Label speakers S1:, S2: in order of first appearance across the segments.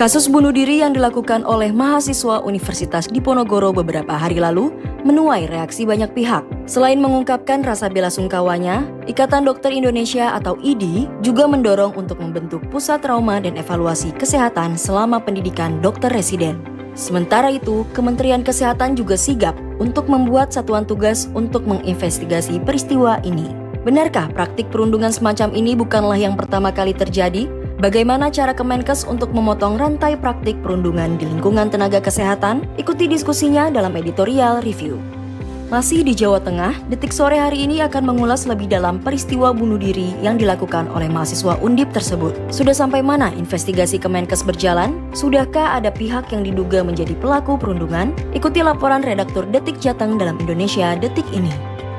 S1: Kasus bunuh diri yang dilakukan oleh mahasiswa Universitas Diponegoro beberapa hari lalu menuai reaksi banyak pihak. Selain mengungkapkan rasa bela sungkawanya, Ikatan Dokter Indonesia atau IDI juga mendorong untuk membentuk pusat trauma dan evaluasi kesehatan selama pendidikan dokter residen. Sementara itu, Kementerian Kesehatan juga sigap untuk membuat satuan tugas untuk menginvestigasi peristiwa ini. Benarkah praktik perundungan semacam ini bukanlah yang pertama kali terjadi? Bagaimana cara Kemenkes untuk memotong rantai praktik perundungan di lingkungan tenaga kesehatan? Ikuti diskusinya dalam editorial review. Masih di Jawa Tengah, Detik Sore hari ini akan mengulas lebih dalam peristiwa bunuh diri yang dilakukan oleh mahasiswa Undip tersebut. Sudah sampai mana investigasi Kemenkes berjalan? Sudahkah ada pihak yang diduga menjadi pelaku perundungan? Ikuti laporan redaktur Detik Jateng dalam Indonesia Detik ini.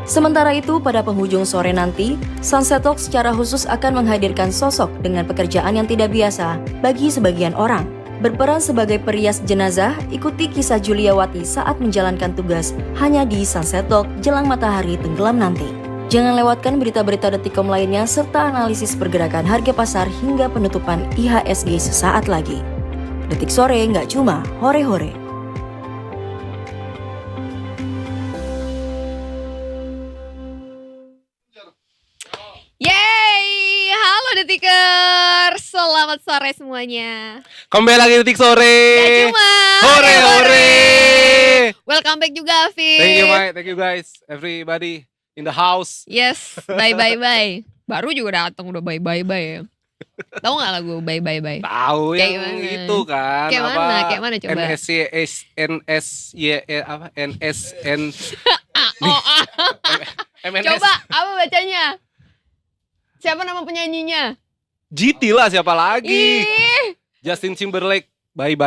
S1: Sementara itu, pada penghujung sore nanti, Sunset Talk secara khusus akan menghadirkan sosok dengan pekerjaan yang tidak biasa bagi sebagian orang. Berperan sebagai perias jenazah, ikuti kisah Juliawati saat menjalankan tugas hanya di Sunset Talk jelang matahari tenggelam nanti. Jangan lewatkan berita-berita Detikcom lainnya serta analisis pergerakan harga pasar hingga penutupan IHSG sesaat lagi. Detik Sore nggak cuma hore-hore.
S2: Yeay, halo Detikers, selamat sore semuanya.
S3: Kembali lagi Detik Sore.
S2: Gak cuma
S3: hore.
S2: Welcome back juga Afif.
S3: Thank you Mike, thank you guys, everybody in the house.
S2: Yes, bye. Baru juga datang udah bye. Tahu nggak lagu bye?
S3: Tahu
S2: Kayak
S3: yang
S2: gimana?
S3: itu kan?
S2: Kayak mana coba?
S3: NSN. MNS.
S2: Coba apa bacanya? Siapa nama penyanyinya?
S3: GT lah, siapa lagi?
S2: Ih,
S3: Justin Timberlake. Bye.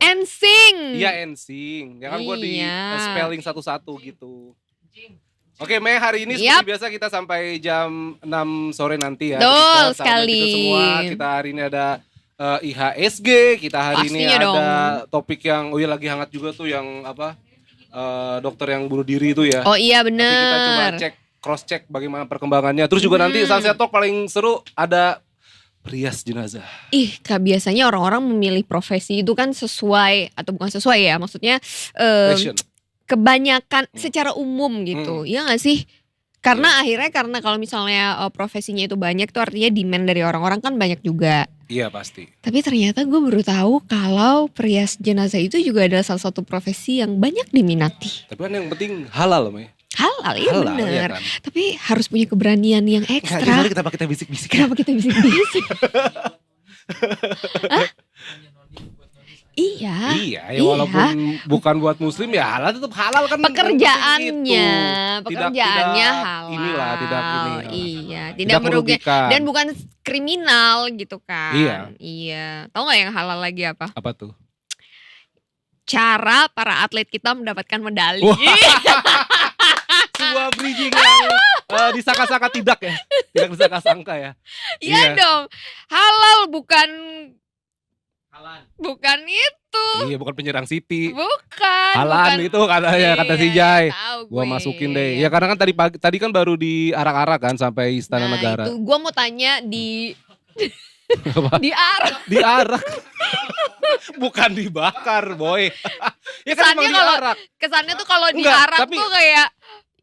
S2: NSYNC.
S3: Iya, NSYNC. Ya kan gue di
S2: Iya.
S3: spelling satu-satu gitu. Oke, Mei, hari ini
S2: Yap.
S3: seperti biasa kita sampai jam 6 sore nanti ya.
S2: Betul
S3: Kita sama
S2: sekali.
S3: kita semua. Kita hari ini ada IHSG. Kita hari ini
S2: Pastinya
S3: ada
S2: dong.
S3: topik yang lagi hangat juga tuh yang apa? Dokter yang bunuh diri itu ya.
S2: Oh iya
S3: Nanti kita coba
S2: bener.
S3: cross check bagaimana perkembangannya. Terus juga nanti Sunset Talk paling seru ada perias jenazah.
S2: Ih, biasanya orang-orang memilih profesi itu kan sesuai atau bukan sesuai ya, maksudnya
S3: Passion.
S2: kebanyakan secara umum gitu, ya nggak sih? Karena akhirnya kalau misalnya profesinya itu banyak tuh artinya demand dari orang-orang kan banyak juga.
S3: Iya pasti.
S2: Tapi ternyata gue baru tahu kalau perias jenazah itu juga adalah salah satu profesi yang banyak diminati.
S3: Tapi kan yang penting halal, Mei.
S2: Halal, iya
S3: Halal,
S2: bener.
S3: iya kan?
S2: Tapi harus punya keberanian yang ekstra.
S3: Kenapa kita bisik-bisik?
S2: Kenapa kita bisik-bisik? Hah? Iya.
S3: Iya, ya walaupun bukan buat muslim ya halal tetap halal kan.
S2: Pekerjaannya
S3: Tidak
S2: halal.
S3: inilah, tidak ini.
S2: Iya,
S3: Tidak
S2: tidak merugikan
S3: merugikan.
S2: dan bukan kriminal gitu kan.
S3: Iya.
S2: Iya. Tahu nggak yang halal lagi apa?
S3: Apa tuh?
S2: Cara para atlet kita mendapatkan medali.
S3: Wah. Sebuah bridging yang disangka-sangka tidak ya. Tidak disangka-sangka ya.
S2: Iya dong. Halal bukan itu.
S3: Iya, bukan penyerang City.
S2: Bukan.
S3: Halan itu katanya, kata si
S2: Iya,
S3: Jai.
S2: tahu
S3: Gua
S2: gue.
S3: masukin deh. Ya karena kan tadi kan baru diarak-arak kan sampai Istana
S2: Nah,
S3: Negara.
S2: itu gue mau tanya di
S3: Apa?
S2: arah.
S3: Diarak. Bukan dibakar, boy. Ya kan
S2: Kesannya
S3: emang diarak.
S2: Kesannya tuh kalau
S3: Enggak,
S2: diarak
S3: tapi-
S2: tuh kayak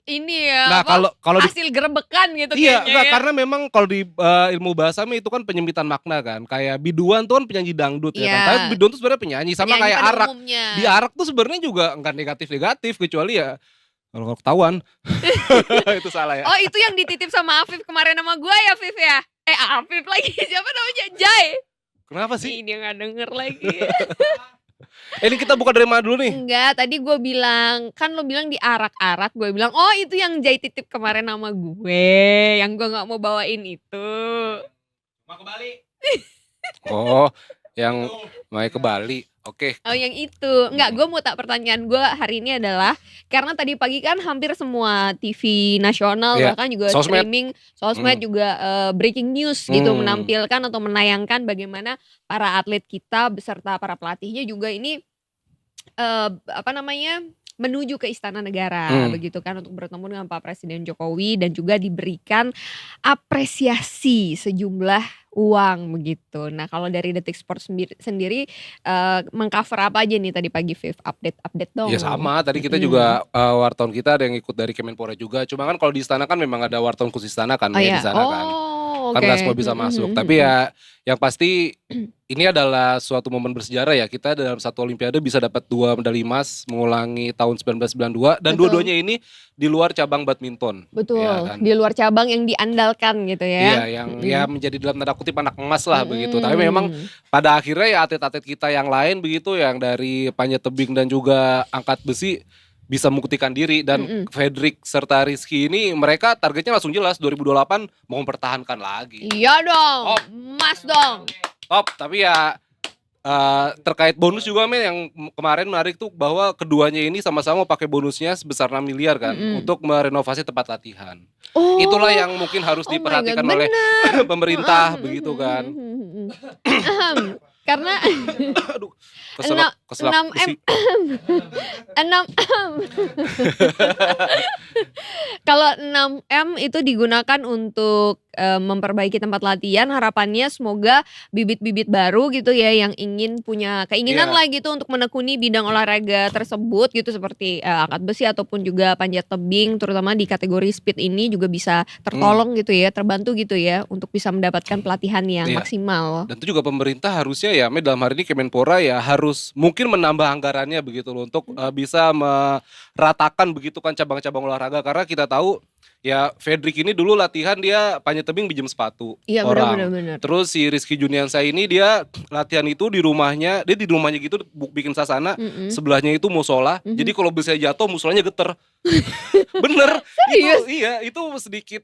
S2: ini ya.
S3: Nah,
S2: apa,
S3: kalau di
S2: hasil gerebekan gitu
S3: iya,
S2: kayaknya
S3: enggak,
S2: ya.
S3: karena memang kalau di ilmu bahasa itu kan penyempitan makna kan. Kayak biduan tuh kan penyanyi dangdut ya
S2: Iya.
S3: kan. Tapi biduan tuh sebenarnya penyanyi sama
S2: Penyanyi
S3: kayak
S2: pada
S3: arak.
S2: umumnya.
S3: Di arak tuh sebenarnya juga enggak negatif-negatif kecuali ya kalau ketahuan. Itu salah ya.
S2: Oh, itu yang dititip sama Afif kemarin sama gue ya, Afif ya? Afif lagi. Siapa namanya? Jai.
S3: Kenapa sih?
S2: Ih, dia gak denger lagi.
S3: Ini kita buka dari mana dulu nih?
S2: Enggak, tadi gue bilang, kan lo bilang diarak-arak, gue bilang, oh itu yang Jai titip kemarin sama gue, yang gue gak mau bawain itu.
S3: Mau ke Bali. Oh, yang mau ke Bali. Oke.
S2: Oh yang itu, enggak, gue mau pertanyaan gue hari ini adalah, karena tadi pagi kan hampir semua TV nasional,
S3: Iya.
S2: bahkan juga
S3: Sosmed.
S2: streaming, sosmed juga breaking news gitu, menampilkan atau menayangkan bagaimana para atlet kita beserta para pelatihnya juga ini menuju ke Istana Negara
S3: Hmm.
S2: begitu kan untuk bertemu dengan Pak Presiden Jokowi dan juga diberikan apresiasi sejumlah uang begitu. Nah kalau dari Detik Sport sendiri mengcover apa aja nih tadi pagi Viv? Update dong.
S3: Ya sama, tadi kita
S2: Mm-mm.
S3: juga wartawan kita ada yang ikut dari Kemenpora juga. Cuma kan kalau di istana kan memang ada wartawan khusus istana kan
S2: Oh
S3: ya di
S2: ya,
S3: sana kan.
S2: oh
S3: Kan
S2: oke.
S3: nggak semua bisa masuk. Tapi ya yang pasti ini adalah suatu momen bersejarah ya. Kita dalam satu olimpiade bisa dapat 2 medali emas mengulangi tahun 1992 dan
S2: Betul.
S3: dua-duanya ini di luar cabang badminton.
S2: Betul,
S3: Ya kan?
S2: di luar cabang yang diandalkan gitu ya.
S3: Iya, yang ya menjadi dalam tanda kutip anak emas lah begitu. Tapi
S2: Mm-mm.
S3: memang pada akhirnya ya atlet-atlet kita yang lain begitu yang dari panjat tebing dan juga angkat besi bisa membuktikan diri dan Fedrik serta Rizky ini mereka targetnya langsung jelas 2028 mau mempertahankan lagi.
S2: Iya dong,
S3: Oh.
S2: emas dong.
S3: Top, tapi ya terkait bonus juga men yang kemarin menarik tuh bahwa keduanya ini sama-sama pakai bonusnya sebesar 6 miliar kan untuk merenovasi tempat latihan.
S2: Oh,
S3: Itulah yang mungkin harus
S2: oh my
S3: diperhatikan
S2: God,
S3: oleh
S2: benar.
S3: pemerintah begitu kan.
S2: Karena
S3: Aduh, keselak
S2: 6M
S3: besi.
S2: 6M. Kalau 6M itu digunakan untuk memperbaiki tempat latihan, harapannya semoga bibit-bibit baru gitu ya yang ingin punya keinginan
S3: Iya.
S2: lah gitu untuk menekuni bidang olahraga tersebut gitu seperti angkat besi ataupun juga panjat tebing terutama di kategori speed ini juga bisa tertolong gitu ya, terbantu gitu ya untuk bisa mendapatkan pelatihan yang
S3: Iya.
S2: maksimal.
S3: Dan itu juga pemerintah harusnya ya, dalam hari ini Kemenpora ya harus mungkin menambah anggarannya begitu loh untuk bisa meratakan begitu kan cabang-cabang olahraga karena kita tahu ya Fedrik ini dulu latihan dia panjat tebing pinjam sepatu
S2: Iya
S3: orang.
S2: benar-benar.
S3: Terus si Rizky Juniansa ini dia latihan itu di rumahnya, dia di rumahnya gitu bikin sasana, sebelahnya itu musola. Jadi kalau bisa jatuh musolanya geter. Bener.
S2: Serius?
S3: Itu sedikit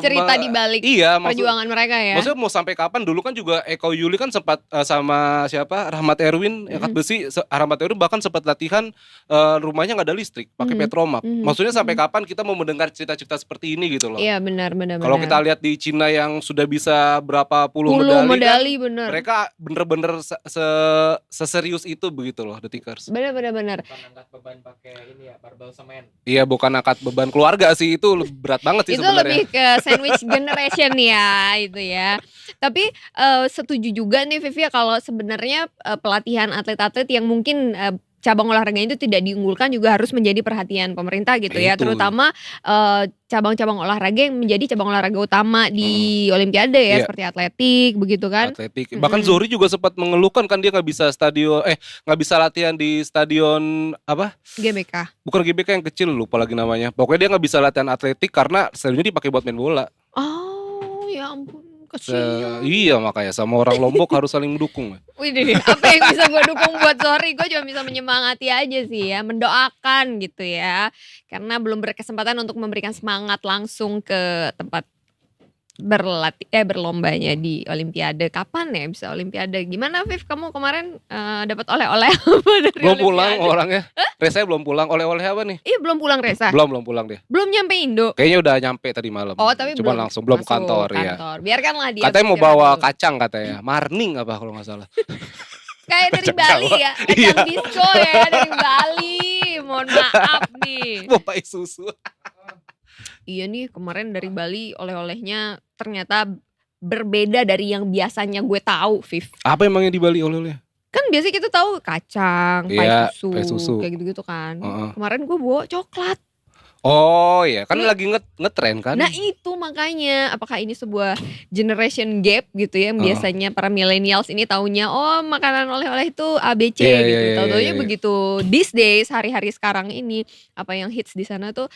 S2: Cerita di balik
S3: iya,
S2: perjuangan mereka ya.
S3: maksudnya mau sampai kapan? Dulu kan juga Eko Yuli kan sempat sama siapa Rahmat Erwin angkat besi. Rahmat Erwin bahkan sempat latihan rumahnya nggak ada listrik, pakai Petromap. Maksudnya sampai kapan kita mau mendengar cerita-cerita seperti ini gitu loh?
S2: Iya benar.
S3: Kalau kita lihat di Cina yang sudah bisa berapa puluh medali kan,
S2: benar.
S3: mereka bener-bener seserius itu begitu loh, Detikers.
S2: Benar.
S4: Bukan angkat beban pakai ini ya, barbel semen.
S3: Iya, bukan angkat beban keluarga sih, itu berat banget sih
S2: Itu
S3: sebenarnya.
S2: lebih ke sandwich generation ya itu ya. Tapi setuju juga nih Vivi ya kalau sebenarnya pelatihan atlet-atlet yang mungkin cabang olahraganya itu tidak diunggulkan juga harus menjadi perhatian pemerintah gitu ya.
S3: Itu.
S2: Terutama cabang-cabang olahraga yang menjadi cabang olahraga utama di Olimpiade ya,
S3: Iya.
S2: seperti atletik begitu kan.
S3: Atletik. Bahkan Zohri juga sempat mengeluhkan kan dia nggak bisa nggak bisa latihan di stadion apa?
S2: GBK.
S3: Bukan GBK yang kecil, lupa lagi namanya. Pokoknya dia nggak bisa latihan atletik karena stadionnya dipakai buat main bola.
S2: Oh ya ampun kasihan.
S3: Iya makanya sama orang Lombok harus saling mendukung.
S2: Widih, apa yang bisa gue dukung buat Zohri? Gue cuma bisa menyemangati aja sih ya, mendoakan gitu ya. Karena belum berkesempatan untuk memberikan semangat langsung ke tempat berlombanya di Olimpiade. Kapan ya bisa Olimpiade? Gimana Viv, kamu kemarin dapat oleh-oleh apa dari
S3: Belum pulang
S2: Olimpiade?
S3: orangnya. Reza belum pulang. Oleh-oleh apa nih?
S2: Iya belum pulang Reza?
S3: Belum pulang dia.
S2: Belum nyampe Indo?
S3: Kayaknya udah nyampe tadi malam.
S2: Oh tapi
S3: Cuma
S2: belum
S3: langsung belum
S2: masuk
S3: kantor ya.
S2: Biarkanlah dia
S3: Katanya mau
S2: beristirahat
S3: bawa
S2: dulu.
S3: kacang katanya. Marning apa kalau nggak salah.
S2: Kayak dari
S3: Kacang
S2: Bali
S3: Jawa.
S2: ya, kacang disco ya dari Bali. Mohon maaf nih.
S3: Bawa susu.
S2: Iya nih kemarin dari Bali oleh-olehnya ternyata berbeda dari yang biasanya gue tahu, Viv.
S3: Apa emangnya di Bali oleh-oleh?
S2: Kan biasanya kita tahu kacang,
S3: Iya,
S2: pai
S3: pai
S2: susu,
S3: susu.
S2: kayak gitu-gitu kan.
S3: Heeh.
S2: Kemarin gue bawa coklat.
S3: Oh iya, kan lagi ngetren kan?
S2: Nah itu makanya, apakah ini sebuah generation gap gitu ya, yang biasanya para millennials ini taunya oh makanan oleh-oleh itu ABC
S3: Iya,
S2: gitu.
S3: iya,
S2: Tahu-taunya
S3: iya.
S2: begitu these days, hari-hari sekarang ini apa yang hits di sana tuh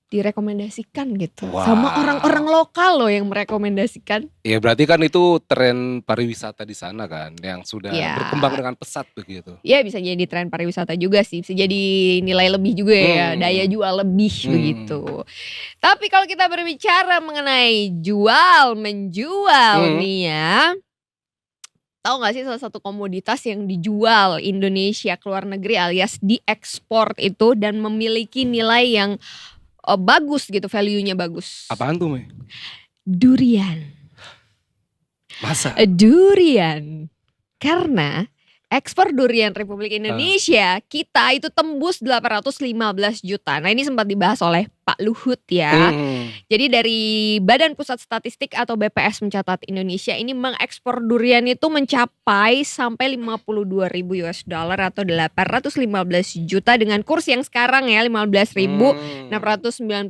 S2: direkomendasikan gitu.
S3: Wow.
S2: Sama orang-orang lokal loh yang merekomendasikan.
S3: Ya berarti kan itu tren pariwisata di sana kan, yang sudah
S2: Iya.
S3: berkembang dengan pesat begitu.
S2: Ya bisa jadi tren pariwisata juga sih, bisa jadi nilai lebih juga ya, daya jual lebih begitu. Tapi kalau kita berbicara mengenai jual menjual nih ya, tahu nggak sih salah satu komoditas yang dijual Indonesia ke luar negeri alias diekspor itu dan memiliki nilai yang bagus gitu, value-nya bagus.
S3: Apaan tuh, Mei?
S2: Durian.
S3: Masa?
S2: Durian. Karena ekspor durian Republik Indonesia, kita itu tembus 815 juta. Nah, ini sempat dibahas oleh Pak Luhut ya. Jadi dari Badan Pusat Statistik atau BPS mencatat Indonesia ini mengekspor durian itu mencapai sampai 52.000 US dollar atau 815 juta dengan kurs yang sekarang ya 15.690.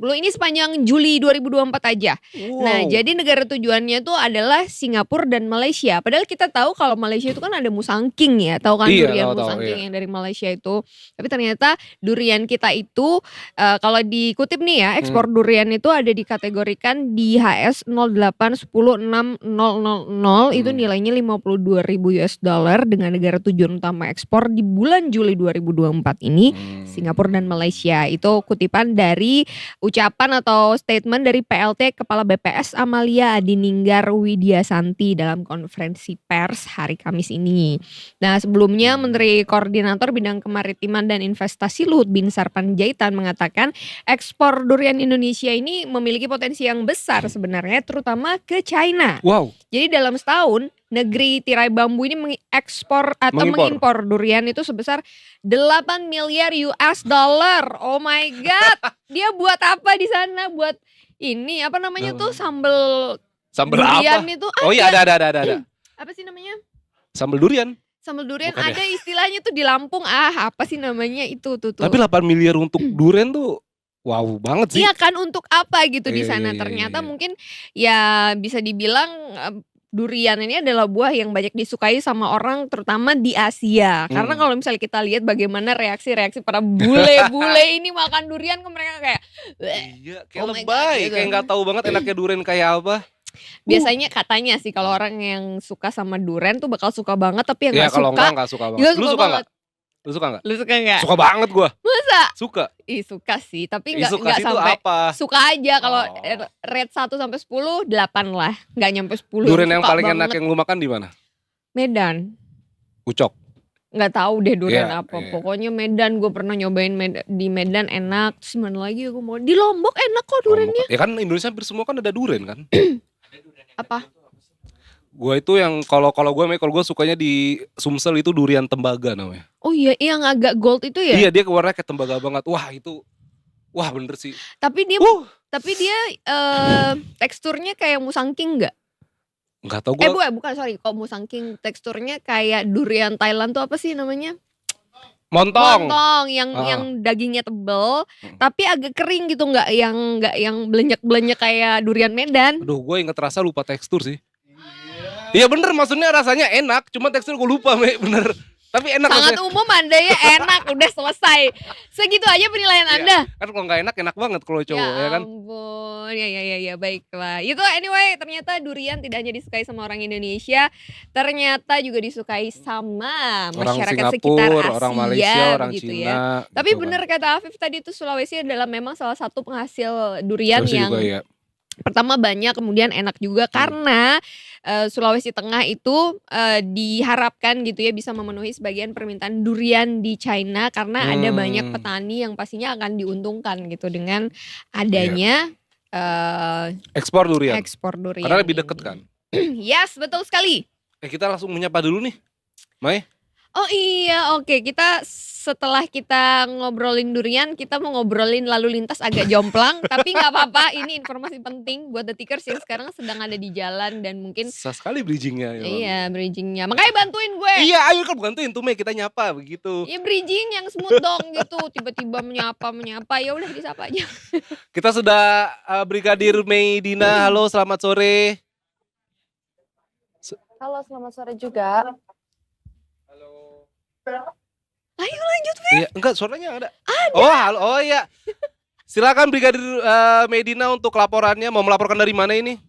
S2: Ini sepanjang Juli 2024 aja. Nah, jadi negara tujuannya itu adalah Singapura dan Malaysia. Padahal kita tahu kalau Malaysia itu kan ada musangking ya, tahu kan durian musangking yang dari Malaysia itu. Tapi ternyata durian kita itu kalau dikutip nih ya, ekspor durian itu ada dikategorikan di HS 08106000 itu nilainya 52.000 US dollar dengan negara tujuan utama ekspor di bulan Juli 2024 ini Singapura dan Malaysia. Itu kutipan dari ucapan atau statement dari PLT Kepala BPS Amalia Adininggar Widyasanti dalam konferensi pers hari Kamis ini. Nah, sebelumnya Menteri Koordinator Bidang Kemaritiman dan Investasi Luhut Binsar Panjaitan mengatakan ekspor durian Indonesia ini memiliki potensi yang besar sebenarnya terutama ke China.
S3: Wow.
S2: Jadi dalam setahun negeri tirai bambu ini mengekspor atau mengimpor durian itu sebesar 8 miliar US dollar. Oh my god. Dia buat apa di sana? Buat ini apa namanya tuh sambal durian
S3: apa?
S2: itu.
S3: Oh iya ada.
S2: Apa sih namanya?
S3: Sambal durian.
S2: Sambal durian
S3: Bukan
S2: ada istilahnya tuh di Lampung. Apa sih namanya itu tuh.
S3: Tapi 8 miliar untuk durian tuh wow banget sih.
S2: Iya kan untuk apa gitu di sana.
S3: Iya.
S2: Ternyata mungkin ya bisa dibilang durian ini adalah buah yang banyak disukai sama orang terutama di Asia. Karena kalau misalnya kita lihat bagaimana reaksi-reaksi para bule-bule ini makan durian ke mereka kayak
S3: iya, kayak
S2: oh my
S3: lebay,
S2: God, gitu.
S3: kayak nggak tahu banget enaknya durian kayak apa.
S2: Biasanya katanya sih kalau orang yang suka sama durian tuh bakal suka banget, tapi yang
S3: Ya
S2: gak
S3: kalau
S2: suka
S3: enggak suka banget.
S2: juga
S3: Lu
S2: suka
S3: suka
S2: banget.
S3: enggak? Lu suka enggak?
S2: Lu suka gak?
S3: Suka banget gua.
S2: Masa?
S3: Suka.
S2: Ih suka sih, tapi
S3: Ih,
S2: gak
S3: suka sih itu
S2: sampai
S3: apa?
S2: suka aja. Kalau
S3: Oh.
S2: rate 1 sampai 10 8 lah, gak nyampe 10.
S3: Durian yang
S2: Suka
S3: paling enak
S2: banget.
S3: yang lu makan di mana?
S2: Medan.
S3: Ucok.
S2: Nggak tahu deh durian
S3: Iya,
S2: apa.
S3: iya.
S2: Pokoknya Medan, gue pernah nyobain di Medan enak. Terus mana lagi gue mau di Lombok enak kok duriannya.
S3: Ya kan Indonesia hampir semua kan ada durian kan?
S2: Apa?
S3: Gua itu yang kalau gue sukanya di Sumsel itu durian tembaga namanya.
S2: Oh iya, yang agak gold itu ya.
S3: Iya, dia warnanya kayak tembaga banget. Wah bener sih.
S2: Tapi dia teksturnya kayak musangking nggak?
S3: Nggak tahu gue.
S2: Bukan sorry. Kok musangking teksturnya kayak durian Thailand tuh apa sih namanya?
S3: Montong.
S2: Montong yang dagingnya tebel, tapi agak kering gitu, nggak yang belenyek kayak durian Medan.
S3: Aduh, gue inget rasa lupa tekstur sih. Iya bener, maksudnya rasanya enak, cuma tekstur gue lupa, bener. Tapi enak.
S2: Sangat umum Anda ya, enak, udah selesai. Segitu aja penilaian Anda.
S3: Kan kalau nggak enak banget kalau cowok ya kan.
S2: Ampun, ya baiklah. Itu anyway, ternyata durian tidak hanya disukai sama orang Indonesia, ternyata juga disukai sama
S3: Orang
S2: masyarakat sekitar
S3: Singapura,
S2: Asia,
S3: orang Malaysia, orang
S2: begitu
S3: Cina.
S2: ya. Tapi
S3: gitu
S2: bener
S3: kan.
S2: kata Afif tadi itu Sulawesi adalah memang salah satu penghasil durian
S3: Terus
S2: yang
S3: juga, ya.
S2: pertama banyak, kemudian enak juga karena Sulawesi Tengah itu diharapkan gitu ya bisa memenuhi sebagian permintaan durian di China karena ada banyak petani yang pastinya akan diuntungkan gitu dengan adanya
S3: Ekspor durian.
S2: ekspor durian.
S3: Karena lebih
S2: ini.
S3: deket kan.
S2: Yes, betul sekali.
S3: Kita langsung menyapa dulu nih, Mai.
S2: Oh iya, oke. Setelah kita ngobrolin durian, kita mau ngobrolin lalu lintas agak jomplang. Tapi gak apa-apa, ini informasi penting buat detikers yang sekarang sedang ada di jalan dan mungkin
S3: Susah sekali bridgingnya. Ya.
S2: iya, bridgingnya. Makanya bantuin gue.
S3: Iya, ayo kan bantuin tuh Mei, kita nyapa begitu.
S2: Ya bridging yang smooth dong gitu. Tiba-tiba menyapa. Ya udah disapa aja.
S3: Kita sudah Brigadir Mei Dina. Halo, selamat sore.
S5: Halo, selamat sore juga.
S2: Ayo lanjut.
S3: Iya, enggak suaranya ada. Oh, halo. Oh iya. Silakan Brigadir Medina untuk laporannya. Mau melaporkan dari mana ini?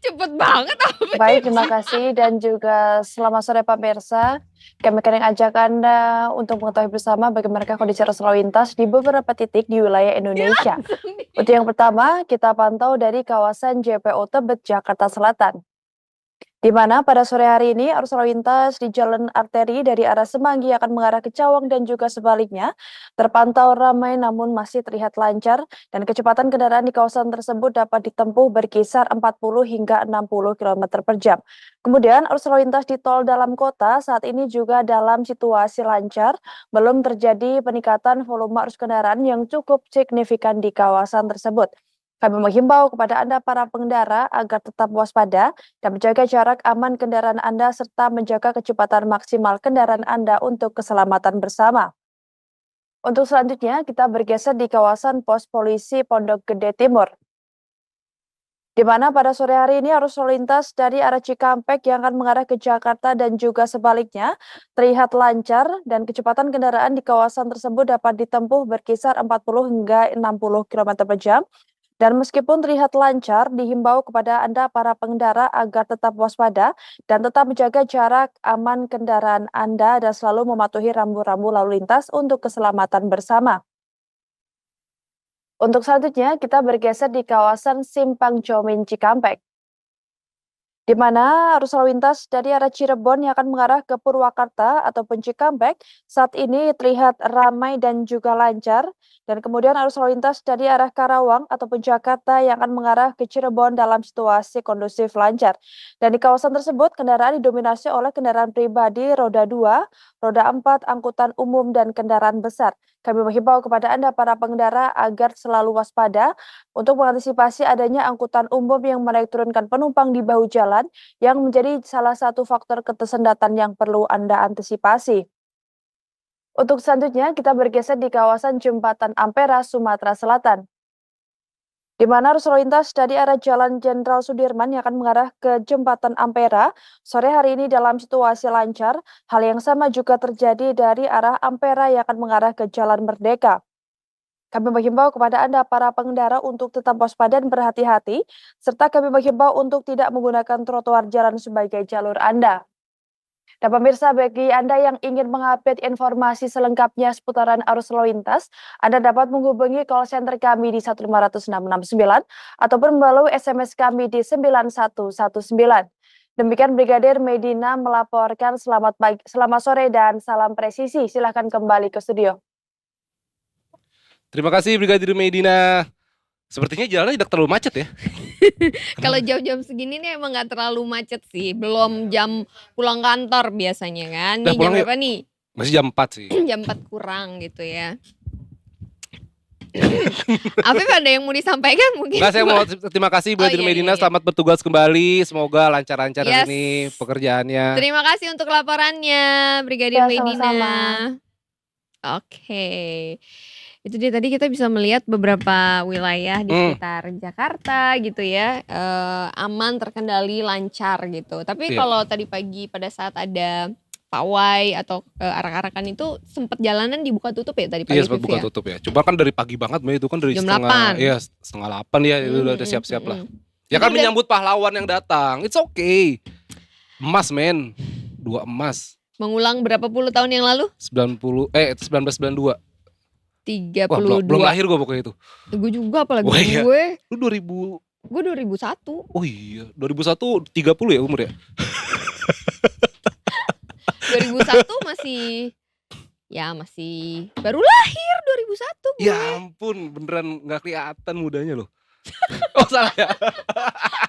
S2: Cepet banget apa
S5: Baik, terima kasih dan juga selamat sore pemirsa. Kami akan ajak Anda untuk mengetahui bersama bagaimana kondisi arus lalu lintas di beberapa titik di wilayah Indonesia. Untuk yang pertama, kita pantau dari kawasan JPO Tebet, Jakarta Selatan. Di mana pada sore hari ini arus lalu lintas di jalan arteri dari arah Semanggi akan mengarah ke Cawang dan juga sebaliknya terpantau ramai namun masih terlihat lancar dan kecepatan kendaraan di kawasan tersebut dapat ditempuh berkisar 40 hingga 60 km per jam. Kemudian arus lalu lintas di tol dalam kota saat ini juga dalam situasi lancar, belum terjadi peningkatan volume arus kendaraan yang cukup signifikan di kawasan tersebut. Kami menghimbau kepada Anda para pengendara agar tetap waspada dan menjaga jarak aman kendaraan Anda serta menjaga kecepatan maksimal kendaraan Anda untuk keselamatan bersama. Untuk selanjutnya kita bergeser di kawasan pos polisi Pondok Gede Timur. Di mana pada sore hari ini arus lalu lintas dari arah Cikampek yang akan mengarah ke Jakarta dan juga sebaliknya terlihat lancar dan kecepatan kendaraan di kawasan tersebut dapat ditempuh berkisar 40 hingga 60 km per jam. Dan meskipun terlihat lancar, dihimbau kepada Anda para pengendara agar tetap waspada dan tetap menjaga jarak aman kendaraan Anda dan selalu mematuhi rambu-rambu lalu lintas untuk keselamatan bersama. Untuk selanjutnya, kita bergeser di kawasan Simpang Jomin Cikampek. Di mana arus lalu lintas dari arah Cirebon yang akan mengarah ke Purwakarta ataupun Cikampek saat ini terlihat ramai dan juga lancar. Dan kemudian arus lalu lintas dari arah Karawang ataupun Jakarta yang akan mengarah ke Cirebon dalam situasi kondusif lancar. Dan di kawasan tersebut kendaraan didominasi oleh kendaraan pribadi roda 2, roda 4, angkutan umum dan kendaraan besar. Kami menghimbau kepada Anda para pengendara agar selalu waspada untuk mengantisipasi adanya angkutan umum yang menaik turunkan penumpang di bahu jalan yang menjadi salah satu faktor ketersendatan yang perlu Anda antisipasi. Untuk selanjutnya kita bergeser di kawasan Jembatan Ampera, Sumatera Selatan. Di mana arus lalu lintas dari arah Jalan Jenderal Sudirman yang akan mengarah ke Jembatan Ampera sore hari ini dalam situasi lancar. Hal yang sama juga terjadi dari arah Ampera yang akan mengarah ke Jalan Merdeka. Kami menghimbau kepada Anda para pengendara untuk tetap waspada dan berhati-hati, serta kami menghimbau untuk tidak menggunakan trotoar jalan sebagai jalur Anda. Dan pemirsa, bagi Anda yang ingin mengupdate informasi selengkapnya seputaran arus lalu lintas, Anda dapat menghubungi call center kami di 1500669 ataupun melalui SMS kami di 9119. Demikian Brigadir Medina melaporkan. Selamat pagi, selamat sore dan salam presisi. Silakan kembali ke studio.
S3: Terima kasih Brigadir Medina. Sepertinya jalannya tidak terlalu macet ya.
S2: Kalau jam-jam segini nih emang gak terlalu macet sih. Belum jam pulang kantor biasanya kan.
S3: Nah,
S2: Nih jam
S3: pulangnya
S2: berapa nih?
S3: masih jam 4 sih.
S2: Jam 4 kurang gitu ya. Afif ada yang mau disampaikan mungkin?
S3: Nah, saya mau terima kasih Brigadir
S2: iya,
S3: Medina.
S2: iya.
S3: Selamat bertugas kembali. Semoga lancar-lancar
S2: Yes.
S3: ini pekerjaannya.
S2: Terima kasih untuk laporannya Brigadir
S5: Ya,
S2: Medina.
S5: sama-sama.
S2: Oke. Itu dia tadi kita bisa melihat beberapa wilayah di sekitar Jakarta gitu ya, aman, terkendali, lancar gitu. Tapi
S3: Iya.
S2: kalau tadi pagi pada saat ada pawai atau arak-arakan itu sempat jalanan dibuka tutup ya tadi pagi
S3: Iya, sempat
S2: Viv
S3: buka
S2: ya?
S3: tutup ya. Cuma kan dari pagi banget Mbak, itu kan dari
S2: Jam
S3: setengah
S2: 8.
S3: Iya, setengah 8 ya, itu udah siap-siap lah. Ya kan
S2: Itu
S3: menyambut pahlawan yang datang. It's okay. Emas men. 2 emas.
S2: Mengulang berapa puluh tahun yang lalu?
S3: 1992.
S2: 32.
S3: Wah, belum lahir gue pokoknya itu.
S2: Gue juga apalagi
S3: Wah, iya.
S2: gue.
S3: Lu 2000.
S2: Gue 2001.
S3: Oh iya, 2001 30 ya umur ya?
S2: 2001 masih masih baru lahir 2001 gue.
S3: Ya ampun, beneran gak kelihatan mudanya loh. Oh salah ya?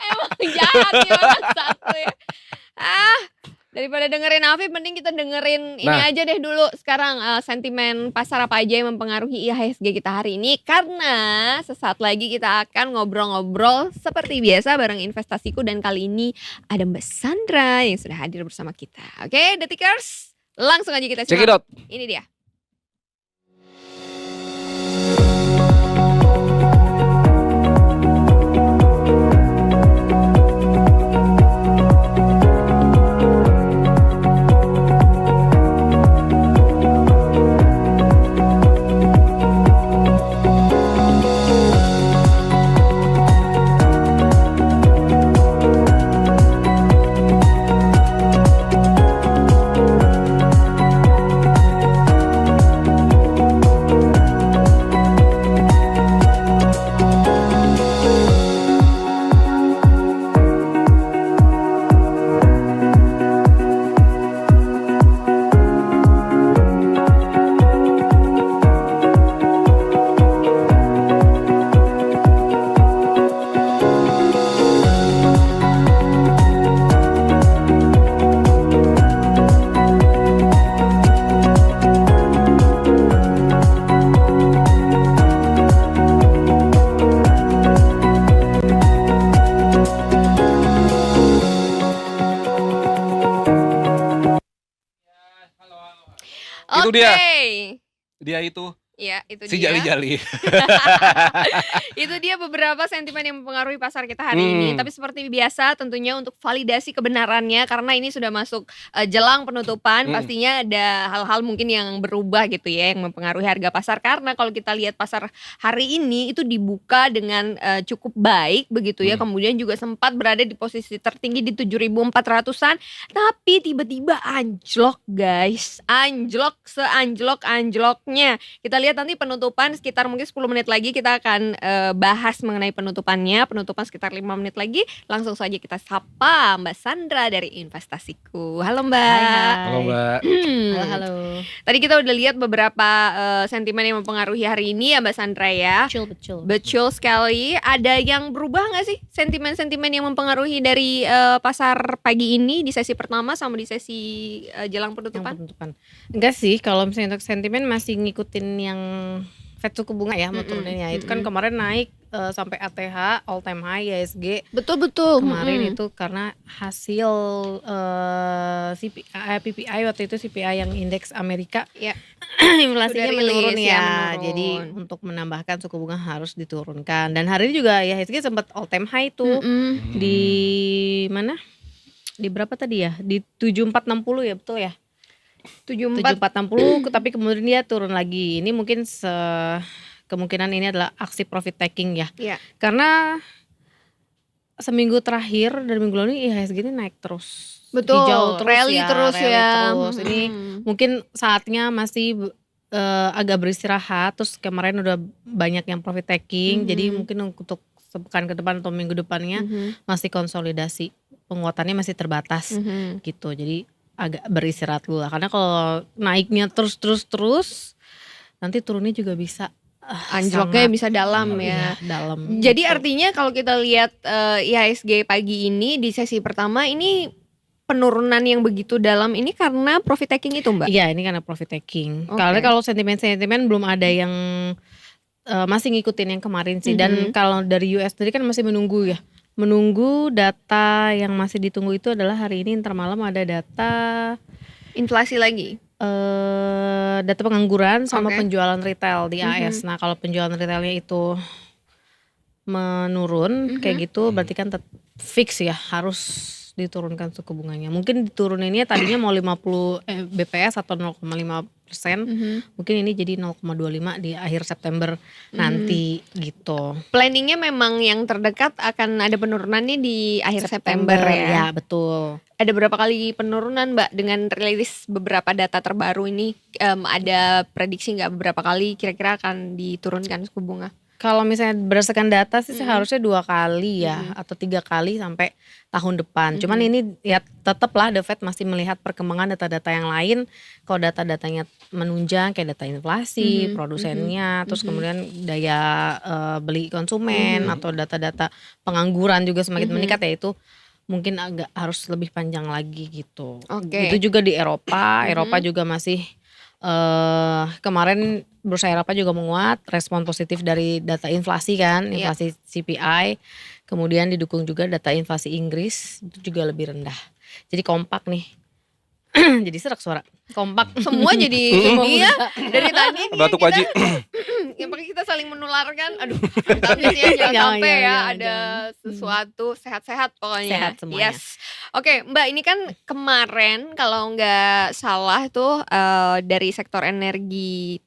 S2: Emang jahat ya orang satu ya. Daripada dengerin Afif mending kita dengerin ini
S3: Nah.
S2: aja deh dulu sekarang sentimen pasar apa aja yang mempengaruhi IHSG kita hari ini. Karena sesaat lagi kita akan ngobrol-ngobrol seperti biasa bareng investasiku. Dan kali ini ada Mbak Sandra yang sudah hadir bersama kita. Oke Detikers, langsung aja kita
S3: Check it out.
S2: Ini dia.
S3: Itu dia.
S2: Oke.
S3: Dia itu
S2: Ya, itu
S3: si
S2: dia.
S3: jali-jali.
S2: Itu dia beberapa sentimen yang mempengaruhi pasar kita hari ini. Tapi seperti biasa tentunya untuk validasi kebenarannya karena ini sudah masuk jelang penutupan, pastinya ada hal-hal mungkin yang berubah gitu ya yang mempengaruhi harga pasar. Karena kalau kita lihat pasar hari ini itu dibuka dengan cukup baik begitu ya. Kemudian juga sempat berada di posisi tertinggi di 7.400-an, tapi tiba-tiba anjlok guys. Anjlok seanjlok-anjloknya. Kita lihat nanti penutupan sekitar mungkin 10 menit lagi kita akan bahas mengenai penutupannya. Penutupan sekitar 5 menit lagi. Langsung saja kita sapa Mbak Sandra dari Investasiku. Halo Mbak.
S3: Halo Mbak.
S6: Halo.
S2: Tadi kita udah lihat beberapa sentimen yang mempengaruhi hari ini ya Mbak Sandra ya.
S6: Betul.
S2: Betul sekali. Ada yang berubah nggak sih sentimen-sentimen yang mempengaruhi dari pasar pagi ini di sesi pertama sama di sesi jelang penutupan?
S6: Enggak sih, kalau misalnya untuk sentimen masih ngikutin yang Fed suku bunga ya mau turuninnya. Itu kan kemarin naik sampai ATH all time high IHSG
S2: Betul.
S6: kemarin itu karena hasil CPI, PPI waktu itu CPI yang indeks Amerika
S2: Ya.
S6: inflasinya
S2: Sudah
S6: menurun
S2: rilis,
S6: ya.
S2: menurun.
S6: Jadi untuk menambahkan suku bunga harus diturunkan. Dan hari ini juga IHSG sempat all time high tuh di mana? Di berapa tadi ya? Di 7460 ya, betul ya? 7460 tapi kemudian dia turun lagi. Ini mungkin kemungkinan ini adalah aksi profit taking ya.
S2: Iya.
S6: Karena seminggu terakhir dan minggu lalu IHSG ini naik terus.
S2: Betul,
S6: Hijau terus
S2: rally
S6: ya,
S2: terus
S6: rally
S2: ya.
S6: terus. Ini mungkin saatnya masih agak beristirahat. Terus kemarin udah banyak yang profit taking. Jadi mungkin untuk sepekan ke depan atau minggu depannya masih konsolidasi. Penguatannya masih terbatas gitu. Jadi agak beristirahat dulu lah. Karena kalau naiknya terus nanti turunnya juga bisa
S2: Anjloknya
S6: sangat
S2: bisa dalam ya.
S6: dalam.
S2: Jadi
S6: gitu.
S2: artinya kalau kita lihat IHSG pagi ini di sesi pertama ini penurunan yang begitu dalam ini karena profit taking itu Mbak?
S6: Iya, ini karena profit taking.
S2: Oke.
S6: Karena kalau sentimen belum ada yang masih ngikutin yang kemarin sih. Dan kalau dari US tadi kan masih menunggu ya. Menunggu data yang masih ditunggu itu adalah hari ini ntar malam ada data
S2: Inflasi lagi.
S6: data pengangguran sama
S2: Oke.
S6: penjualan retail di AS. Nah, kalau penjualan retailnya itu menurun kayak gitu berarti kan fix ya harus diturunkan suku bunganya. Mungkin dituruninnya tadinya mau 50 BPS atau 0,5%. Mungkin ini jadi 0,25 di akhir September nanti gitu.
S2: Planningnya memang yang terdekat akan ada penurunannya di akhir September ya.
S6: Ya, betul.
S2: Ada berapa kali penurunan Mbak dengan rilis beberapa data terbaru ini? Ada prediksi nggak beberapa kali kira-kira akan diturunkan suku bunga?
S6: Kalau misalnya berdasarkan data sih seharusnya 2 kali ya atau 3 kali sampai tahun depan. Cuman ini ya tetaplah The Fed masih melihat perkembangan data-data yang lain. Kalau data-datanya menunjang kayak data inflasi, produsennya, terus kemudian daya beli konsumen atau data-data pengangguran juga semakin meningkat ya itu mungkin agak harus lebih panjang lagi gitu.
S2: Oke.
S6: Itu juga di Eropa. Eropa juga masih kemarin bursa Eropa juga menguat, respon positif dari data inflasi kan, inflasi CPI, kemudian didukung juga data inflasi Inggris itu juga lebih rendah. Jadi kompak nih, jadi serak suara, kompak.
S2: Semua jadi ini ya dari tadi nih
S3: Batuk
S2: kita,
S3: Paji.
S2: yang paling kita saling menularkan. Aduh, tapi jangan
S6: Jangan,
S2: sampai ya
S6: jangan,
S2: ada sesuatu sehat-sehat pokoknya.
S6: Sehat semuanya.
S2: Yes. Oke, Mbak, ini kan kemarin kalau nggak salah tuh dari sektor energi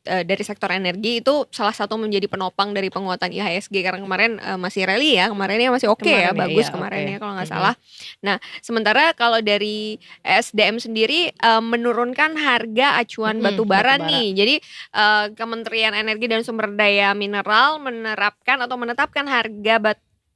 S2: itu salah satu menjadi penopang dari penguatan IHSG karena kemarin masih rally ya, kemarinnya masih oke ya,
S6: Kemarin ya,
S2: bagus
S6: iya,
S2: kemarin
S6: oke.
S2: ya kalau nggak salah. Nah, sementara kalau dari SDM sendiri menurunkan harga acuan batu bara
S6: batubara.
S2: nih. Jadi Kementerian Energi dan Sumber Daya Mineral menerapkan atau menetapkan harga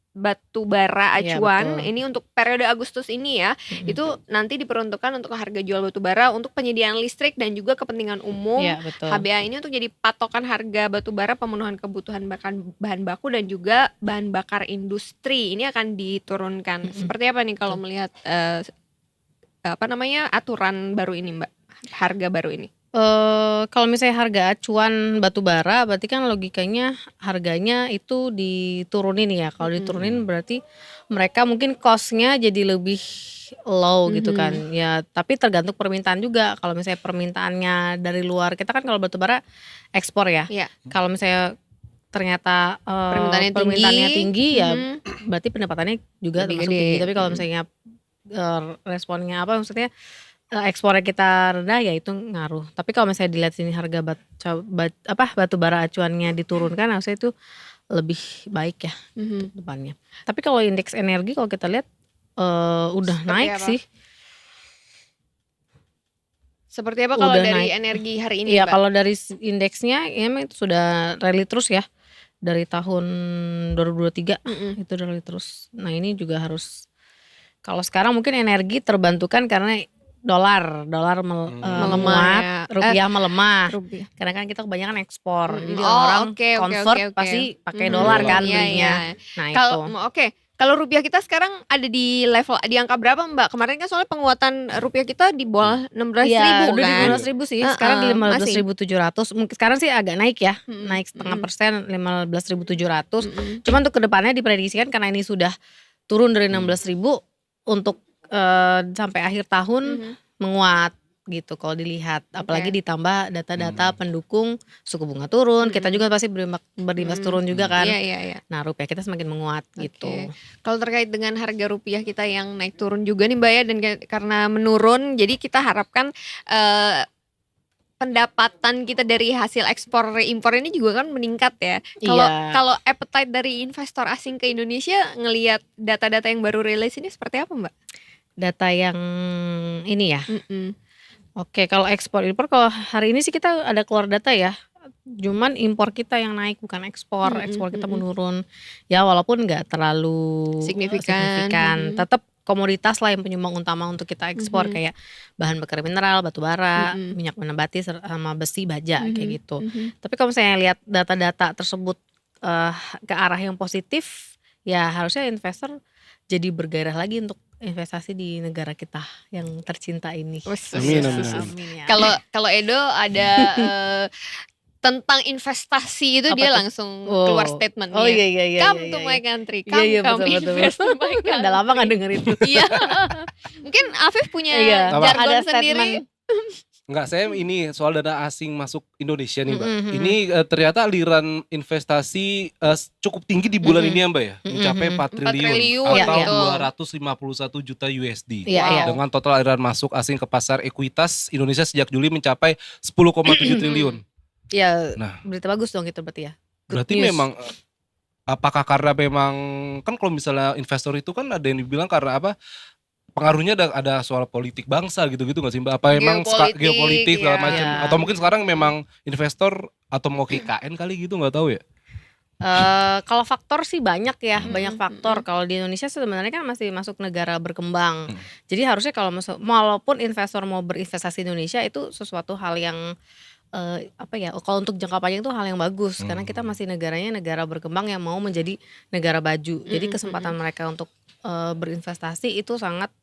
S2: batu bara
S6: Iya,
S2: acuan
S6: betul.
S2: ini untuk periode Agustus ini ya. Itu nanti diperuntukkan untuk harga jual batu bara untuk penyediaan listrik dan juga kepentingan umum.
S6: Iya, betul.
S2: HBA ini untuk jadi patokan harga batu bara pemenuhan kebutuhan bahan baku dan juga bahan bakar industri. Ini akan diturunkan. Seperti apa nih kalau melihat aturan baru ini Mbak? Harga baru ini.
S6: Kalau misalnya harga acuan batu bara berarti kan logikanya harganya itu diturunin ya. Kalau diturunin berarti mereka mungkin cost-nya jadi lebih low gitu kan. Ya tapi tergantung permintaan juga. Kalau misalnya permintaannya dari luar, kita kan kalau batu bara ekspor ya.
S2: Iya.
S6: Kalau misalnya ternyata
S2: Permintaannya
S6: tinggi ya berarti pendapatannya juga
S2: Lebih
S6: termasuk
S2: gede.
S6: tinggi. Tapi kalau misalnya responnya apa maksudnya ekspornya kita rendah ya itu ngaruh. Tapi kalau misalnya dilihat sini harga batu bara acuannya diturunkan harusnya itu lebih baik ya depannya. Tapi kalau indeks energi kalau kita lihat udah
S2: Seperti
S6: naik
S2: apa?
S6: sih.
S2: Seperti apa kalau
S6: Udah
S2: dari
S6: naik.
S2: energi hari ini,
S6: Iya
S2: Mbak?
S6: kalau dari indeksnya ya emang itu sudah rally terus ya. Dari tahun 2023 itu rally terus. Nah ini juga harus, kalau sekarang mungkin energi terbantukan karena dolar menguat,
S2: ya.
S6: rupiah melemah.
S2: Rupiah.
S6: Karena kan kita kebanyakan ekspor, jadi
S2: Oh,
S6: orang
S2: oke,
S6: convert
S2: oke.
S6: pasti pakai
S2: Mhm.
S6: dolar kan
S2: Iya,
S6: belinya.
S2: iya.
S6: Nah
S2: Kalau
S6: itu.
S2: kalau rupiah kita sekarang ada di level di angka berapa, Mbak? Kemarin kan soalnya penguatan rupiah kita di bawah 16.000
S6: Iya udah di
S2: kan?
S6: 15.000 sih, sekarang di
S2: Masih.
S6: 15.700. Mungkin sekarang sih agak naik ya, naik setengah persen 15.700. Cuman untuk kedepannya diprediksikan karena ini sudah turun dari 16.000 untuk sampai akhir tahun menguat gitu kalau dilihat. Apalagi ditambah data-data pendukung suku bunga turun, kita juga pasti berimbas turun juga kan.
S2: Iya.
S6: Nah rupiah kita semakin menguat gitu.
S2: Oke. Kalau terkait dengan harga rupiah kita yang naik turun juga nih Mbak ya, dan karena menurun, jadi kita harapkan pendapatan kita dari hasil ekspor impor ini juga kan meningkat ya.
S6: Iya.
S2: Kalau appetite dari investor asing ke Indonesia ngelihat data-data yang baru rilis ini seperti apa, Mbak?
S6: Data yang ini ya.
S2: Mm-mm.
S6: Oke, kalau ekspor impor kalau hari ini sih kita ada keluar data ya. Cuman impor kita yang naik bukan ekspor. Ekspor kita menurun. Ya walaupun nggak terlalu
S2: Signifikan.
S6: Tetap komoditas lah yang penyumbang utama untuk kita ekspor kayak bahan bakar mineral, batu bara, minyak nabati sama besi, baja kayak gitu. Tapi kalau misalnya lihat data-data tersebut ke arah yang positif, ya harusnya investor jadi bergairah lagi untuk investasi di negara kita yang tercinta ini.
S3: Amin.
S6: Amin ya.
S2: Kalau Edo ada tentang investasi itu dia langsung keluar statement.
S6: Oh iya.
S2: Come to my country, come
S6: betul.
S2: invest to my country.
S6: Udah lama gak denger itu.
S2: Iya. Mungkin Afif punya
S3: Apa?
S2: jargon
S6: Ada
S2: sendiri.
S3: Enggak, saya ini soal dana asing masuk Indonesia nih, Mbak.
S6: Mhm.
S3: Ini ternyata aliran investasi cukup tinggi di bulan ini ya, Mbak ya. Mencapai 4 triliun
S2: triliun,
S3: atau
S2: iya.
S3: 251 juta USD.
S6: Iya.
S3: Dengan total aliran masuk asing ke pasar ekuitas Indonesia sejak Juli mencapai 10,7 triliun.
S6: Ya
S3: Nah,
S6: berita bagus dong itu berarti ya. Good
S3: berarti
S6: news.
S3: memang apakah karena memang kan kalau misalnya investor itu kan ada yang dibilang karena apa? Pengaruhnya ada soal politik bangsa gitu-gitu gak sih Mbak? Apa emang geopolitik segala
S2: iya.
S3: macam?
S6: Iya.
S3: Atau mungkin sekarang memang investor atau mau ke IKN kali gitu nggak tahu ya?
S6: Kalau faktor sih banyak ya, banyak faktor. Kalau di Indonesia sebenarnya kan masih masuk negara berkembang. Jadi harusnya kalau walaupun investor mau berinvestasi di Indonesia itu sesuatu hal yang kalau untuk jangka panjang itu hal yang bagus karena kita masih negaranya negara berkembang yang mau menjadi negara baju. Jadi kesempatan mereka untuk berinvestasi itu sangat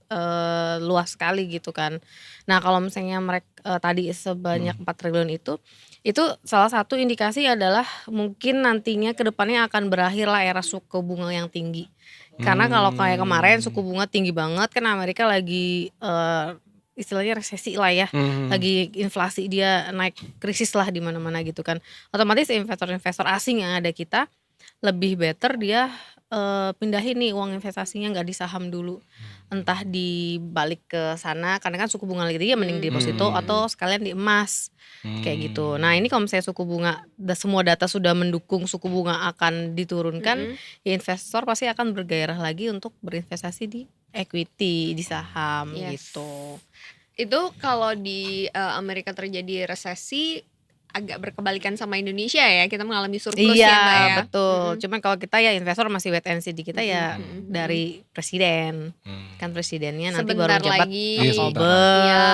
S6: luas sekali gitu kan. Nah kalau misalnya mereka tadi sebanyak 4 triliun itu salah satu indikasi adalah mungkin nantinya kedepannya akan berakhir lah era suku bunga yang tinggi. Karena kalau kayak kemarin suku bunga tinggi banget kan Amerika lagi istilahnya resesi lah ya, lagi inflasi dia naik krisis lah di mana-mana gitu kan. Otomatis investor-investor asing yang ada kita lebih better dia pindahin nih uang investasinya nggak di saham dulu, entah dibalik ke sana karena kan suku bunga lagi tinggi ya mending deposito atau sekalian di emas kayak gitu. Nah ini kalau misalnya suku bunga semua data sudah mendukung suku bunga akan diturunkan, ya investor pasti akan bergairah lagi untuk berinvestasi di equity, di saham gitu.
S2: Itu kalau di Amerika terjadi resesi agak berkebalikan sama Indonesia ya, kita mengalami surplus ya Mbak ya.
S6: Betul. Cuman kalau kita ya investor masih wait and see di kita ya dari presiden. Kan presidennya nanti
S2: Sebentar
S6: baru jabat
S2: lagi.
S6: Oktober.
S2: Iya,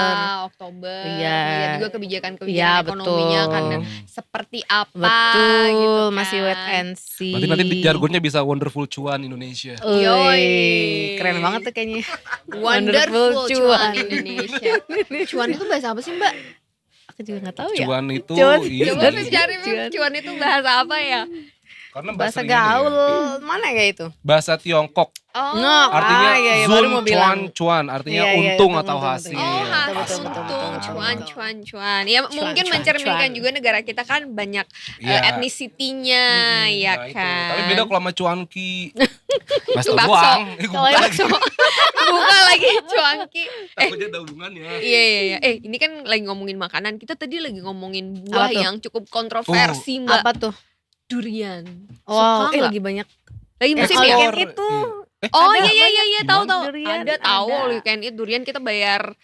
S2: Oktober.
S6: Iya.
S2: Lihat juga kebijakan-kebijakan
S6: Iya,
S2: ekonominya
S6: betul.
S2: kan seperti apa
S6: Betul,
S2: gitu kan.
S6: masih wait and see.
S3: Berarti nanti jargonnya bisa wonderful cuan Indonesia.
S2: Yoi.
S6: Keren banget tuh kayaknya.
S2: Wonderful cuan Indonesia. Cuan itu bahasa apa sih Mbak?
S6: Aku juga nggak tahu ya.
S3: Cuan itu
S6: Cuan.
S3: iya.
S2: Coba Fif cari Fif, cuan itu bahasa apa ya?
S3: Karena
S6: Bahasa
S3: ini ya,
S6: gaul mana ya itu?
S3: bahasa Tiongkok.
S2: Oh,
S6: No,
S3: Artinya
S6: iya,
S3: zun
S6: baru mau bilang.
S3: cuan artinya
S6: Iya, iya,
S3: untung
S6: untung,
S3: atau
S6: untung,
S3: hasil.
S6: untung.
S2: Oh,
S6: Iya, betul, betul,
S2: untung,
S6: betul.
S2: cuan. Ya mungkin
S6: cuan,
S2: mencerminkan
S6: cuan.
S2: juga negara kita kan banyak
S3: Iya.
S2: etnisitinya, ya
S3: Nah, itu.
S2: kan.
S3: Tapi beda kalau sama cuanki. Mas
S2: Itu bakso.
S3: Tebuang.
S6: Kalau yang
S2: Bakso. Buka lagi cuanki.
S3: Takutnya ada hubungannya.
S2: Iya. Ini kan lagi ngomongin makanan. Kita tadi lagi ngomongin buah
S6: Apa tuh?
S2: yang cukup kontroversi, Mbak.
S6: apa tuh?
S2: Durian.
S6: Wow,
S2: Suka nggak?
S6: lagi banyak.
S2: Lagi musim
S6: All
S2: ya?
S6: you
S3: Ekspor.
S6: can eat tuh.
S2: Oh
S6: Ada
S2: iya, tahu.
S6: Durian,
S2: Ada tahu
S6: ada.
S2: all you can eat durian kita bayar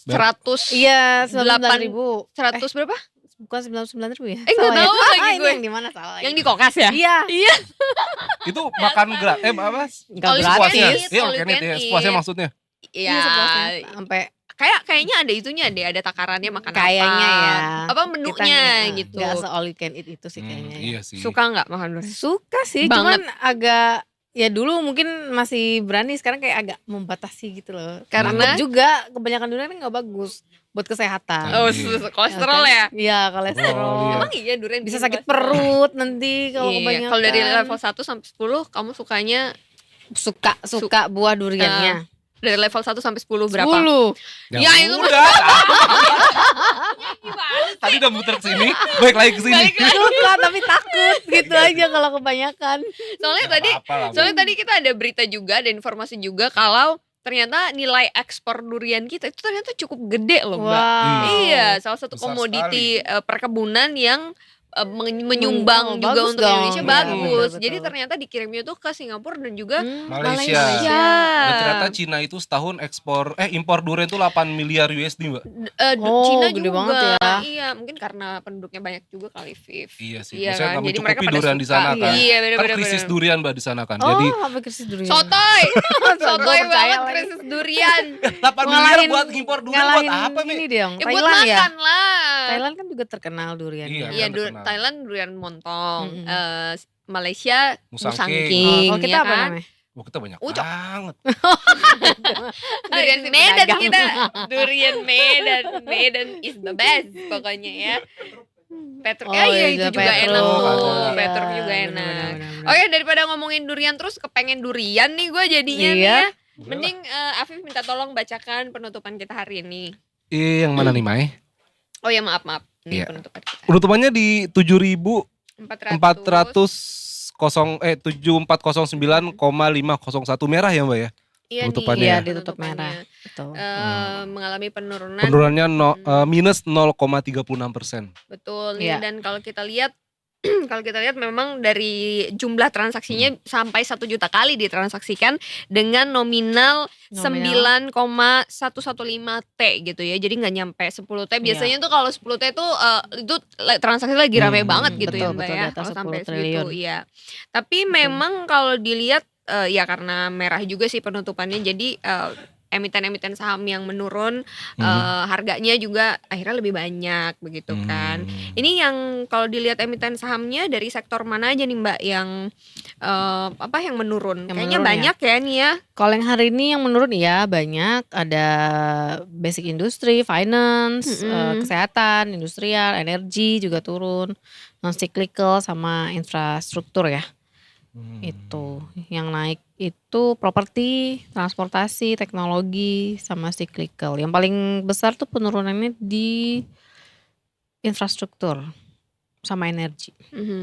S3: Ber-
S2: 100
S6: Iya, 99.000.
S2: 100 berapa?
S6: Bukan 99.000 ya?
S2: Nggak
S6: Salah ya?
S2: tahu lagi
S6: Ini
S2: gue.
S6: yang di mana salah?
S2: Yang di Kokas ya?
S6: Iya.
S2: Iya.
S3: Itu makan gratis. Apa?
S6: Enggak
S2: All you
S6: gratis.
S2: can
S3: Sepuasnya.
S2: eat,
S3: Iya,
S2: all you
S3: kan
S2: can
S3: ya.
S2: eat.
S3: Sepuasnya maksudnya.
S6: Iya,
S2: Ya,
S6: sepuasnya. Sampai
S2: kayaknya ada itunya deh, ada takarannya makan
S6: kayaknya
S2: apa.
S6: ya.
S2: Apa menunya gitu.
S6: Enggak se-all you can eat itu sih kayaknya. ya.
S3: Iya sih.
S2: Suka nggak makan durian?
S6: Suka sih,
S2: Banget.
S6: cuman agak ya dulu mungkin masih berani, sekarang kayak agak membatasi gitu loh.
S2: Karena?
S6: Takut juga kebanyakan durian kan nggak bagus buat kesehatan.
S2: Oh,
S3: Iya.
S2: kolesterol ya?
S6: Iya, kolesterol.
S3: Oh, iya.
S2: Emang iya durian
S6: Bisa
S2: bikin
S6: sakit
S2: kolesterol?
S6: perut nanti kalau
S2: Iya,
S6: kebanyakan.
S2: kalau dari level 1 sampai 10 kamu sukanya
S6: suka buah duriannya.
S2: dari level 1 sampai 10 berapa?
S6: 10.
S2: Ya, itu mah.
S3: udah.
S2: Gimana?
S3: Tadi udah muter ke sini, balik lagi ke sini.
S2: Balik lagi.
S6: Suka tapi takut gitu aja kalau kebanyakan.
S2: Soalnya
S3: Nggak
S2: tadi
S3: apa-apa lah, Bu.
S2: soalnya tadi kita ada berita juga, ada informasi juga kalau ternyata nilai ekspor durian kita itu ternyata cukup gede loh, Mbak.
S6: Wow.
S2: Iya, salah satu
S3: Besar
S2: komoditi perkebunan yang menyumbang juga
S6: bagus
S2: untuk
S6: dong.
S2: Indonesia
S6: Iya,
S2: bagus.
S6: betul,
S2: Jadi
S6: betul.
S2: ternyata dikirimnya tuh ke Singapura dan juga
S3: Malaysia.
S2: Malaysia.
S3: Dan ternyata Cina itu setahun impor durian itu 8 miliar USD, Mbak.
S6: Oh,
S2: Cina
S6: gede
S2: juga.
S6: banget ya.
S2: Iya, mungkin karena penduduknya banyak juga kali, Viv.
S3: Iya sih.
S2: Iya
S3: Maksudnya
S2: kan?
S3: nggak
S2: Jadi mereka
S3: mencukupi
S2: pada
S3: durian di
S2: suka.
S3: sana kan.
S2: Iya,
S3: Kan
S2: benar-benar.
S3: krisis durian, Mbak, di sana kan.
S6: Oh,
S3: Jadi
S6: apa krisis durian?
S2: Sotoy. Sotoy
S6: Gua percaya
S2: banget
S6: lagi.
S2: krisis durian.
S3: 8 miliar buat impor durian buat
S6: ngalahin
S3: apa, Mi?
S6: ini dong,
S2: Ya buat
S6: Thailand ya.
S2: makan lah.
S6: Thailand kan juga terkenal duriannya.
S3: Iya,
S2: Iya,
S3: kan terkenal.
S2: Thailand durian montong.
S6: Mm-mm.
S2: Malaysia
S3: Musang
S2: musangking.
S6: Oh, kita
S2: ya
S6: apa
S2: kan?
S6: namanya?
S3: Oh, kita banyak
S2: Ucok.
S3: banget.
S2: Durian
S6: Itu
S2: Medan
S6: pedagang.
S2: kita. Durian Medan. Medan is the best pokoknya ya. Petruk.
S6: Oh,
S2: iya
S6: iya,
S2: itu juga
S6: Petruk.
S2: enak tuh.
S3: Ada.
S2: Petruk
S6: Iya,
S2: juga
S6: benar,
S2: enak.
S6: benar, benar.
S2: Oke, daripada ngomongin durian terus kepengen durian nih gue jadinya nih
S6: Iya.
S2: ya. Mending Afif minta tolong bacakan penutupan kita hari ini.
S3: Yang mana nih, Mai?
S2: Oh ya maaf. Ini
S3: Iya.
S2: penutupan kita.
S3: Penutupannya di 7409,501 merah ya, Mbak ya?
S2: Iya
S3: penutupannya.
S6: Iya,
S3: ya.
S6: ditutup
S2: penutupannya.
S6: merah. Betul.
S2: Mengalami penurunan.
S3: Penurunannya minus 0,36%.
S2: Betul nih.
S6: Iya.
S2: Dan kalau kita lihat kalau kita lihat memang dari jumlah transaksinya sampai 1 juta kali ditransaksikan dengan nominal 9,115 T gitu ya. Jadi nggak nyampe 10 T. Biasanya tuh kalau 10 T itu transaksi lagi rame banget gitu ya,
S6: betul,
S2: Mbak
S6: betul,
S2: ya.
S6: di atas
S2: Kalau sampai
S6: 10 triliun.
S2: segitu, iya. Tapi memang kalau dilihat ya karena merah juga sih penutupannya. Jadi emiten-emiten saham yang menurun, harganya juga akhirnya lebih banyak begitu kan. Ini yang kalau dilihat emiten sahamnya dari sektor mana aja nih Mbak yang yang menurun?
S6: Yang
S2: Kayaknya
S6: menurun
S2: banyak ya nih ya.
S6: Kalau yang hari ini yang menurun ya banyak, ada basic industry, finance, kesehatan, industrial, energi juga turun, non cyclical sama infrastruktur ya. Itu yang naik itu properti, transportasi, teknologi sama cyclical. Yang paling besar tuh penurunannya di infrastruktur sama energi.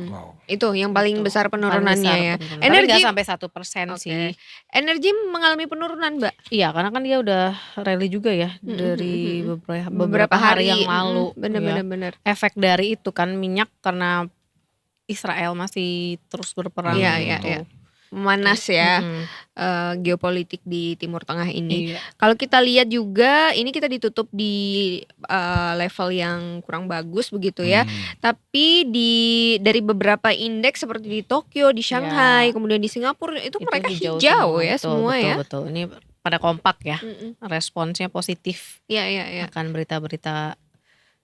S3: Wow.
S2: Itu yang paling
S6: Itu,
S2: besar
S6: paling
S2: penurunannya
S6: besar
S2: ya.
S6: penurunan. Tapi
S2: Energi
S6: nggak sampai 1%
S2: Oke.
S6: sih.
S2: Energi mengalami penurunan Mbak.
S6: Iya, karena kan dia udah rally juga ya dari beberapa hari yang lalu.
S2: Bener
S6: Ya.
S2: bener.
S6: Efek dari itu kan minyak karena Israel masih terus berperang.
S2: Iya,
S6: gitu.
S2: iya. Memanas ya geopolitik di Timur Tengah ini. Kalau kita lihat juga ini kita ditutup di level yang kurang bagus begitu ya. Tapi dari beberapa indeks seperti di Tokyo, di Shanghai, kemudian di Singapura itu mereka hijau ya semua
S6: betul,
S2: ya.
S6: Betul. Ini pada kompak ya.
S2: Mm-mm.
S6: Responsnya positif
S2: Iya.
S6: akan berita-berita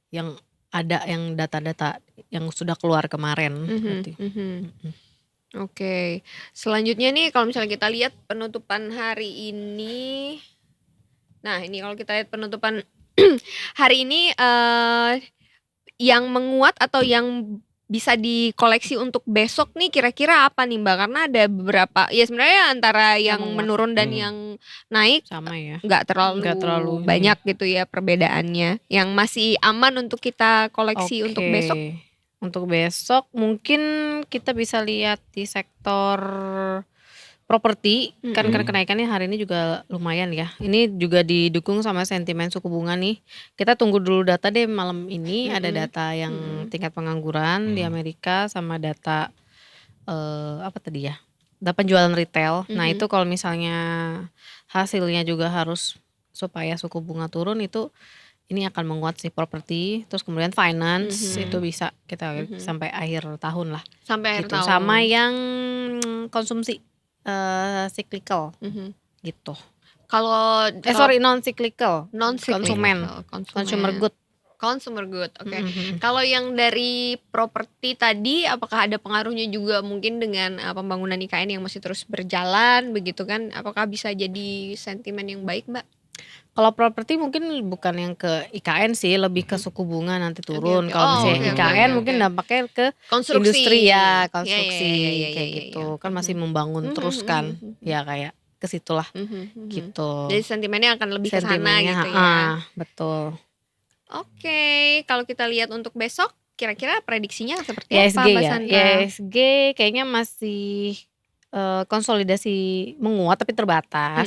S6: yang ada, yang data-data yang sudah keluar kemarin. Berarti.
S2: Oke. Selanjutnya nih kalau misalnya kita lihat penutupan hari ini. Nah, ini kalau kita lihat penutupan hari ini yang menguat atau yang bisa dikoleksi untuk besok nih kira-kira apa nih Mbak? Karena ada beberapa ya sebenarnya antara yang
S6: menguat.
S2: menurun dan yang naik
S6: Sama ya.
S2: nggak
S6: Nggak terlalu ini.
S2: banyak gitu ya perbedaannya. Yang masih aman untuk kita koleksi untuk besok.
S6: Untuk besok mungkin kita bisa lihat di sektor properti kan karena kenaikannya hari ini juga lumayan ya. Ini juga didukung sama sentimen suku bunga nih. Kita tunggu dulu data deh malam ini. Ada data yang tingkat pengangguran di Amerika sama data apa tadi ya? Data penjualan retail. Nah itu kalau misalnya hasilnya juga harus supaya suku bunga turun itu ini akan menguat sih properti. Terus kemudian finance itu bisa kita sampai akhir tahun lah.
S2: Sampai akhir
S6: Gitu.
S2: tahun.
S6: Sama yang konsumsi cyclical gitu.
S2: Kalau
S6: Non cyclical,
S2: non-cyclical,
S6: consumer good.
S2: Consumer good, oke. Kalau yang dari properti tadi, apakah ada pengaruhnya juga mungkin dengan pembangunan IKN yang masih terus berjalan, begitu kan? Apakah bisa jadi sentimen yang baik, Mbak?
S6: Kalau properti mungkin bukan yang ke IKN sih, lebih ke suku bunga nanti turun.
S2: Oke.
S6: Kalau
S2: Oh,
S6: misalnya
S2: oke,
S6: IKN
S2: oke,
S6: mungkin
S2: oke.
S6: dampaknya ke
S2: Konstruksi.
S6: industri ya,
S2: Iya,
S6: konstruksi
S2: iya,
S6: kayak
S2: iya,
S6: gitu.
S2: iya.
S6: Kan masih membangun terus kan, ya kayak ke situlah gitu.
S2: Jadi sentimennya akan lebih ke sana
S6: Sentimennya,
S2: gitu ya.
S6: betul.
S2: Oke, kalau kita lihat untuk besok, kira-kira prediksinya seperti
S6: ISG
S2: apa, Mbak
S6: ya,
S2: Sandra?
S6: ISG kayaknya masih konsolidasi menguat tapi terbatas.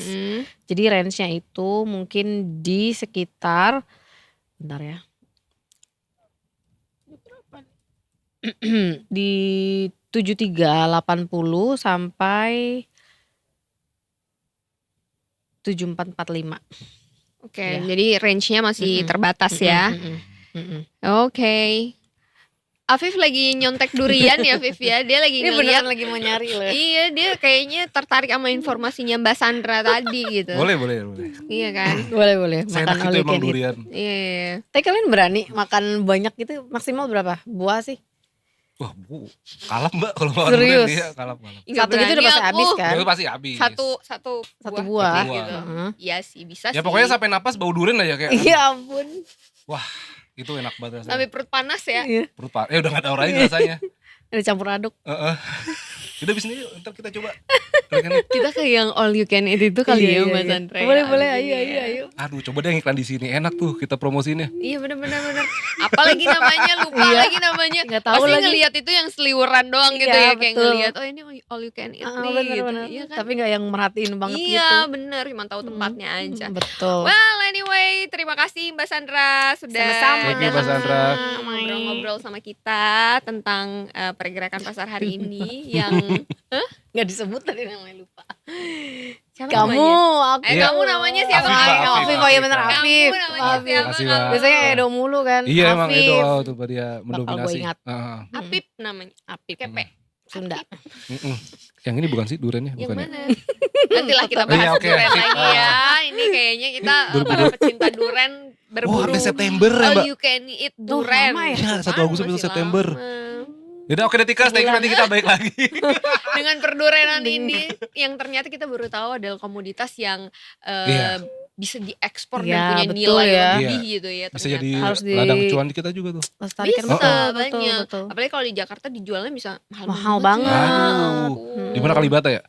S6: Jadi range-nya itu mungkin di sekitar, bentar ya, di 7380 sampai 7445.
S2: Oke,
S6: Ya.
S2: jadi range-nya masih terbatas ya. Oke. Afif lagi nyontek durian ya, Afif ya. Dia lagi
S6: Ini
S2: ngeliat.
S6: beneran lagi mau nyari loh.
S2: Iya, dia kayaknya tertarik sama informasinya Mbak Sandra tadi gitu.
S3: Boleh.
S2: Iya kan?
S6: Boleh
S3: Saya enak
S6: makan all
S3: itu
S6: you
S3: emang
S6: can eat.
S3: durian.
S2: Iya.
S6: Tapi kalian berani makan banyak gitu maksimal berapa buah sih?
S3: Wah, kalap Mbak kalau makan
S6: Serius?
S3: durian dia kalap.
S2: Nggak
S6: Satu gitu udah
S2: berani
S6: pasti
S2: aku.
S6: habis kan?
S3: Itu pasti habis.
S2: Satu
S6: Satu
S2: buah
S6: buah.
S2: gitu.
S6: Heeh.
S2: Iya sih, bisa sih.
S3: Ya pokoknya sampai napas bau durian aja kayak.
S6: Ya ampun.
S3: Wah, itu enak banget rasanya.
S2: sampai perut panas ya.
S6: Iya.
S3: Perut udah gak tahu lagi rasanya.
S6: Ada campur aduk.
S3: Udah abis ini yuk, ntar kita coba.
S2: Kita ke yang all you can eat itu kali ya Mbak Sandra.
S6: Boleh,
S2: Abis ini ya.
S6: ayo.
S3: Aduh, coba deh yang iklan di sini. Enak tuh kita promosiinnya.
S2: Iya benar. Apalagi namanya lupa
S6: Iya.
S2: lagi namanya.
S6: Nggak tahu
S2: Pasti
S6: lagi.
S2: ngelihat itu yang seliweran doang gitu
S6: Iya,
S2: ya, kayak
S6: betul.
S2: ngelihat oh ini all you can eat nih gitu.
S6: Bener.
S2: Iya kan?
S6: Tapi gak yang merhatiin banget gitu.
S2: Iya bener, cuma tahu tempatnya aja.
S6: Betul.
S2: Well anyway, terima kasih Mbak Sandra sudah
S6: Sama-sama.
S3: Thank you, Mbak Sandra.
S2: ngobrol-ngobrol sama kita tentang pergerakan pasar hari ini yang
S6: Gak disebut tadi namanya lupa.
S2: siapa
S6: Kamu,
S2: namanya?
S6: aku.
S2: Kamu namanya siapa?
S3: Afif, Mbak, Afif.
S6: Afif, oh iya bener
S2: Kamu
S6: Afif.
S2: namanya
S6: Afif.
S2: siapa?
S3: Makasih, Mbak.
S6: Biasanya Edo mulu kan.
S3: Iya emang
S6: Afif.
S3: Edo tuh dia mendominasi.
S6: gua ingat.
S2: Apip namanya.
S6: Apip.
S2: Kepe.
S6: Sunda.
S3: Yang ini bukan sih duriannya?
S2: Yang
S3: Bukan ya?
S2: mana? Nantilah kita bahas
S3: Iya, oke.
S2: duren lagi ya. Ini kayaknya kita para pecinta duren
S3: Oh,
S2: berburu.
S3: sampai September ya,
S2: All
S3: Mbak.
S2: you can eat
S6: Duh,
S2: duren.
S6: lama ya?
S3: Iya, 1 Agustus
S2: Masih
S3: sampai September.
S2: lama.
S3: Yaudah oke deh Tika, thank you, nanti kita balik lagi.
S2: Dengan perdurenan ini yang ternyata kita baru tahu adalah komoditas yang
S3: Iya.
S2: bisa diekspor
S6: Iya,
S2: dan punya
S6: betul
S2: nilai
S6: ya.
S2: lebih
S3: Iya.
S2: gitu ya
S3: Bisa
S2: ternyata.
S3: jadi
S6: Harus di-
S3: ladang cuan kita juga tuh.
S6: Lestarikan
S2: Bisa
S6: betul,
S2: banyak.
S6: betul.
S2: Apalagi kalau di Jakarta dijualnya bisa
S6: Mahal banget.
S3: Aduh. Di mana Kalibata ya?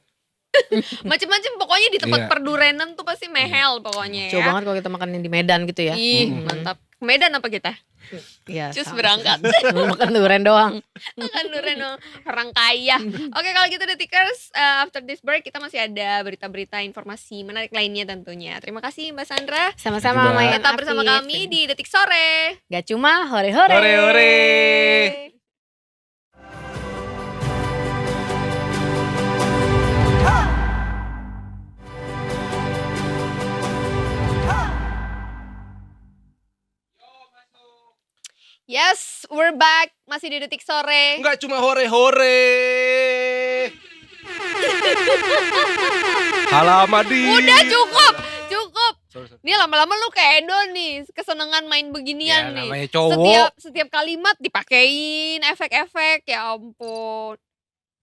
S2: Macem-macem pokoknya di tempat
S3: Iya.
S2: perdurenan tuh pasti mehel pokoknya
S6: Coba
S2: ya.
S6: banget kalau kita makan yang di Medan gitu ya.
S2: Ih, mantap. Ke Medan apa kita?
S6: Iya.
S2: Cus
S6: sama.
S2: berangkat.
S6: Makan durian doang.
S2: Makan durian dong, orang kaya. Oke kalau gitu Detikers, after this break kita masih ada berita-berita informasi menarik lainnya tentunya. Terima kasih Mbak Sandra.
S6: Sama-sama
S3: Juga.
S6: Mayan
S2: Tetap bersama
S6: Afif.
S2: kami di Detik Sore.
S6: Gak cuma hore-hore.
S3: Hore-hore.
S2: Yes, we're back. Masih di Detik Sore.
S3: Enggak cuma hore-hore. Halamadi.
S2: Udah cukup.
S3: Sorry.
S2: Ini lama-lama lu kayak Edo nih, kesenangan main beginian
S3: Ya,
S2: nih.
S3: namanya cowok.
S2: Setiap kalimat dipakein efek-efek, ya ampun.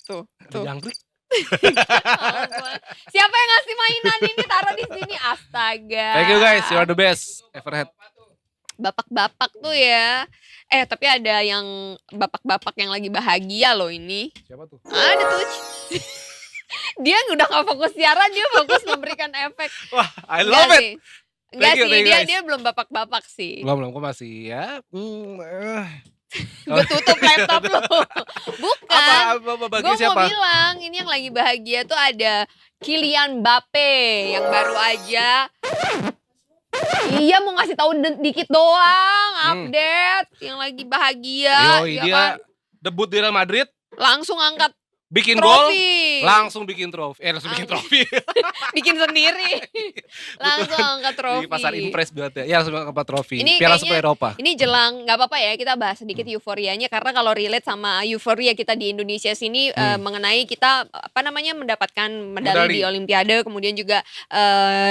S2: Tuh.
S3: Ada jangkrik.
S2: Ampun. Siapa yang ngasih mainan ini taruh di sini? Astaga.
S3: Thank you guys, you are the best. Everhead.
S2: Bapak-bapak tuh ya. Tapi ada yang bapak-bapak yang lagi bahagia loh ini.
S3: Siapa tuh?
S2: Ada tuh. Dia udah gak fokus siaran, dia fokus memberikan efek.
S3: Wah, I love
S2: Enggak
S3: it.
S2: sih. Enggak
S3: Thank you,
S2: sih,
S3: thank you, guys.
S2: dia belum bapak-bapak sih.
S3: Belum, kok masih ya.
S2: Gue tutup laptop lo. Bukan.
S3: Apa bagi
S2: Gue mau
S3: siapa?
S2: bilang, ini yang lagi bahagia tuh ada Kylian Mbappe yang baru aja. Iya, mau ngasih tahu dikit doang, update yang lagi bahagia.
S3: Yoi,
S2: ya
S3: dia
S2: kan?
S3: debut di Real Madrid,
S2: Langsung angkat
S3: bikin gol,
S2: trofi.
S3: langsung bikin trofi. Langsung bikin trofi.
S2: Bikin sendiri. Langsung angkat trofi.
S3: Di pasar impres berarti. Ya, langsung angkat trofi.
S2: Ini
S3: Piala
S2: kayaknya-
S3: Super Eropa.
S2: Ini jelang, nggak apa-apa ya, kita bahas sedikit euforianya karena kalau relate sama euforia kita di Indonesia sini mengenai kita mendapatkan medali di Olimpiade, kemudian juga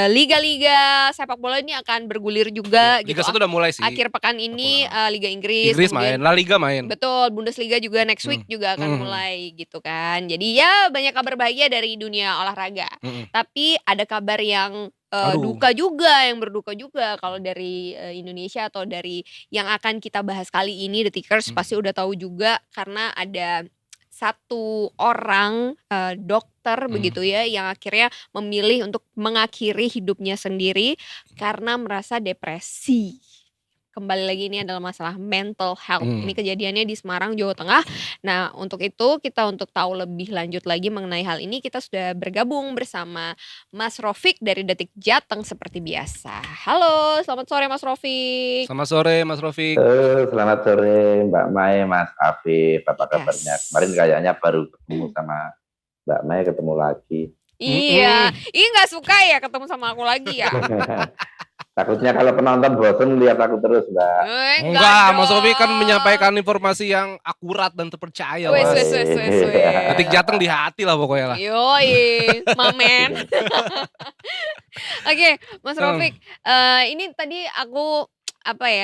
S2: liga-liga sepak bola ini akan bergulir juga
S3: Liga
S2: gitu.
S3: 1 udah mulai sih.
S2: Akhir pekan ini Liga Inggris,
S3: Inggris
S2: kemudian
S3: main, La Liga main.
S2: betul, Bundesliga juga next week juga akan mulai gitu kan. Jadi ya banyak kabar bahagia dari dunia olahraga. Tapi ada kabar yang
S3: Aduh.
S2: duka juga, yang berduka juga. Kalau dari Indonesia atau dari yang akan kita bahas kali ini, Detikers pasti udah tahu juga karena ada satu orang dokter begitu ya yang akhirnya memilih untuk mengakhiri hidupnya sendiri karena merasa depresi. Kembali lagi, ini adalah masalah mental health. Ini kejadiannya di Semarang, Jawa Tengah. Nah, untuk itu kita untuk tahu lebih lanjut lagi mengenai hal ini, kita sudah bergabung bersama Mas Rofik dari Detik Jateng seperti biasa. Halo, selamat sore Mas Rofik.
S3: Selamat sore Mas Rofik.
S7: Selamat sore Mbak Mai, Mas Afif, apa kabarnya? Kemarin kayaknya baru ketemu sama Mbak Mai, ketemu lagi.
S2: Iya, nggak suka ya ketemu sama aku lagi ya?
S7: Takutnya kalau penonton bosen lihat aku terus, Mbak.
S3: Enggak, Mas
S2: dong.
S3: Rofik kan menyampaikan informasi yang akurat dan terpercaya.
S2: Wes,
S3: Mas.
S2: wes.
S3: Detik Jateng di hati lah pokoknya lah.
S2: Yoi, mamen. Oke, Mas Rofik, ini tadi aku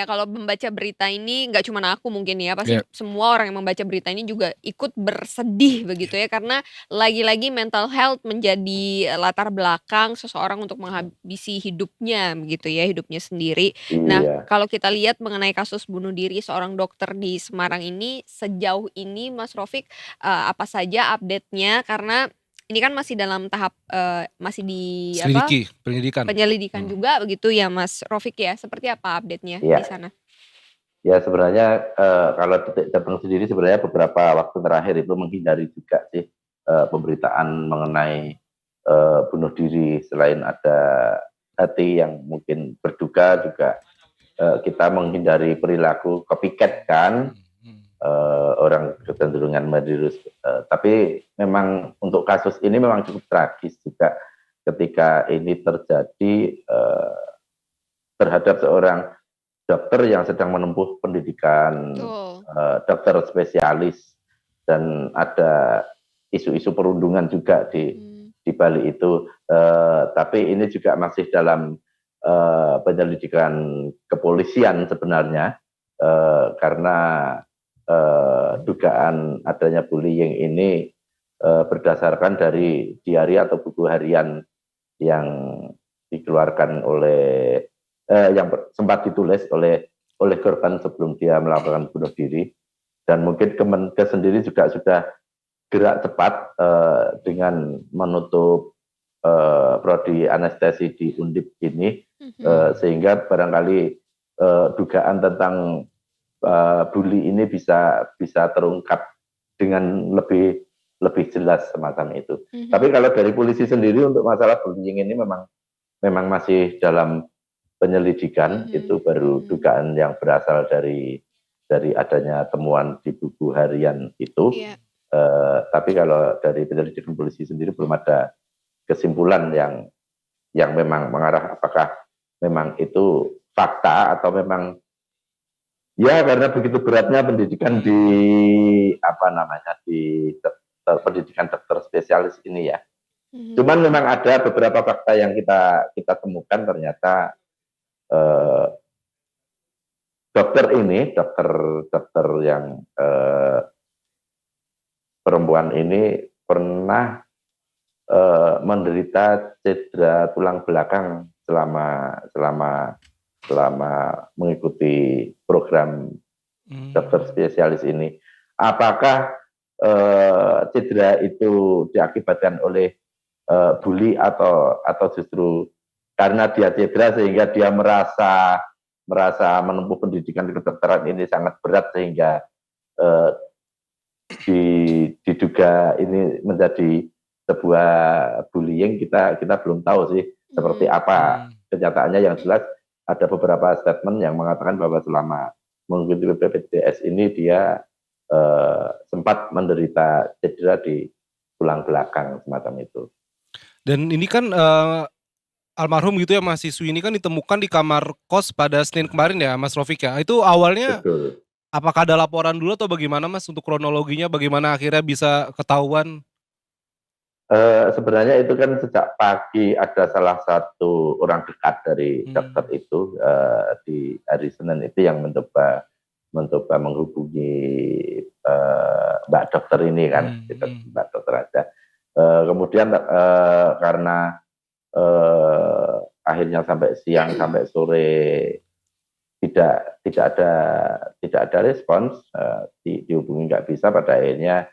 S2: kalau membaca berita ini nggak cuma aku mungkin ya, pasti semua orang yang membaca berita ini juga ikut bersedih begitu ya, karena lagi-lagi mental health menjadi latar belakang seseorang untuk menghabisi hidupnya begitu ya, hidupnya sendiri. Nah, kalau kita lihat mengenai kasus bunuh diri seorang dokter di Semarang ini, sejauh ini Mas Rofik apa saja update-nya, karena ini kan masih dalam tahap masih di penyelidikan juga begitu ya Mas Rofik ya. Seperti apa update-nya di sana?
S7: Ya sebenarnya kalau Detik Jateng sendiri sebenarnya beberapa waktu terakhir itu menghindari juga sih pemberitaan mengenai bunuh diri. Selain ada hati yang mungkin berduka, juga kita menghindari perilaku copycat kan. Orang kecenderungan meniru, tapi memang untuk kasus ini memang cukup tragis juga ketika ini terjadi terhadap seorang dokter yang sedang menempuh pendidikan dokter spesialis, dan ada isu-isu perundungan juga di balik itu, tapi ini juga masih dalam penyelidikan kepolisian sebenarnya, karena dugaan adanya bullying ini berdasarkan dari diari atau buku harian yang dikeluarkan oleh yang sempat ditulis oleh korban sebelum dia melakukan bunuh diri. Dan mungkin Kemenkes sendiri juga sudah gerak cepat dengan menutup prodi anestesi di Undip ini, sehingga barangkali dugaan tentang bully ini bisa terungkap dengan lebih jelas semacam itu. Tapi kalau dari polisi sendiri untuk masalah bullying ini memang masih dalam penyelidikan. Itu baru dugaan yang berasal dari adanya temuan di buku harian itu. Tapi kalau dari penyelidikan polisi sendiri belum ada kesimpulan yang memang mengarah apakah memang itu fakta atau memang ya karena begitu beratnya pendidikan di pendidikan dokter spesialis ini ya. Cuman memang ada beberapa fakta yang kita temukan, ternyata dokter yang perempuan ini pernah menderita cedera tulang belakang selama mengikuti program dokter spesialis ini. Apakah cedera itu diakibatkan oleh bully atau justru karena dia cedera sehingga dia merasa menempuh pendidikan kedokteran ini sangat berat sehingga diduga ini menjadi sebuah bullying. Kita belum tahu sih seperti apa kenyataannya. Yang jelas ada beberapa statement yang mengatakan bahwa selama mengikuti BPJS ini dia sempat menderita cedera di tulang belakang semacam itu.
S3: Dan ini kan almarhum gitu ya mahasiswi ini kan ditemukan di kamar kos pada Senin kemarin ya Mas Rofik ya. Itu awalnya
S7: Betul.
S3: apakah ada laporan dulu atau bagaimana Mas untuk kronologinya, bagaimana akhirnya bisa ketahuan?
S7: Sebenarnya itu kan sejak pagi ada salah satu orang dekat dari dokter itu di hari Senin itu yang mencoba menghubungi Mbak dokter ini kan, Mbak dokter aja. Kemudian karena akhirnya sampai siang sampai sore tidak ada respons, dihubungi nggak bisa, pada akhirnya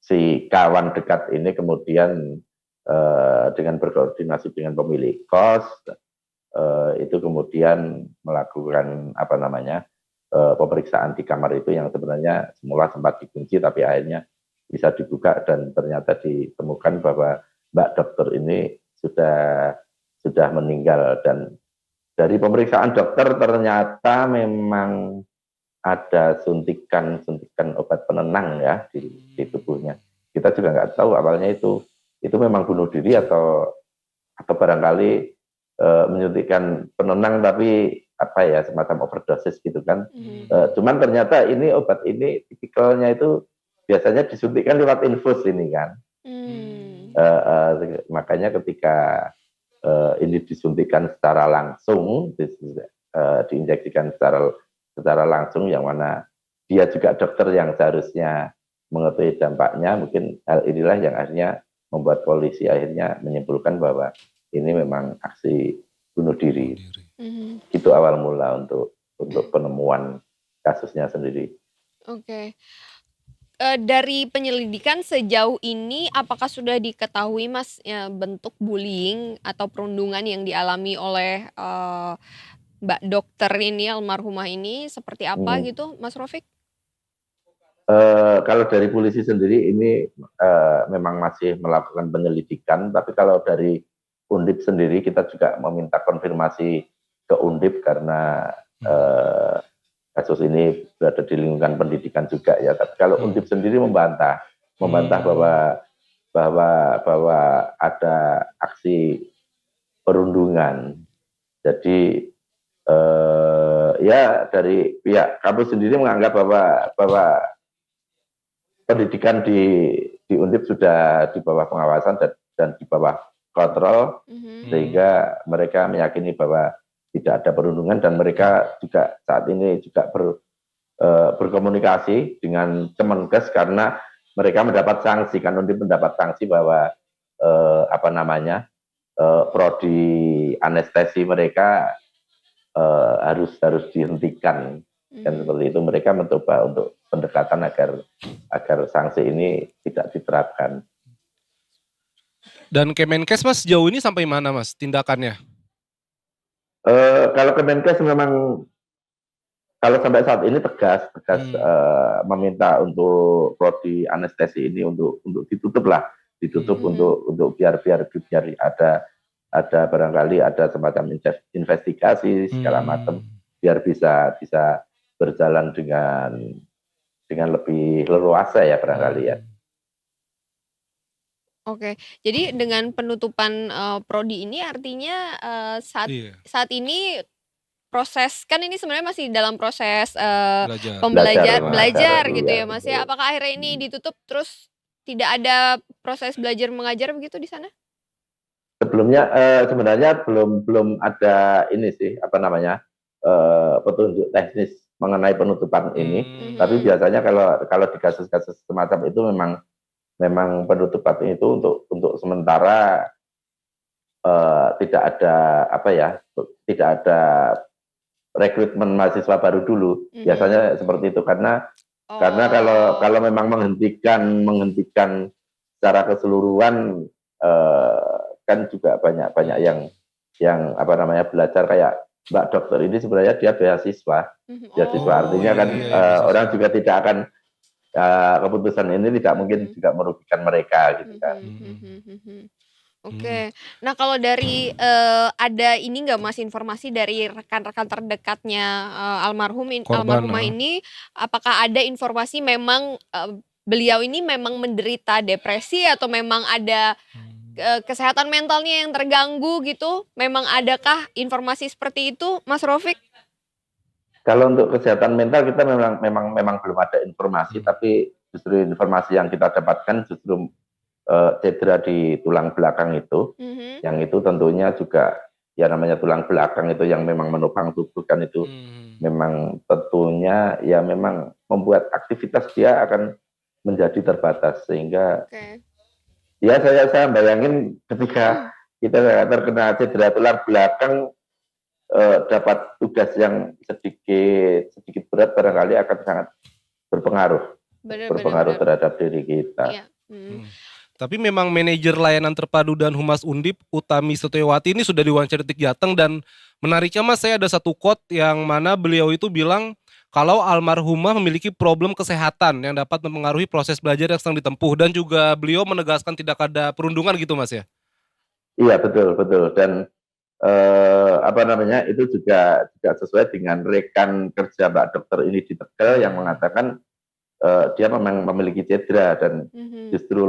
S7: si kawan dekat ini kemudian dengan berkoordinasi dengan pemilik kos itu kemudian melakukan pemeriksaan di kamar itu yang sebenarnya semula sempat dikunci tapi akhirnya bisa dibuka dan ternyata ditemukan bahwa Mbak dokter ini sudah meninggal. Dan dari pemeriksaan dokter ternyata memang ada suntikan obat penenang ya di tubuhnya. Kita juga nggak tahu awalnya itu memang bunuh diri atau barangkali menyuntikkan penenang tapi semacam overdosis gitu kan. Cuman ternyata ini obat ini tipikalnya itu biasanya disuntikkan lewat infus ini kan. Makanya ketika ini disuntikkan secara langsung, diinjeksikan secara langsung, yang mana dia juga dokter yang seharusnya mengetahui dampaknya, mungkin hal inilah yang akhirnya membuat polisi akhirnya menyimpulkan bahwa ini memang aksi bunuh diri. Itu awal mula untuk penemuan kasusnya sendiri.
S2: Oke. Dari penyelidikan sejauh ini apakah sudah diketahui Mas bentuk bullying atau perundungan yang dialami oleh Mbak dokter ini, almarhumah ini seperti apa gitu Mas Rofik?
S7: Kalau dari polisi sendiri ini memang masih melakukan penyelidikan, tapi kalau dari Undip sendiri kita juga meminta konfirmasi ke Undip karena kasus ini berada di lingkungan pendidikan juga ya. Tapi kalau Undip sendiri membantah bahwa ada aksi perundungan. Jadi ya dari pihak kampus sendiri menganggap bahwa pendidikan di Undip sudah di bawah pengawasan dan di bawah kontrol, sehingga mereka meyakini bahwa tidak ada perundungan, dan mereka juga saat ini juga berkomunikasi dengan Kemenkes karena mereka mendapat sanksi, kan Undip mendapat sanksi bahwa prodi anestesi mereka harus dihentikan, dan seperti itu mereka mencoba untuk pendekatan agar sanksi ini tidak diterapkan.
S3: Dan Kemenkes Mas sejauh ini sampai mana Mas tindakannya?
S7: Kalau Kemenkes memang kalau sampai saat ini tegas meminta untuk prodi anestesi ini untuk ditutup untuk biar ada barangkali ada semacam investigasi segala macam, biar bisa berjalan dengan lebih leluasa ya barangkali ya.
S2: Oke, jadi dengan penutupan prodi ini artinya saat ini proses, kan ini sebenarnya masih dalam proses belajar gitu ya Mas ya. Apakah akhirnya ini ditutup terus tidak ada proses belajar mengajar begitu di sana?
S7: Sebelumnya sebenarnya belum ada ini sih petunjuk teknis mengenai penutupan ini. Tapi biasanya kalau di kasus-kasus semacam itu memang penutupan itu untuk sementara tidak ada rekrutmen mahasiswa baru dulu.
S2: Mhm.
S7: Biasanya seperti itu karena kalau
S2: Oh.
S7: memang menghentikan secara keseluruhan kan juga banyak yang apa namanya belajar kayak Mbak dokter ini sebenarnya dia beasiswa.
S2: Mhm.
S7: Beasiswa
S3: Oh
S7: artinya
S3: iya
S7: kan
S3: iya iya beasiswa.
S7: orang juga tidak akan keputusan ini tidak mungkin
S2: Mhm.
S7: juga merugikan mereka gitu kan.
S2: Oke. Nah kalau dari ada ini nggak Mas informasi dari rekan-rekan terdekatnya
S3: Korban.
S2: almarhumah ini, apakah ada informasi memang beliau ini memang menderita depresi atau memang ada kesehatan mentalnya yang terganggu gitu? Memang adakah informasi seperti itu, Mas Rofik?
S7: Kalau untuk kesehatan mental kita memang belum ada informasi, tapi justru informasi yang kita dapatkan justru cedera di tulang belakang itu,
S2: Mhm.
S7: yang itu tentunya juga ya namanya tulang belakang itu yang memang menopang tubuh kan itu memang tentunya ya memang membuat aktivitas dia akan menjadi terbatas sehingga
S2: Oke.
S7: ya saya bayangin ketika kita terkena cedera tulang belakang dapat tugas yang sedikit berat barangkali akan sangat berpengaruh
S2: Benar.
S7: terhadap diri kita.
S2: Iya.
S3: Tapi memang manajer layanan terpadu dan Humas Undip Utami Setiawati ini sudah diwawancara Detik Jateng dan menariknya Mas saya ada satu quote yang mana beliau itu bilang kalau almarhumah memiliki problem kesehatan yang dapat mempengaruhi proses belajar yang sedang ditempuh dan juga beliau menegaskan tidak ada perundungan gitu Mas ya.
S7: Iya betul dan apa namanya itu juga sesuai dengan rekan kerja Mbak dokter ini di Tegal yang mengatakan dia memang memiliki cedera dan justru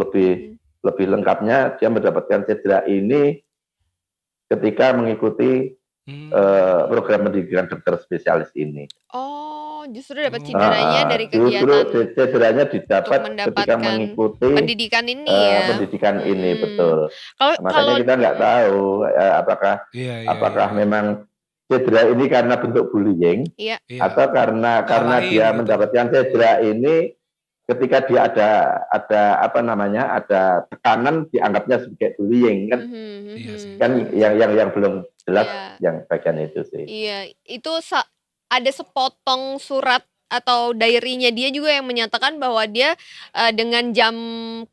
S7: lebih lengkapnya dia mendapatkan cedera ini ketika mengikuti program pendidikan dokter spesialis ini.
S2: Oh, justru dapat cederanya dari
S7: Justru
S2: kegiatan
S7: cederanya didapat
S2: untuk
S7: ketika
S2: mendapatkan
S7: mengikuti
S2: pendidikan ini ya.
S7: pendidikan ini betul. Makanya
S2: Kalau
S7: kita nggak tahu apakah memang cedera ini karena bentuk bullying
S2: Iya.
S7: atau karena
S3: lain
S7: dia
S3: gitu.
S7: mendapatkan cedera ini ketika dia ada apa namanya ada tekanan dianggapnya sebagai bullying kan
S3: Iya sih.
S7: kan yang belum jelas
S2: Iya.
S7: yang bagian itu sih.
S2: Iya, itu ada sepotong surat atau diary-nya dia juga yang menyatakan bahwa dia dengan jam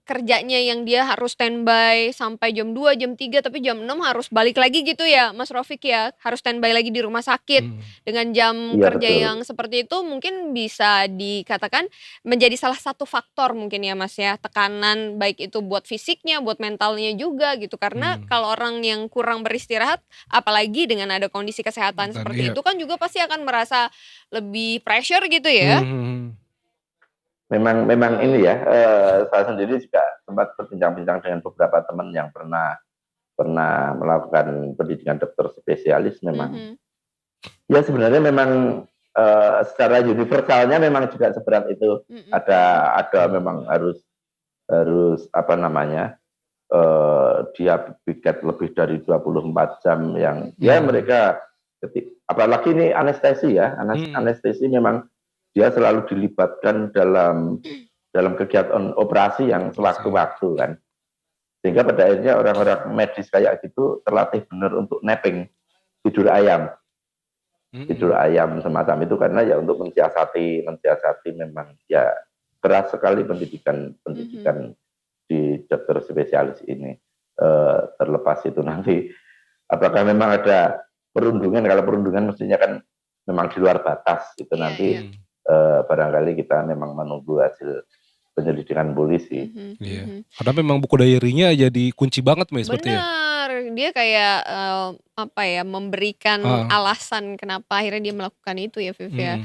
S2: kerjanya yang dia harus standby sampai jam 2, jam 3, tapi jam 6 harus balik lagi gitu ya Mas Rofik ya, harus standby lagi di rumah sakit. Dengan jam
S7: Iya,
S2: kerja
S7: betul.
S2: yang seperti itu mungkin bisa dikatakan menjadi salah satu faktor mungkin ya Mas ya, tekanan baik itu buat fisiknya, buat mentalnya juga gitu. Karena kalau orang yang kurang beristirahat, apalagi dengan ada kondisi kesehatan seperti
S3: iya.
S2: itu kan juga pasti akan merasa lebih pressure gitu ya.
S7: Memang ini ya saya sendiri juga sempat berbincang-bincang dengan beberapa teman yang pernah melakukan pendidikan dokter spesialis memang ya sebenarnya memang secara universalnya memang juga seberat itu. Ada memang harus apa namanya dia piket lebih dari 24 jam yang ya mereka apalagi ini anestesi ya anestesi memang dia selalu dilibatkan dalam kegiatan operasi yang sewaktu-waktu kan sehingga pada akhirnya orang-orang medis kayak gitu terlatih benar untuk napping tidur ayam semacam itu karena ya untuk mensiasati memang ya keras sekali pendidikan di dokter spesialis ini terlepas itu nanti apakah memang ada perundungan kalau perundungan mestinya kan memang di luar batas itu nanti barangkali kita memang menunggu hasil penyelidikan polisi.
S3: Iya. Karena memang buku diary-nya jadi kunci banget Mas seperti ya.
S2: Benar, dia kayak memberikan alasan kenapa akhirnya dia melakukan itu ya Viv ya.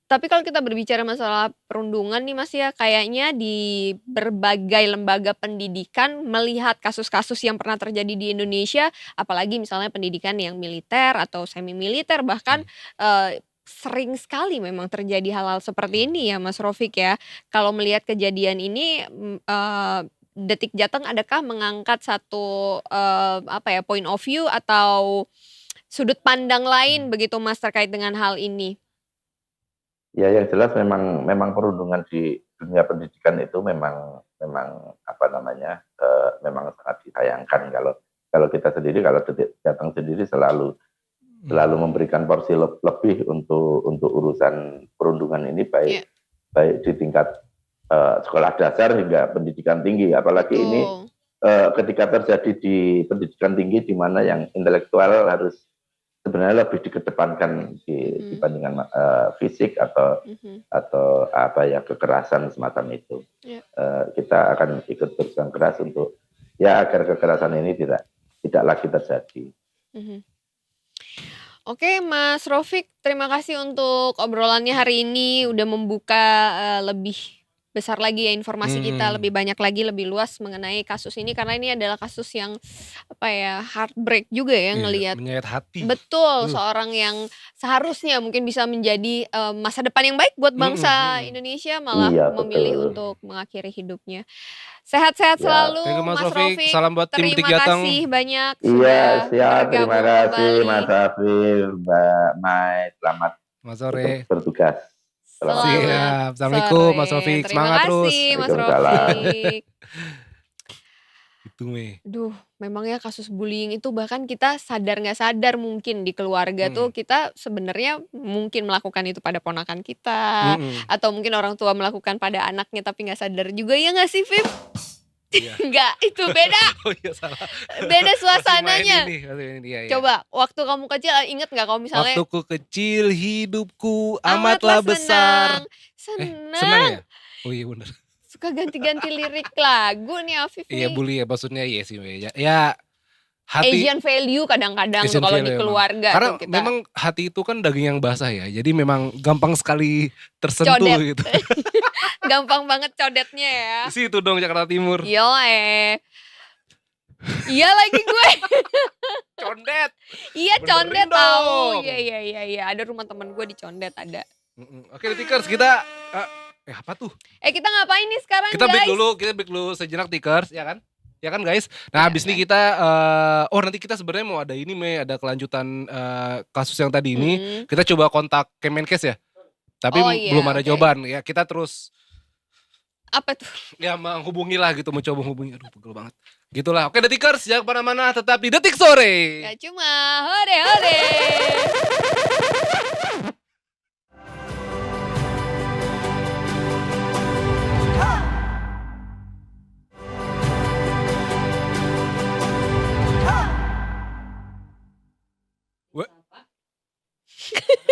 S2: Tapi kalau kita berbicara masalah perundungan nih Mas ya, kayaknya di berbagai lembaga pendidikan melihat kasus-kasus yang pernah terjadi di Indonesia, apalagi misalnya pendidikan yang militer atau semi militer bahkan sering sekali memang terjadi hal-hal seperti ini ya Mas Rofik ya. Kalau melihat kejadian ini Detik Jateng adakah mengangkat satu point of view atau sudut pandang lain begitu Mas terkait dengan hal ini?
S7: Ya yang jelas memang perundungan di dunia pendidikan itu memang apa namanya memang sangat disayangkan kalau kita sendiri kalau Detik Jateng sendiri selalu selalu memberikan porsi lebih untuk urusan perundungan ini,
S2: Iya.
S7: baik di tingkat sekolah dasar hingga pendidikan tinggi. Apalagi ini ketika terjadi di pendidikan tinggi, di mana yang intelektual harus sebenarnya lebih dikedepankan dibandingkan fisik atau kekerasan semacam itu.
S2: Iya.
S7: Kita akan ikut berjuang keras untuk agar kekerasan ini tidak lagi terjadi.
S2: Oke, Mas Rofik, terima kasih untuk obrolannya hari ini, udah membuka lebih besar lagi ya informasi kita, lebih banyak lagi, lebih luas mengenai kasus ini, karena ini adalah kasus yang heartbreak juga ya ngelihat.
S3: Menyayat hati.
S2: Betul, seorang yang seharusnya mungkin bisa menjadi masa depan yang baik buat bangsa Indonesia, malah
S7: Iya,
S2: memilih
S7: betul.
S2: untuk mengakhiri hidupnya. Sehat-sehat
S7: Ya.
S2: selalu,
S3: Thank you, Mas
S2: Mas
S3: Rofik.
S2: Rofik.
S3: Salam buat tim
S2: Terima
S3: Tigiatang.
S2: kasih banyak
S7: Iya,
S2: sudah
S7: siap. Terima
S2: bergabung
S7: kasih
S2: kembali.
S7: Mas Afif, Mbak Mai. Selamat
S3: Mas sore.
S7: bertugas. Selamat sore.
S3: Siap. Assalamualaikum, Mas
S2: sore.
S3: Rofik.
S2: Terima
S3: Semangat terus.
S2: kasih, Mas
S7: Waalaikumsalam.
S2: Rofik.
S3: Itu Mei.
S2: Duh, memang ya kasus bullying itu bahkan kita sadar nggak sadar mungkin di keluarga tuh kita sebenarnya mungkin melakukan itu pada ponakan kita, atau mungkin orang tua melakukan pada anaknya tapi nggak sadar juga, ya nggak sih, Vip?
S3: Iya.
S2: Nggak, itu beda,
S3: Oh iya salah.
S2: beda
S3: Masih
S2: suasananya.
S3: main ini, masih main ini, iya, iya.
S2: Coba waktu kamu kecil inget nggak kalau misalnya
S3: Waktuku kecil, hidupku amatlah besar.
S2: senang,
S3: Senang ya? Oh iya bener.
S2: suka ganti-ganti lirik lagu nih Afif
S3: Iya
S2: nih.
S3: bully ya maksudnya, iya sih Mei. Ya hati.
S2: Asian value kadang-kadang tuh
S3: Asian
S2: kalau di
S3: value
S2: keluarga
S3: Karena
S2: tuh kita
S3: memang hati itu kan daging yang basah ya. Jadi memang gampang sekali tersentuh
S2: Codet.
S3: gitu.
S2: gampang banget codetnya ya.
S3: Di situ dong Jakarta Timur.
S2: Yo iya lagi gue.
S3: Condet.
S2: Iya
S3: Benerin
S2: condet
S3: dong.
S2: tahu. Iya. Ada rumah temen gue di Condet ada.
S3: Oke Tikers, kita apa tuh?
S2: Kita ngapain nih sekarang
S3: Kita break
S2: guys?
S3: dulu sejenak Tikers, ya kan? Ya kan guys. Nah, habis ini kita nanti kita sebenarnya mau ada ini ada kelanjutan kasus yang tadi ini. Kita coba kontak Kemenkes ya. Tapi
S2: Oh, iya,
S3: belum ada
S2: oke.
S3: jawaban. Ya, kita terus
S2: Apa tuh?
S3: ya menghubungi lah gitu, mencoba menghubungi. Aduh, pegel banget. Gitulah. Oke, Detikers, jangan kemana-mana, tetap di Detik Sore.
S2: Gak cuma hore.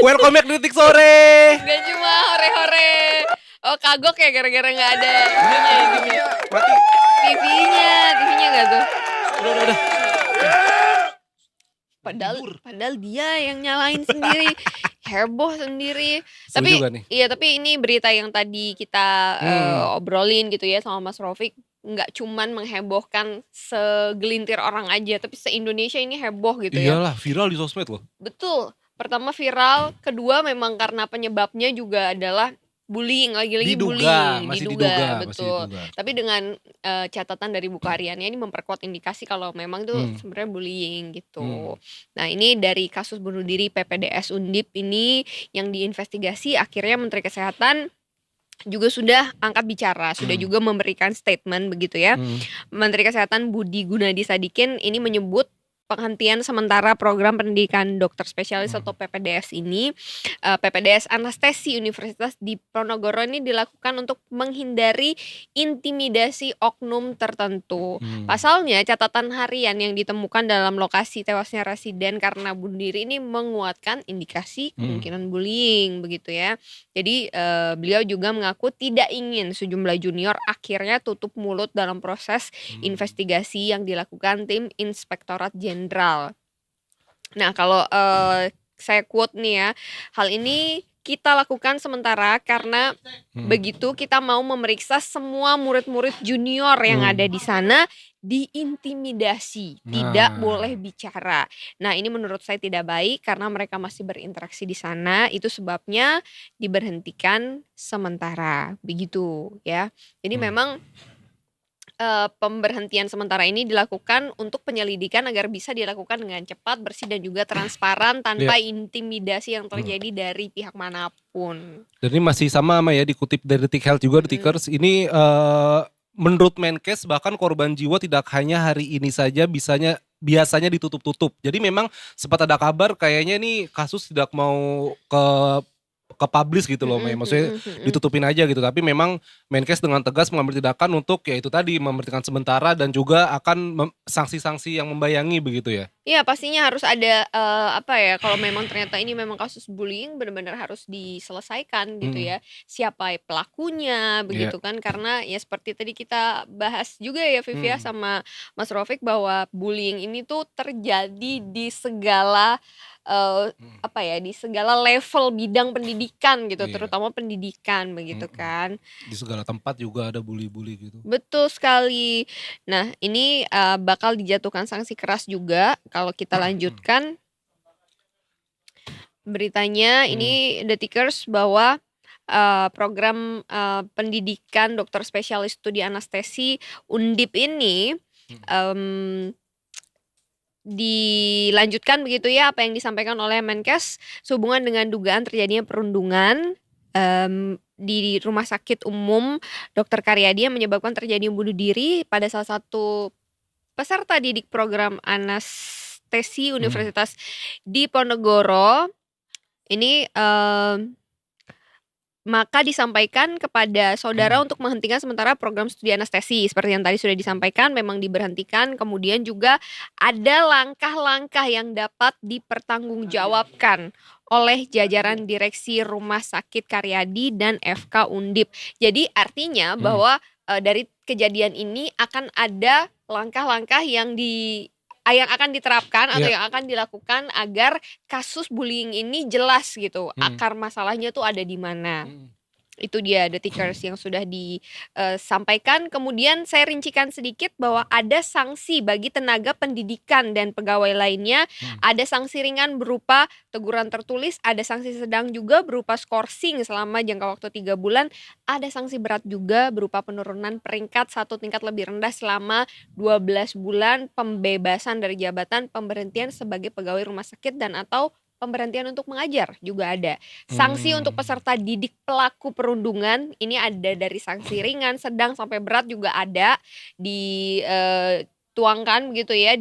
S3: Welcome back di Detik Sore.
S2: Gak cuma hore. Oh kagok ya gara-gara gak ada
S3: TV-nya mati.
S2: TV-nya gak tuh?
S3: Udah.
S2: Padahal dia yang nyalain sendiri, heboh sendiri.
S3: Seru
S2: Tapi
S3: juga nih.
S2: iya, tapi ini berita yang tadi kita obrolin gitu ya sama Mas Rofik, nggak cuman menghebohkan segelintir orang aja, tapi se-Indonesia ini heboh gitu ya.
S3: Iyalah, viral di sosmed loh.
S2: Betul. Pertama viral, kedua memang karena penyebabnya juga adalah bullying, lagi-lagi bullying,
S3: Masih
S2: diduga,
S3: masih
S2: betul.
S3: diduga.
S2: Tapi dengan catatan dari buku hariannya ini memperkuat indikasi kalau memang itu sebenarnya bullying gitu. Nah ini dari kasus bunuh diri PPDS Undip ini yang diinvestigasi, akhirnya Menteri Kesehatan juga sudah angkat bicara, sudah juga memberikan statement begitu ya. Menteri Kesehatan Budi Gunadi Sadikin ini menyebut penghentian sementara program pendidikan dokter spesialis atau PPDS ini, PPDS Anestesi Universitas Diponegoro ini dilakukan untuk menghindari intimidasi oknum tertentu. Pasalnya catatan harian yang ditemukan dalam lokasi tewasnya residen karena bunuh diri ini menguatkan indikasi kemungkinan bullying begitu ya. Jadi beliau juga mengaku tidak ingin sejumlah junior akhirnya tutup mulut dalam proses investigasi yang dilakukan tim Inspektorat Jenderal. Nah kalau saya quote nih ya, hal ini kita lakukan sementara karena begitu kita mau memeriksa semua murid-murid junior yang ada di sana diintimidasi, tidak boleh bicara. Nah ini menurut saya tidak baik karena mereka masih berinteraksi di sana, itu sebabnya diberhentikan sementara, begitu ya. Jadi memang pemberhentian sementara ini dilakukan untuk penyelidikan agar bisa dilakukan dengan cepat, bersih dan juga transparan tanpa intimidasi yang terjadi dari pihak manapun.
S3: Dan ini masih sama ya, dikutip dari Detik Health juga, Detikers. Ini menurut Menkes bahkan korban jiwa tidak hanya hari ini saja biasanya ditutup-tutup. Jadi memang sempat ada kabar kayaknya nih kasus tidak mau ke publish gitu loh, maksudnya ditutupin aja gitu. Tapi memang Menkes dengan tegas mengambil tindakan untuk ya itu tadi memberhentikan sementara dan juga akan sanksi-sanksi yang membayangi begitu ya.
S2: Iya pastinya harus ada apa ya, kalau memang ternyata ini memang kasus bullying benar-benar harus diselesaikan gitu ya. Siapa pelakunya begitu kan, karena ya seperti tadi kita bahas juga ya Viv ya sama Mas Rofik bahwa bullying ini tuh terjadi di segala apa ya, di segala level bidang pendidikan gitu,
S3: Iya.
S2: terutama pendidikan begitu kan.
S3: Di segala tempat juga ada bully-bully gitu.
S2: Betul sekali. Nah, ini bakal dijatuhkan sanksi keras juga kalau kita lanjutkan beritanya. Ini Detikers bahwa program pendidikan dokter spesialis studi anestesi Undip ini dilanjutkan begitu ya apa yang disampaikan oleh Menkes sehubungan dengan dugaan terjadinya perundungan di Rumah Sakit Umum Dr. Karyadi yang menyebabkan terjadinya bunuh diri pada salah satu peserta didik program anestesi Universitas Diponegoro. Ini maka disampaikan kepada saudara untuk menghentikan sementara program studi anestesi. Seperti yang tadi sudah disampaikan, memang diberhentikan. Kemudian juga ada langkah-langkah yang dapat dipertanggungjawabkan oleh jajaran direksi Rumah Sakit Karyadi dan FK Undip. Jadi artinya bahwa dari kejadian ini akan ada langkah-langkah yang akan diterapkan atau yang akan dilakukan agar kasus bullying ini jelas gitu. Akar masalahnya tuh ada di mana. Itu dia Detikers yang sudah disampaikan. Kemudian saya rincikan sedikit bahwa ada sanksi bagi tenaga pendidikan dan pegawai lainnya. Ada sanksi ringan berupa teguran tertulis, ada sanksi sedang juga berupa skorsing selama jangka waktu 3 bulan. Ada sanksi berat juga berupa penurunan peringkat 1 tingkat lebih rendah selama 12 bulan, pembebasan dari jabatan, pemberhentian sebagai pegawai rumah sakit dan atau pemberhentian untuk mengajar juga ada. Sanksi untuk peserta didik pelaku perundungan ini ada dari sanksi ringan, sedang sampai berat juga ada dituangkan gitu ya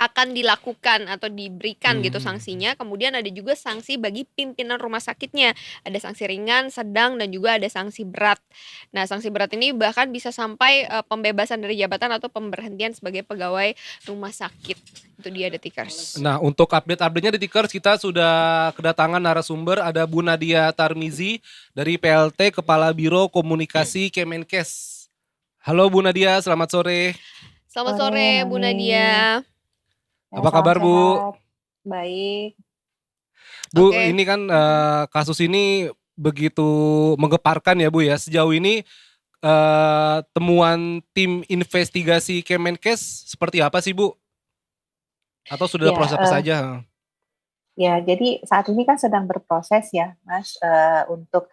S2: akan dilakukan atau diberikan gitu sanksinya. Kemudian ada juga sanksi bagi pimpinan rumah sakitnya. Ada sanksi ringan, sedang dan juga ada sanksi berat. Nah, sanksi berat ini bahkan bisa sampai pembebasan dari jabatan atau pemberhentian sebagai pegawai rumah sakit. Itu dia Detikers.
S3: Nah, untuk update-update-nya Detikers kita sudah kedatangan narasumber, ada Bu Nadia Tarmizi dari PLT Kepala Biro Komunikasi Kemenkes. Halo Bu Nadia, selamat sore.
S2: Selamat sore Bu Nadia.
S3: Apa kabar Bu?
S8: Baik.
S3: Bu, ini kan kasus ini begitu menggeparkan ya Bu ya. Sejauh ini temuan tim investigasi Kemenkes seperti apa sih Bu? Atau sudah proses apa saja?
S8: Ya, jadi saat ini kan sedang berproses ya Mas untuk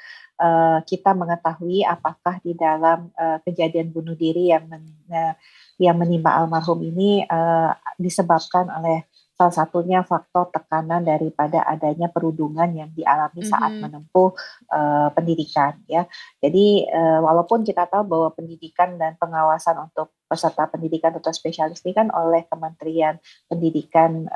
S8: kita mengetahui apakah di dalam kejadian bunuh diri yang menimpa almarhum ini disebabkan oleh salah satunya faktor tekanan daripada adanya perundungan yang dialami saat menempuh pendidikan ya. Jadi walaupun kita tahu bahwa pendidikan dan pengawasan untuk peserta pendidikan atau spesialis ini kan oleh Kementerian Pendidikan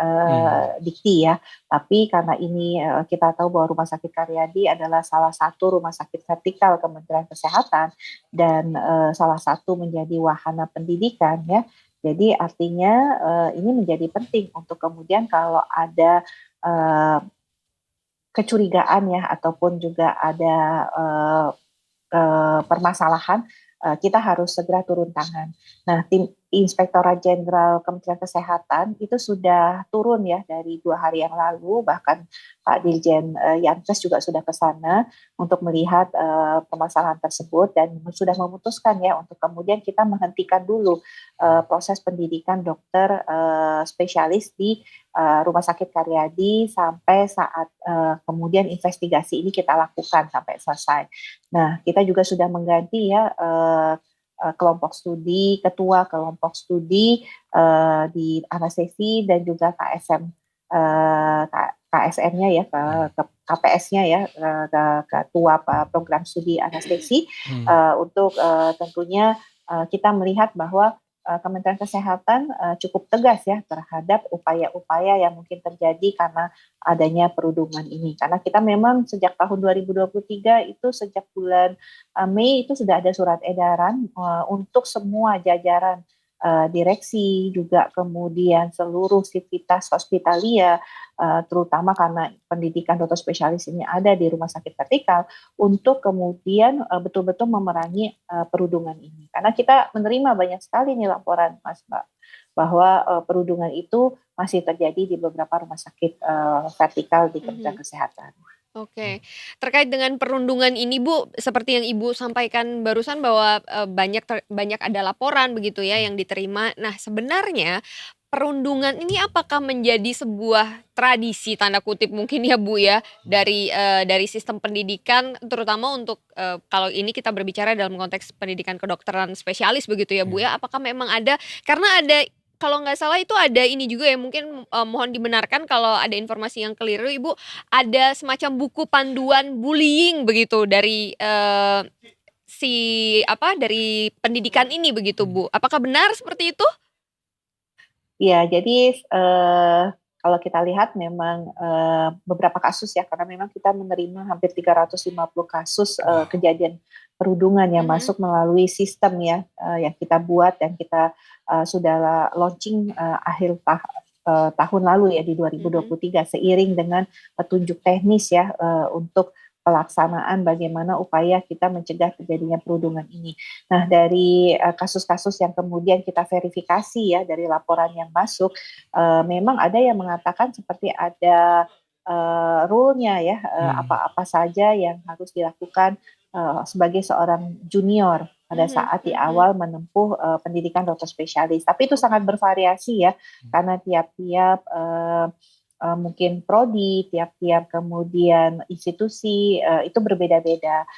S8: Dikti ya, tapi karena ini kita tahu bahwa Rumah Sakit Karyadi adalah salah satu rumah sakit vertikal Kementerian Kesehatan dan salah satu menjadi wahana pendidikan ya. Jadi artinya ini menjadi penting untuk kemudian kalau ada kecurigaan ya ataupun juga ada permasalahan, kita harus segera turun tangan. Nah, tim Inspektorat Jenderal Kementerian Kesehatan itu sudah turun ya dari 2 hari yang lalu, bahkan Pak Dirjen Yankes juga sudah ke sana untuk melihat permasalahan tersebut dan sudah memutuskan ya untuk kemudian kita menghentikan dulu proses pendidikan dokter spesialis di Rumah Sakit Karyadi sampai saat kemudian investigasi ini kita lakukan sampai selesai. Nah, kita juga sudah mengganti ya kelompok studi, ketua kelompok studi di anestesi dan juga KSN-nya ya, KPS-nya ya, ketua program studi anestesi untuk tentunya kita melihat bahwa Kementerian Kesehatan cukup tegas ya terhadap upaya-upaya yang mungkin terjadi karena adanya perundungan ini. Karena kita memang sejak tahun 2023 itu sejak bulan Mei itu sudah ada surat edaran untuk semua jajaran direksi juga kemudian seluruh sivitas hospitalia terutama karena pendidikan dokter spesialis ini ada di rumah sakit vertikal untuk kemudian betul-betul memerangi perundungan ini. Karena kita menerima banyak sekali nih laporan Mas Mbak bahwa perundungan itu masih terjadi di beberapa rumah sakit vertikal di Kementerian Kesehatan.
S2: Oke, terkait dengan perundungan ini Bu, seperti yang Ibu sampaikan barusan bahwa banyak ada laporan begitu ya yang diterima. Nah, sebenarnya perundungan ini apakah menjadi sebuah tradisi tanda kutip mungkin ya Bu ya dari sistem pendidikan terutama untuk kalau ini kita berbicara dalam konteks pendidikan kedokteran spesialis begitu ya Bu ya, apakah memang ada karena ada kalau nggak salah itu ada ini juga ya mungkin mohon dibenarkan kalau ada informasi yang keliru Ibu, ada semacam buku panduan bullying begitu dari dari pendidikan ini begitu Bu. Apakah benar seperti itu?
S8: Ya, jadi kalau kita lihat memang beberapa kasus ya, karena memang kita menerima hampir 350 kasus kejadian perundungan yang masuk melalui sistem ya yang kita buat dan kita sudah launching akhir tahun lalu ya di 2023 seiring dengan petunjuk teknis ya untuk pelaksanaan bagaimana upaya kita mencegah terjadinya perundungan ini. Nah, dari kasus-kasus yang kemudian kita verifikasi ya dari laporan yang masuk, memang ada yang mengatakan seperti ada rule-nya ya, apa-apa saja yang harus dilakukan sebagai seorang junior pada saat di awal menempuh pendidikan dokter spesialis. Tapi itu sangat bervariasi ya, karena tiap-tiap mungkin prodi, tiap-tiap kemudian institusi itu berbeda-beda.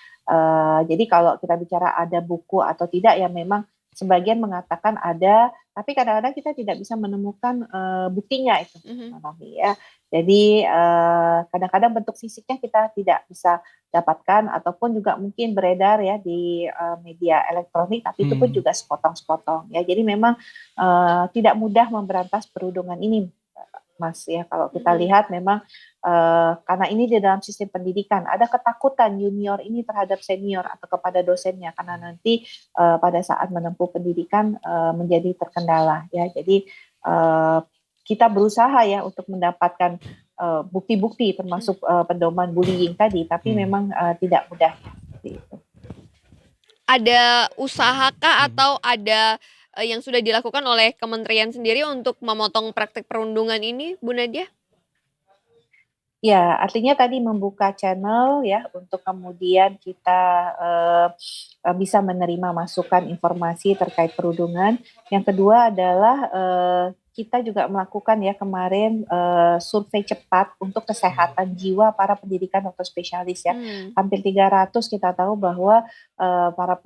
S8: Jadi kalau kita bicara ada buku atau tidak ya memang sebagian mengatakan ada, tapi kadang-kadang kita tidak bisa menemukan buktinya itu, ya. Jadi kadang-kadang bentuk fisiknya kita tidak bisa dapatkan ataupun juga mungkin beredar ya di media elektronik, tapi itu pun juga sepotong-sepotong ya. Jadi memang tidak mudah memberantas perundungan ini. Mas ya kalau kita lihat memang karena ini di dalam sistem pendidikan ada ketakutan junior ini terhadap senior atau kepada dosennya karena nanti pada saat menempuh pendidikan menjadi terkendala ya. Jadi kita berusaha ya untuk mendapatkan bukti-bukti termasuk pedoman bullying tadi, tapi memang tidak mudah. Gitu.
S2: Ada usahakah atau ada yang sudah dilakukan oleh kementerian sendiri untuk memotong praktik perundungan ini, Bu Nadia?
S8: Ya, artinya tadi membuka channel ya untuk kemudian kita bisa menerima masukan informasi terkait perundungan. Yang kedua adalah kita juga melakukan ya kemarin survei cepat untuk kesehatan jiwa para pendidikan dokter spesialis ya. Hampir 300 kita tahu bahwa para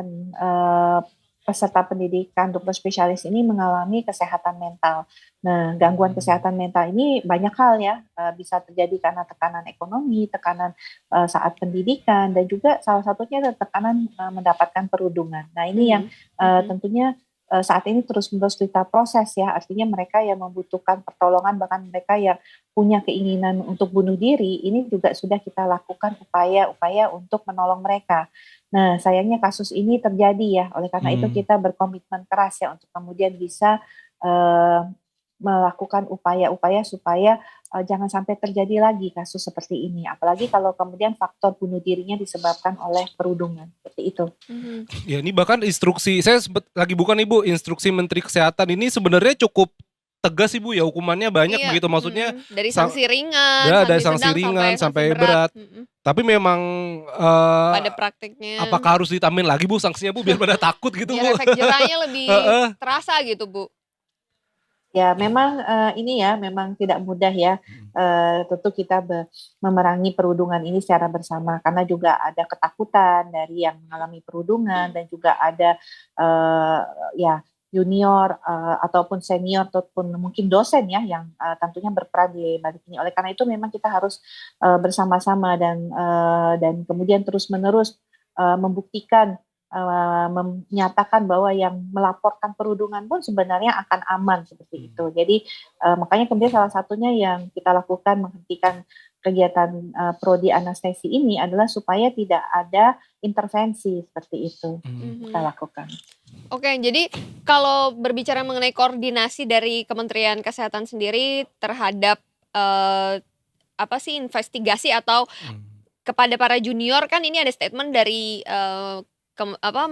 S8: peserta pendidikan dokter spesialis ini mengalami kesehatan mental. Nah, gangguan kesehatan mental ini banyak hal ya, bisa terjadi karena tekanan ekonomi, tekanan saat pendidikan, dan juga salah satunya adalah tekanan mendapatkan perundungan. Nah, ini yang tentunya saat ini terus-menerus kita proses ya, artinya mereka yang membutuhkan pertolongan, bahkan mereka yang punya keinginan untuk bunuh diri, ini juga sudah kita lakukan upaya-upaya untuk menolong mereka. Nah, sayangnya kasus ini terjadi ya, oleh karena itu kita berkomitmen keras ya untuk kemudian bisa melakukan upaya-upaya supaya jangan sampai terjadi lagi kasus seperti ini. Apalagi kalau kemudian faktor bunuh dirinya disebabkan oleh perundungan, seperti itu.
S3: Ya ini bahkan instruksi, saya lagi bukan Ibu, instruksi Menteri Kesehatan ini sebenarnya cukup tegas Ibu ya, hukumannya banyak begitu, maksudnya
S2: dari sanksi ringan,
S3: ya, dari sanksi ringan sampai berat. Tapi memang
S2: pada praktiknya
S3: apakah harus ditambahin lagi Bu sanksinya Bu biar pada takut gitu
S2: biar
S3: Bu?
S2: efek jerahnya lebih terasa gitu Bu.
S8: Ya memang ini ya memang tidak mudah ya, tentu kita memerangi perundungan ini secara bersama karena juga ada ketakutan dari yang mengalami perundungan dan juga ada ya junior ataupun senior ataupun mungkin dosen ya yang tentunya berperan di balik ini. Oleh karena itu memang kita harus bersama-sama dan kemudian terus-menerus membuktikan menyatakan bahwa yang melaporkan perundungan pun sebenarnya akan aman seperti itu. Jadi makanya kemudian salah satunya yang kita lakukan menghentikan kegiatan prodi anestesi ini adalah supaya tidak ada intervensi seperti itu kita lakukan.
S2: Oke, jadi kalau berbicara mengenai koordinasi dari Kementerian Kesehatan sendiri terhadap investigasi atau kepada para junior, kan ini ada statement dari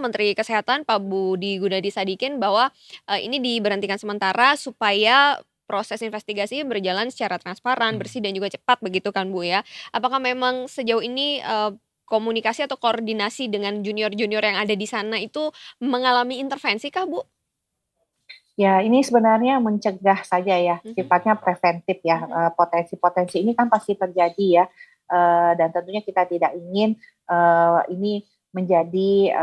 S2: Menteri Kesehatan Pak Budi Gunadi Sadikin bahwa ini diberhentikan sementara supaya proses investigasi berjalan secara transparan, bersih dan juga cepat begitu kan Bu ya. Apakah memang sejauh ini komunikasi atau koordinasi dengan junior-junior yang ada di sana itu mengalami intervensi kah Bu?
S8: Ya, ini sebenarnya mencegah saja ya, sifatnya preventif ya. Potensi-potensi ini kan pasti terjadi ya, dan tentunya kita tidak ingin ini menjadi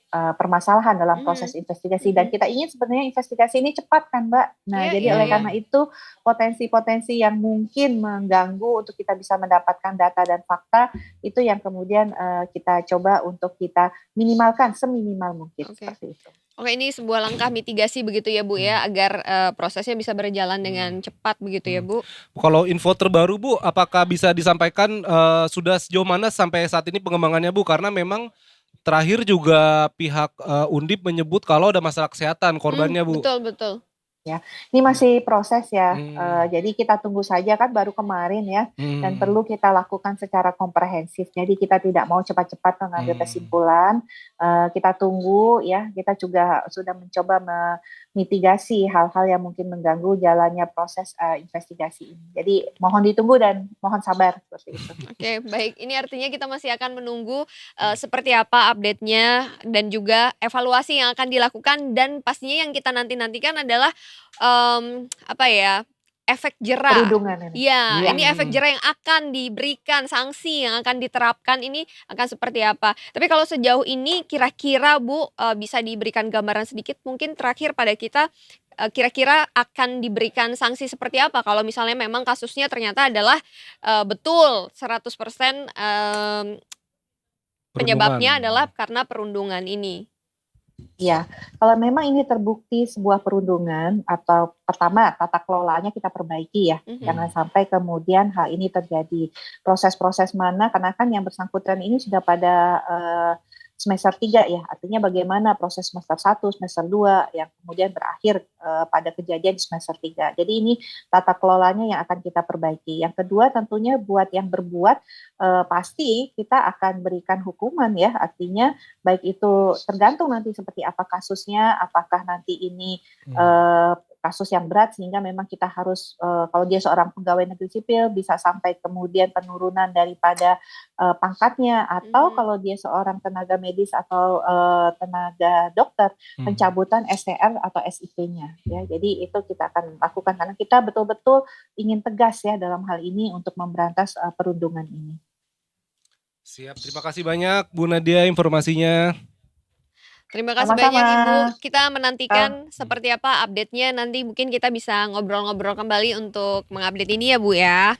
S8: permasalahan dalam proses investigasi, dan kita ingin sebenarnya investigasi ini cepat kan Mbak. Nah, jadi oleh karena itu potensi-potensi yang mungkin mengganggu untuk kita bisa mendapatkan data dan fakta itu yang kemudian kita coba untuk kita minimalkan seminimal mungkin seperti itu.
S2: Oke, ini sebuah langkah mitigasi begitu ya Bu ya, agar prosesnya bisa berjalan dengan cepat begitu ya Bu.
S3: Kalau info terbaru Bu, apakah bisa disampaikan sudah sejauh mana sampai saat ini pengembangannya Bu? Karena memang terakhir juga pihak Undip menyebut kalau ada masalah kesehatan korbannya Bu.
S2: Betul.
S8: Ya, ini masih proses ya. Jadi kita tunggu saja, kan baru kemarin ya, dan perlu kita lakukan secara komprehensif. Jadi kita tidak mau cepat-cepat mengambil kesimpulan. Kita tunggu ya. Kita juga sudah mencoba memitigasi hal-hal yang mungkin mengganggu jalannya proses investigasi ini. Jadi mohon ditunggu dan mohon sabar seperti itu.
S2: Oke, baik. Ini artinya kita masih akan menunggu seperti apa update-nya dan juga evaluasi yang akan dilakukan, dan pastinya yang kita nanti-nantikan adalah efek jera.
S8: Perundungan ini.
S2: Iya, ini efek jera yang akan diberikan, sanksi yang akan diterapkan ini akan seperti apa. Tapi kalau sejauh ini kira-kira Bu bisa diberikan gambaran sedikit mungkin terakhir pada kita, kira-kira akan diberikan sanksi seperti apa kalau misalnya memang kasusnya ternyata adalah betul 100% penyebabnya adalah karena perundungan ini.
S8: Ya, kalau memang ini terbukti sebuah perundungan, atau pertama tata kelolanya kita perbaiki ya, jangan sampai kemudian hal ini terjadi. Proses-proses mana, karena kan yang bersangkutan ini sudah pada semester 3 ya, artinya bagaimana proses semester 1, semester 2 yang kemudian berakhir pada kejadian di semester 3. Jadi ini tata kelolanya yang akan kita perbaiki. Yang kedua tentunya buat yang berbuat pasti kita akan berikan hukuman ya, artinya baik itu tergantung nanti seperti apa kasusnya, apakah nanti ini kasus yang berat sehingga memang kita harus kalau dia seorang pegawai negeri sipil bisa sampai kemudian penurunan daripada pangkatnya, atau kalau dia seorang tenaga medis atau tenaga dokter pencabutan STR atau SIP-nya ya. Jadi itu kita akan lakukan karena kita betul-betul ingin tegas ya dalam hal ini untuk memberantas perundungan ini.
S3: Siap, terima kasih banyak Bu Nadia informasinya.
S2: Terima kasih
S8: Sama-sama.
S2: banyak Ibu. Kita menantikan seperti apa update-nya. Nanti mungkin kita bisa ngobrol-ngobrol kembali untuk mengupdate ini ya Bu ya.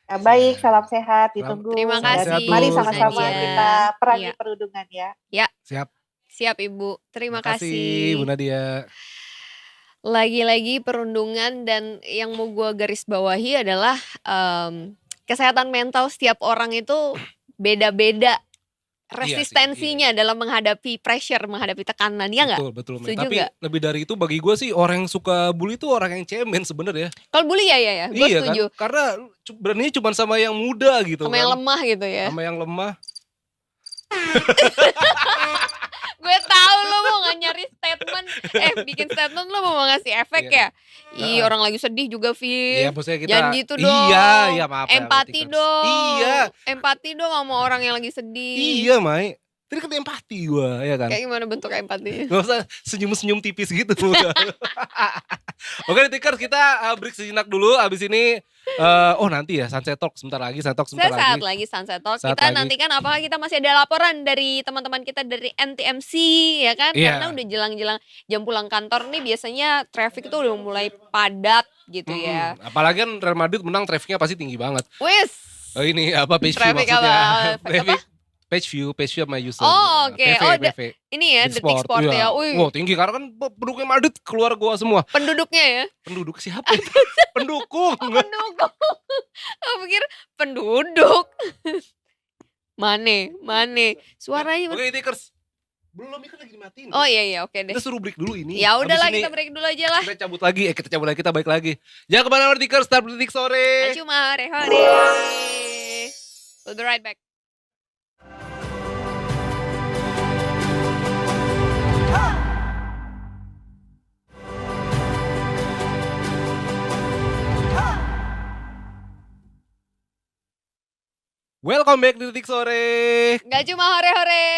S8: Ya, baik, salam sehat, ditunggu.
S2: Terima kasih,
S8: Dan mari sama-sama
S2: Nadia.
S8: kita perangi
S2: Iya.
S8: perundungan ya.
S3: Siap.
S2: Siap Ibu. Terima
S3: Bu
S2: kasih.
S3: Nadia.
S2: Lagi-lagi perundungan, dan yang mau gue garis bawahi adalah kesehatan mental setiap orang itu beda-beda resistensinya dalam menghadapi pressure, menghadapi tekanan, ya nggak?
S3: Betul.
S2: Setuju
S3: Tapi
S2: nggak?
S3: lebih dari itu bagi gue sih orang yang suka bully itu orang yang cemen sebenarnya.
S2: Kalau bully ya, gue
S3: Iya
S2: setuju.
S3: kan? Karena beraninya cuma sama yang muda gitu
S2: Sama yang lemah gitu ya.
S3: Sama yang lemah.
S2: Gue tahu lo mau nggak nyari statement, bikin statement lo mau ngasih efek ya. Ih, orang lagi sedih juga,
S3: Iya,
S2: Fit.
S3: maksudnya kita.
S2: Jangan gitu dong.
S3: Iya, maaf ya,
S2: Empati
S3: Tikers.
S2: dong.
S3: Iya.
S2: Empati dong sama orang yang lagi sedih.
S3: Iya, Mai. Tadi kan empati gue, ya kan?
S2: Kayak gimana bentuk empatinya?
S3: Gak usah senyum-senyum tipis gitu. Oke, Tikers, kita break sejenak dulu. Abis ini, nanti ya Sunset Talk sebentar lagi.
S2: Saat lagi Sunset Talk.
S3: Saat
S2: Kita
S3: lagi.
S2: nantikan apakah kita masih ada laporan dari teman-teman kita dari NTMC ya kan?
S3: Iya.
S2: Karena udah jelang-jelang jam pulang kantor nih, biasanya traffic tuh udah mulai padat gitu ya.
S3: Apalagi kan Real Madrid menang, trafficnya pasti tinggi banget.
S2: Wis.
S3: Oh ini apa PSV
S2: Traffic
S3: maksudnya?
S2: apa? Efek apa?
S3: Page view sama user.
S2: Oh, oke.
S3: PV,
S2: Oh,
S3: PV.
S2: Ini ya
S3: Detik
S2: Detik Sport ya.
S3: iya.
S2: Wih,
S3: Wow, tinggi karena kan pendukungnya Madrid keluar gua semua.
S2: penduduknya ya.
S3: Penduduk siapa? Pendukung.
S2: Pendukung. Aku pikir penduduk. Mane. Suaranya.
S3: Oke, Tikers. Belum ini kan lagi dimatiin.
S2: Oh iya oke deh.
S3: Kita suruh break dulu ini.
S2: Ya
S3: Habis
S2: udahlah
S3: ini
S2: kita break dulu aja lah.
S3: Kita cabut lagi. Kita balik lagi. Jangan kemana-mana Tikers, Start Detik Sore.
S2: Cuma hore. We'll be right back.
S3: Welcome back di Detik Sore.
S2: Gak cuma hore.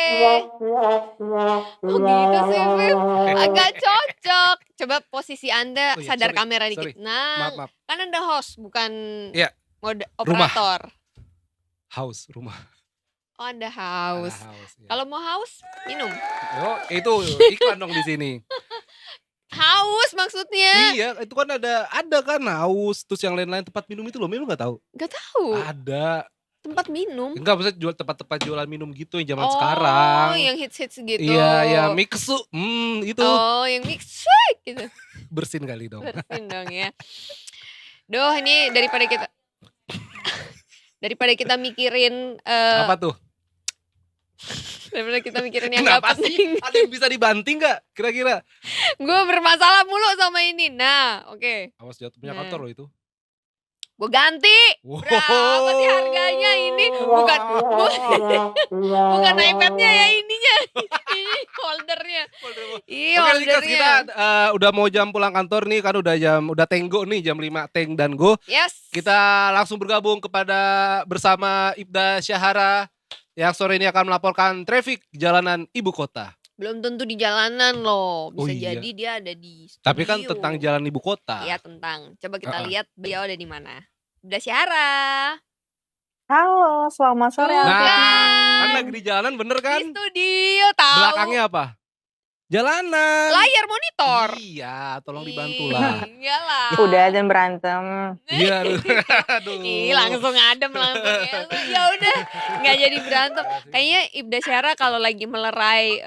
S2: Oh gitu sih, Beb. Agak cocok. Coba posisi Anda
S3: Oh iya,
S2: sadar
S3: sorry,
S2: kamera
S3: sorry.
S2: dikit. Nah,
S3: Maaf.
S2: kan Anda host bukan
S3: Iya.
S2: mode
S3: Rumah.
S2: operator.
S3: Haus rumah.
S2: Oh, Anda haus.
S3: Haus. Ya.
S2: Kalau mau haus, minum.
S3: Oh, itu iklan dong di sini.
S2: Haus maksudnya.
S3: Iya, itu kan ada kan haus, terus yang lain-lain tempat minum itu loh, lu nggak tahu?
S2: Gak tahu.
S3: Ada.
S2: Tempat minum.
S3: Enggak, maksudnya jual tempat-tempat jualan minum gitu yang zaman
S2: Oh,
S3: sekarang.
S2: yang hits gitu.
S3: Iya, ya Mixu, itu
S2: Oh, yang mix gitu.
S3: bersin kali dong.
S2: Bersin dong ya. Duh, ini daripada kita mikirin
S3: Apa tuh?
S2: daripada kita mikirin yang
S3: Kenapa
S2: gak
S3: sih?
S2: penting.
S3: Ada yang bisa dibanting nggak? Kira-kira?
S2: Gue bermasalah mulu sama ini. Nah, oke.
S3: Awas jatuh punya
S2: Nah.
S3: kantor loh itu.
S2: Gue ganti. Berapa sih harganya ini? Bukan iPad-nya ya ininya. Ini holdernya. Iya,
S3: Oke, Likas,
S2: holdernya.
S3: kita udah mau jam pulang kantor nih, kan udah tenggo nih jam 5 teng dan go.
S2: Yes.
S3: Kita langsung bergabung bersama Ibda Syahara yang sore ini akan melaporkan traffic jalanan ibu kota.
S2: Belum tentu di jalanan loh. Bisa
S3: Oh, iya.
S2: jadi dia ada di studio.
S3: Tapi kan tentang jalan ibu kota.
S2: Iya, tentang. Coba kita
S3: Uh-uh.
S2: lihat beliau ada di mana. Udah Syahara.
S8: Halo, selamat sore.
S2: Tuh,
S3: Nah,
S2: kan.
S3: kan lagi di jalan bener kan?
S2: Di studio tahu.
S3: Belakangnya apa? Jalanan.
S2: Layar monitor.
S3: Iya, tolong dibantu lah.
S2: Iya lah.
S8: Udah dan berantem.
S3: Iya, aduh.
S2: Ih, langsung adem langsung ya. Ya udah, nggak jadi berantem. Kayaknya Ibda Syahara kalau lagi melerai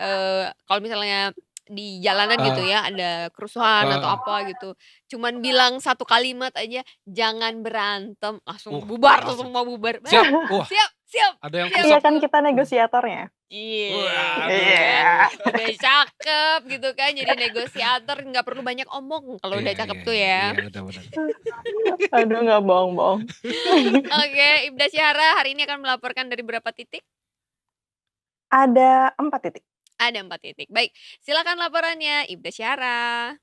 S2: kalau misalnya di jalanan gitu ya ada kerusuhan atau apa gitu. Cuman bilang satu kalimat aja, jangan berantem, langsung bubar,
S3: langsung.
S2: langsung mau bubar.
S3: Siap. Wah,
S2: Siap.
S3: ada yang
S2: Siap.
S8: Iya
S3: kusap.
S8: kan kita negosiatornya.
S2: Iya.
S3: Wah,
S2: Udah cakep gitu kan, jadi negosiator nggak perlu banyak omong kalau udah cakep tuh ya.
S3: Iya, benar.
S8: Aduh nggak bohong-bohong.
S2: Oke, Ibda Syahara hari ini akan melaporkan dari berapa titik?
S8: Ada 4 titik.
S2: Ada 4 titik. Baik, silakan laporannya Ibda Syahara.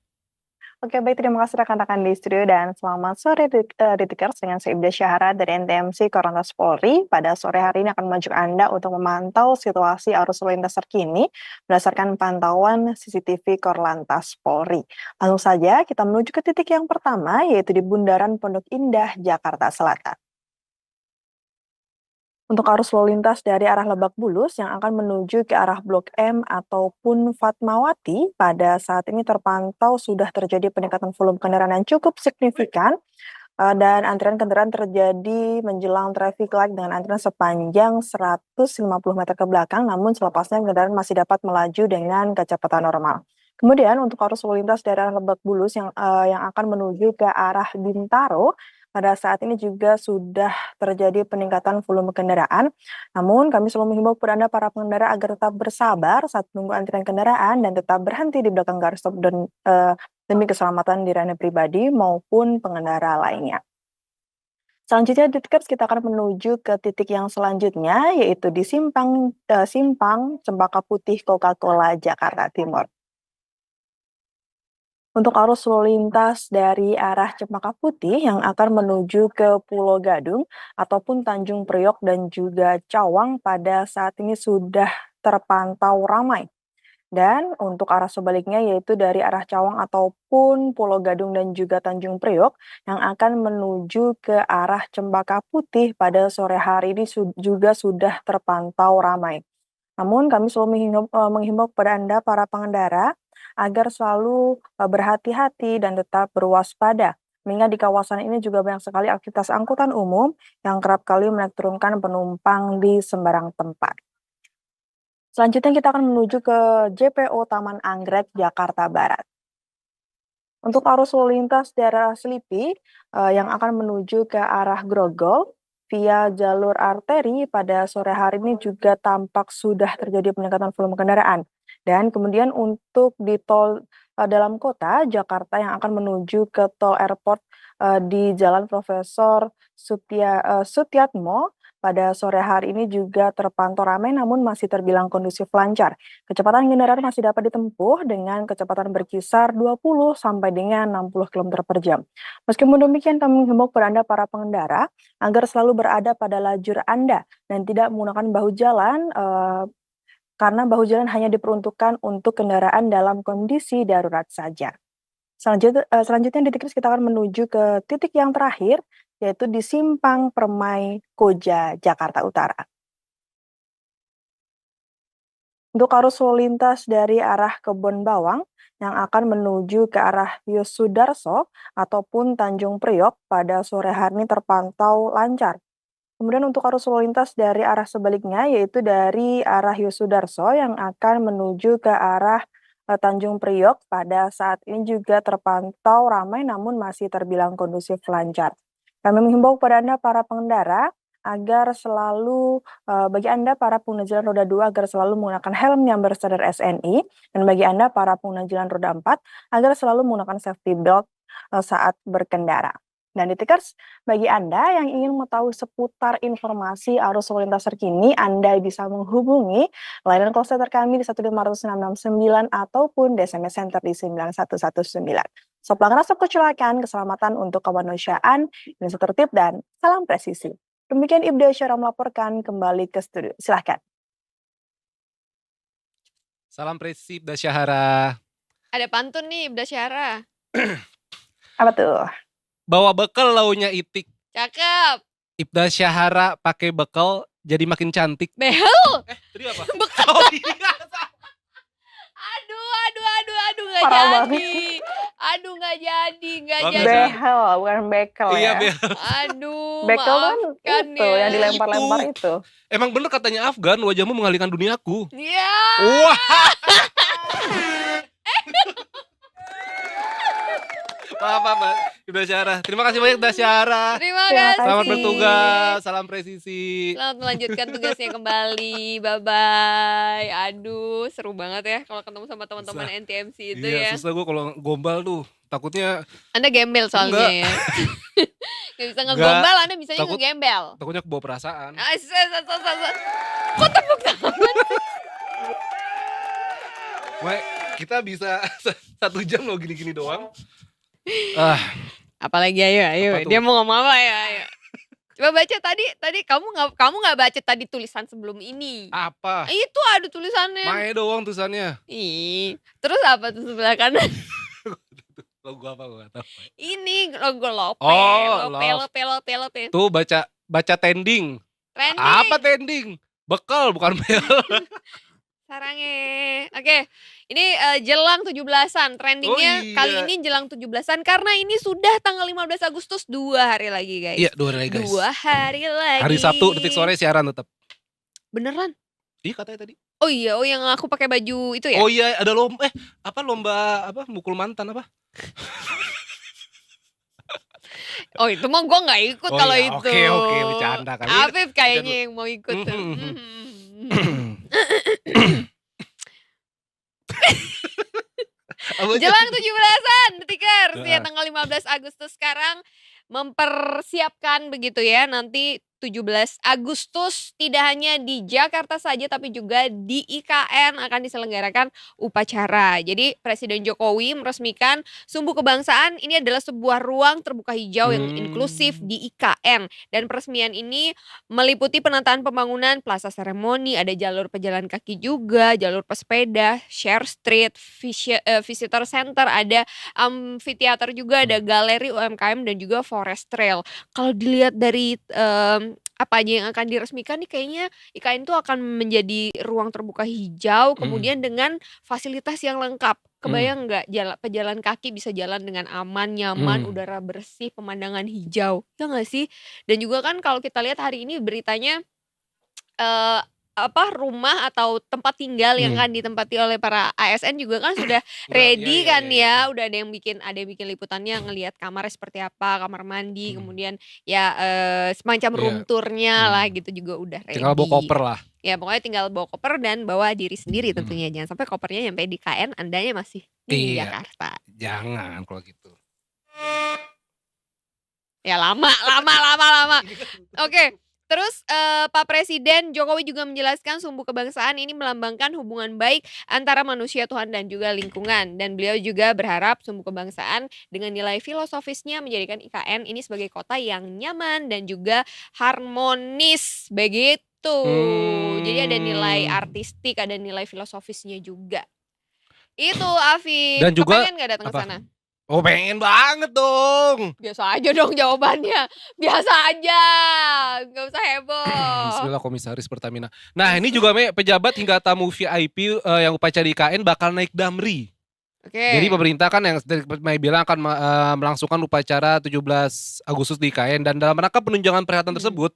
S8: Oke, baik, terima kasih rekan-rekan di studio dan selamat sore Detikers dengan saya Ibda Syahara dari NTMC Korlantas Polri. Pada sore hari ini akan mengajak Anda untuk memantau situasi arus lalu lintas terkini berdasarkan pantauan CCTV Korlantas Polri. Langsung saja kita menuju ke titik yang pertama yaitu di Bundaran Pondok Indah, Jakarta Selatan. Untuk arus lalu lintas dari arah Lebak Bulus yang akan menuju ke arah Blok M ataupun Fatmawati pada saat ini terpantau sudah terjadi peningkatan volume kendaraan yang cukup signifikan dan antrian kendaraan terjadi menjelang traffic light dengan antrian sepanjang 150 meter ke belakang, namun selepasnya kendaraan masih dapat melaju dengan kecepatan normal. Kemudian untuk arus lalu lintas dari arah Lebak Bulus yang akan menuju ke arah Bintaro pada saat ini juga sudah terjadi peningkatan volume kendaraan. Namun kami selalu menghimbau kepada Anda para pengendara agar tetap bersabar saat menunggu antrian kendaraan dan tetap berhenti di belakang garis stop dan demi keselamatan diri Anda pribadi maupun pengendara lainnya. Selanjutnya di Detikers kita akan menuju ke titik yang selanjutnya yaitu di Simpang Cempaka Putih Coca-Cola Jakarta Timur. Untuk arus lalu lintas dari arah Cempaka Putih yang akan menuju ke Pulau Gadung ataupun Tanjung Priok dan juga Cawang pada saat ini sudah terpantau ramai. Dan untuk arah sebaliknya yaitu dari arah Cawang ataupun Pulau Gadung dan juga Tanjung Priok yang akan menuju ke arah Cempaka Putih pada sore hari ini juga sudah terpantau ramai. Namun kami selalu menghimbau kepada Anda para pengendara agar selalu berhati-hati dan tetap berwaspada. Mengingat di kawasan ini juga banyak sekali aktivitas angkutan umum yang kerap kali menaik turunkan penumpang di sembarang tempat.
S5: Selanjutnya kita akan menuju ke JPO Taman Anggrek, Jakarta Barat. Untuk arus lalu lintas daerah Selipi yang akan menuju ke arah Grogol via jalur arteri pada sore hari ini juga tampak sudah terjadi peningkatan volume kendaraan. Dan kemudian untuk di tol dalam kota Jakarta yang akan menuju ke tol airport di Jalan Profesor Sutyatmo pada sore hari ini juga terpantau ramai namun masih terbilang kondusif lancar. Kecepatan kendaraan masih dapat ditempuh dengan kecepatan berkisar 20 sampai dengan 60 km per jam. Meskipun demikian, kami menghimbau kepada Anda para pengendara agar selalu berada pada lajur Anda dan tidak menggunakan bahu jalan karena bahu jalan hanya diperuntukkan untuk kendaraan dalam kondisi darurat saja. Selanjutnya di titik kita akan menuju ke titik yang terakhir, yaitu di Simpang Permai Koja, Jakarta Utara. Untuk arus lalu lintas dari arah Kebon Bawang yang akan menuju ke arah Yosudarso ataupun Tanjung Priok pada sore hari ini terpantau lancar. Kemudian untuk arus lalu lintas dari arah sebaliknya, yaitu dari arah Yosudarso yang akan menuju ke arah Tanjung Priok pada saat ini juga terpantau ramai namun masih terbilang kondusif lancar. Kami menghimbau kepada Anda para pengendara agar selalu bagi Anda para pengguna jalan roda 2 agar selalu menggunakan helm yang berstandar SNI, dan bagi Anda para pengguna jalan roda 4 agar selalu menggunakan safety belt saat berkendara. Dan di Tikers, bagi Anda yang ingin mengetahui seputar informasi arus lalu lintas terkini, Anda bisa menghubungi layanan call center kami di 15669 ataupun di SMS Center di 9119. Stop pelanggaran, stop kecelakaan, keselamatan untuk kemanusiaan, Indonesia tertib, dan salam presisi. Demikian Ibda Syara melaporkan kembali ke studio. Silahkan.
S3: Salam presisi Ibda Syahara.
S2: Ada pantun nih Ibda Syahara.
S5: Apa tuh?
S3: Bawa bekal launya itik.
S2: Cakep.
S3: Ibda Syahara pakai bekal jadi makin cantik.
S2: Behel.
S3: Tadi apa?
S2: Bekal.
S3: Oh iya.
S2: Aduh nggak
S5: Parah
S2: jadi.
S5: banget.
S2: Aduh nggak jadi.
S3: Bagus.
S5: Behel, bukan bekel
S3: Iya,
S5: ya.
S3: behel.
S2: Aduh,
S5: Bekel kan
S2: maafkan
S5: itu
S2: ya.
S5: yang dilempar-lempar itu.
S3: Emang bener katanya Afgan, wajahmu mengalihkan duniaku.
S2: Iya.
S3: Wah. Apa, Ibda Syahara. Terima kasih banyak Ibda Syahara.
S2: Terima
S5: Terima
S2: kasih.
S3: Selamat bertugas, salam presisi.
S2: Selamat melanjutkan tugasnya kembali. Bye-bye. Aduh, seru banget ya kalau ketemu sama teman-teman
S3: Susah.
S2: NTMC itu
S3: Iya,
S2: ya.
S3: susah gue kalau gombal tuh. Takutnya
S2: Anda gembel soalnya
S3: Enggak.
S2: ya. Gak bisa ngegombal, Anda bisanya
S3: Takut-
S2: ngegembel.
S3: takutnya kebawa perasaan.
S2: Kok tepuk tangan?
S3: Wah, kita bisa 1 jam loh gini-gini doang.
S2: Apalagi ayo.
S3: Apa tuh?
S2: Dia mau ngomong apa ya? Ayo. Coba baca tadi kamu nggak baca tadi tulisan sebelum ini.
S3: Apa?
S2: Itu ada tulisannya.
S3: Mae doang tulisannya.
S2: Ih, terus apa tuh sebelah kanan?
S3: Logo apa gue gak tahu.
S2: Ini logo Lope.
S3: Oh,
S2: Lope.
S3: Tuh baca tending.
S2: Trending.
S3: Apa tending? Bekal bukan bel.
S2: Sarangnya. Oke. Ini jelang 17-an. Trendingnya
S3: Oh, iya.
S2: kali ini jelang 17-an karena ini sudah tanggal 15 Agustus 2 hari lagi, guys.
S3: Iya, 2 hari guys.
S2: 2 hari lagi.
S3: Hari Sabtu detik sore siaran tetap.
S2: Beneran?
S3: Iya katanya tadi.
S2: Oh iya, yang aku pakai baju itu ya?
S3: Oh iya, ada lomba mukul mantan apa?
S2: Oh itu mah gue nggak ikut
S3: Oh
S2: kalau
S3: iya,
S2: itu.
S3: oke, bercanda kali.
S2: Afif kayaknya yang mau ikut tuh.
S3: Apa aja?
S2: Jelang 17-an Detikers ya
S3: Nah.
S2: tanggal 15 Agustus sekarang mempersiapkan begitu ya nanti 17 Agustus tidak hanya di Jakarta saja tapi juga di IKN akan diselenggarakan upacara. Jadi Presiden Jokowi meresmikan Sumbu Kebangsaan ini adalah sebuah ruang terbuka hijau yang inklusif di IKN dan peresmian ini meliputi penataan pembangunan plaza seremoni, ada jalur pejalan kaki juga, jalur pesepeda, share street, visitor center, ada amphitheater juga, ada galeri UMKM dan juga forest trail. Kalau dilihat dari apa aja yang akan diresmikan nih kayaknya IKN itu akan menjadi ruang terbuka hijau kemudian dengan fasilitas yang lengkap. Kebayang nggak pejalan kaki bisa jalan dengan aman, nyaman, udara bersih, pemandangan hijau. Ya nggak sih? Dan juga kan kalau kita lihat hari ini beritanya rumah atau tempat tinggal yang akan ditempati oleh para ASN juga kan sudah ready
S3: iya,
S2: kan
S3: iya.
S2: ya. Udah ada yang bikin liputannya ngelihat kamarnya seperti apa, kamar mandi, kemudian ya semacam
S3: Iya.
S2: room tournya lah gitu juga udah ready.
S3: Tinggal bawa koper lah.
S2: Ya pokoknya tinggal bawa koper dan bawa diri sendiri tentunya. Jangan sampai kopernya nyampe di KN, andanya masih di
S3: Iya.
S2: Jakarta.
S3: Jangan kalau gitu.
S2: Ya lama. Oke. Terus Pak Presiden Jokowi juga menjelaskan sumbu kebangsaan ini melambangkan hubungan baik antara manusia, Tuhan dan juga lingkungan. Dan beliau juga berharap sumbu kebangsaan dengan nilai filosofisnya menjadikan IKN ini sebagai kota yang nyaman dan juga harmonis. Begitu. Jadi ada nilai artistik, ada nilai filosofisnya juga. Itu Afif.
S3: Dan juga
S2: kepengen gak datang ke
S3: apa?
S2: sana?
S3: Oh pengen banget dong.
S2: Biasa aja dong jawabannya. Biasa aja. Gak usah heboh.
S3: Bismillah Komisaris Pertamina. Nah ini juga pejabat hingga tamu VIP yang upacara IKN bakal naik damri.
S2: Oke.
S3: Jadi pemerintah kan yang Mai bilang akan melangsungkan upacara 17 Agustus di IKN. Dan dalam rangka penunjangan perhelatan tersebut,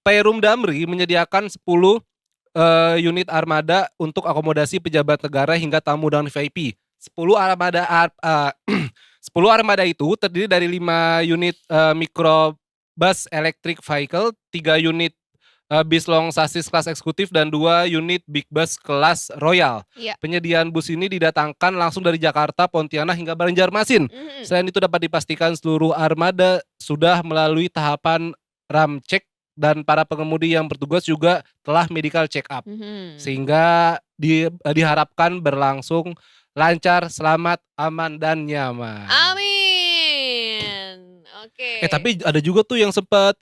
S3: Perum Damri menyediakan 10 unit armada untuk akomodasi pejabat negara hingga tamu dan VIP. 10 armada itu terdiri dari 5 unit microbus electric vehicle, 3 unit bis long sasis kelas eksekutif dan 2 unit big bus kelas royal.
S2: Iya.
S3: Penyediaan bus ini didatangkan langsung dari Jakarta, Pontianak hingga Banjarmasin. Selain itu dapat dipastikan seluruh armada sudah melalui tahapan ramcek dan para pengemudi yang bertugas juga telah medical check up. Sehingga diharapkan berlangsung lancar, selamat, aman, dan nyaman.
S2: Amin. Oke.
S3: Tapi ada juga tuh yang sempat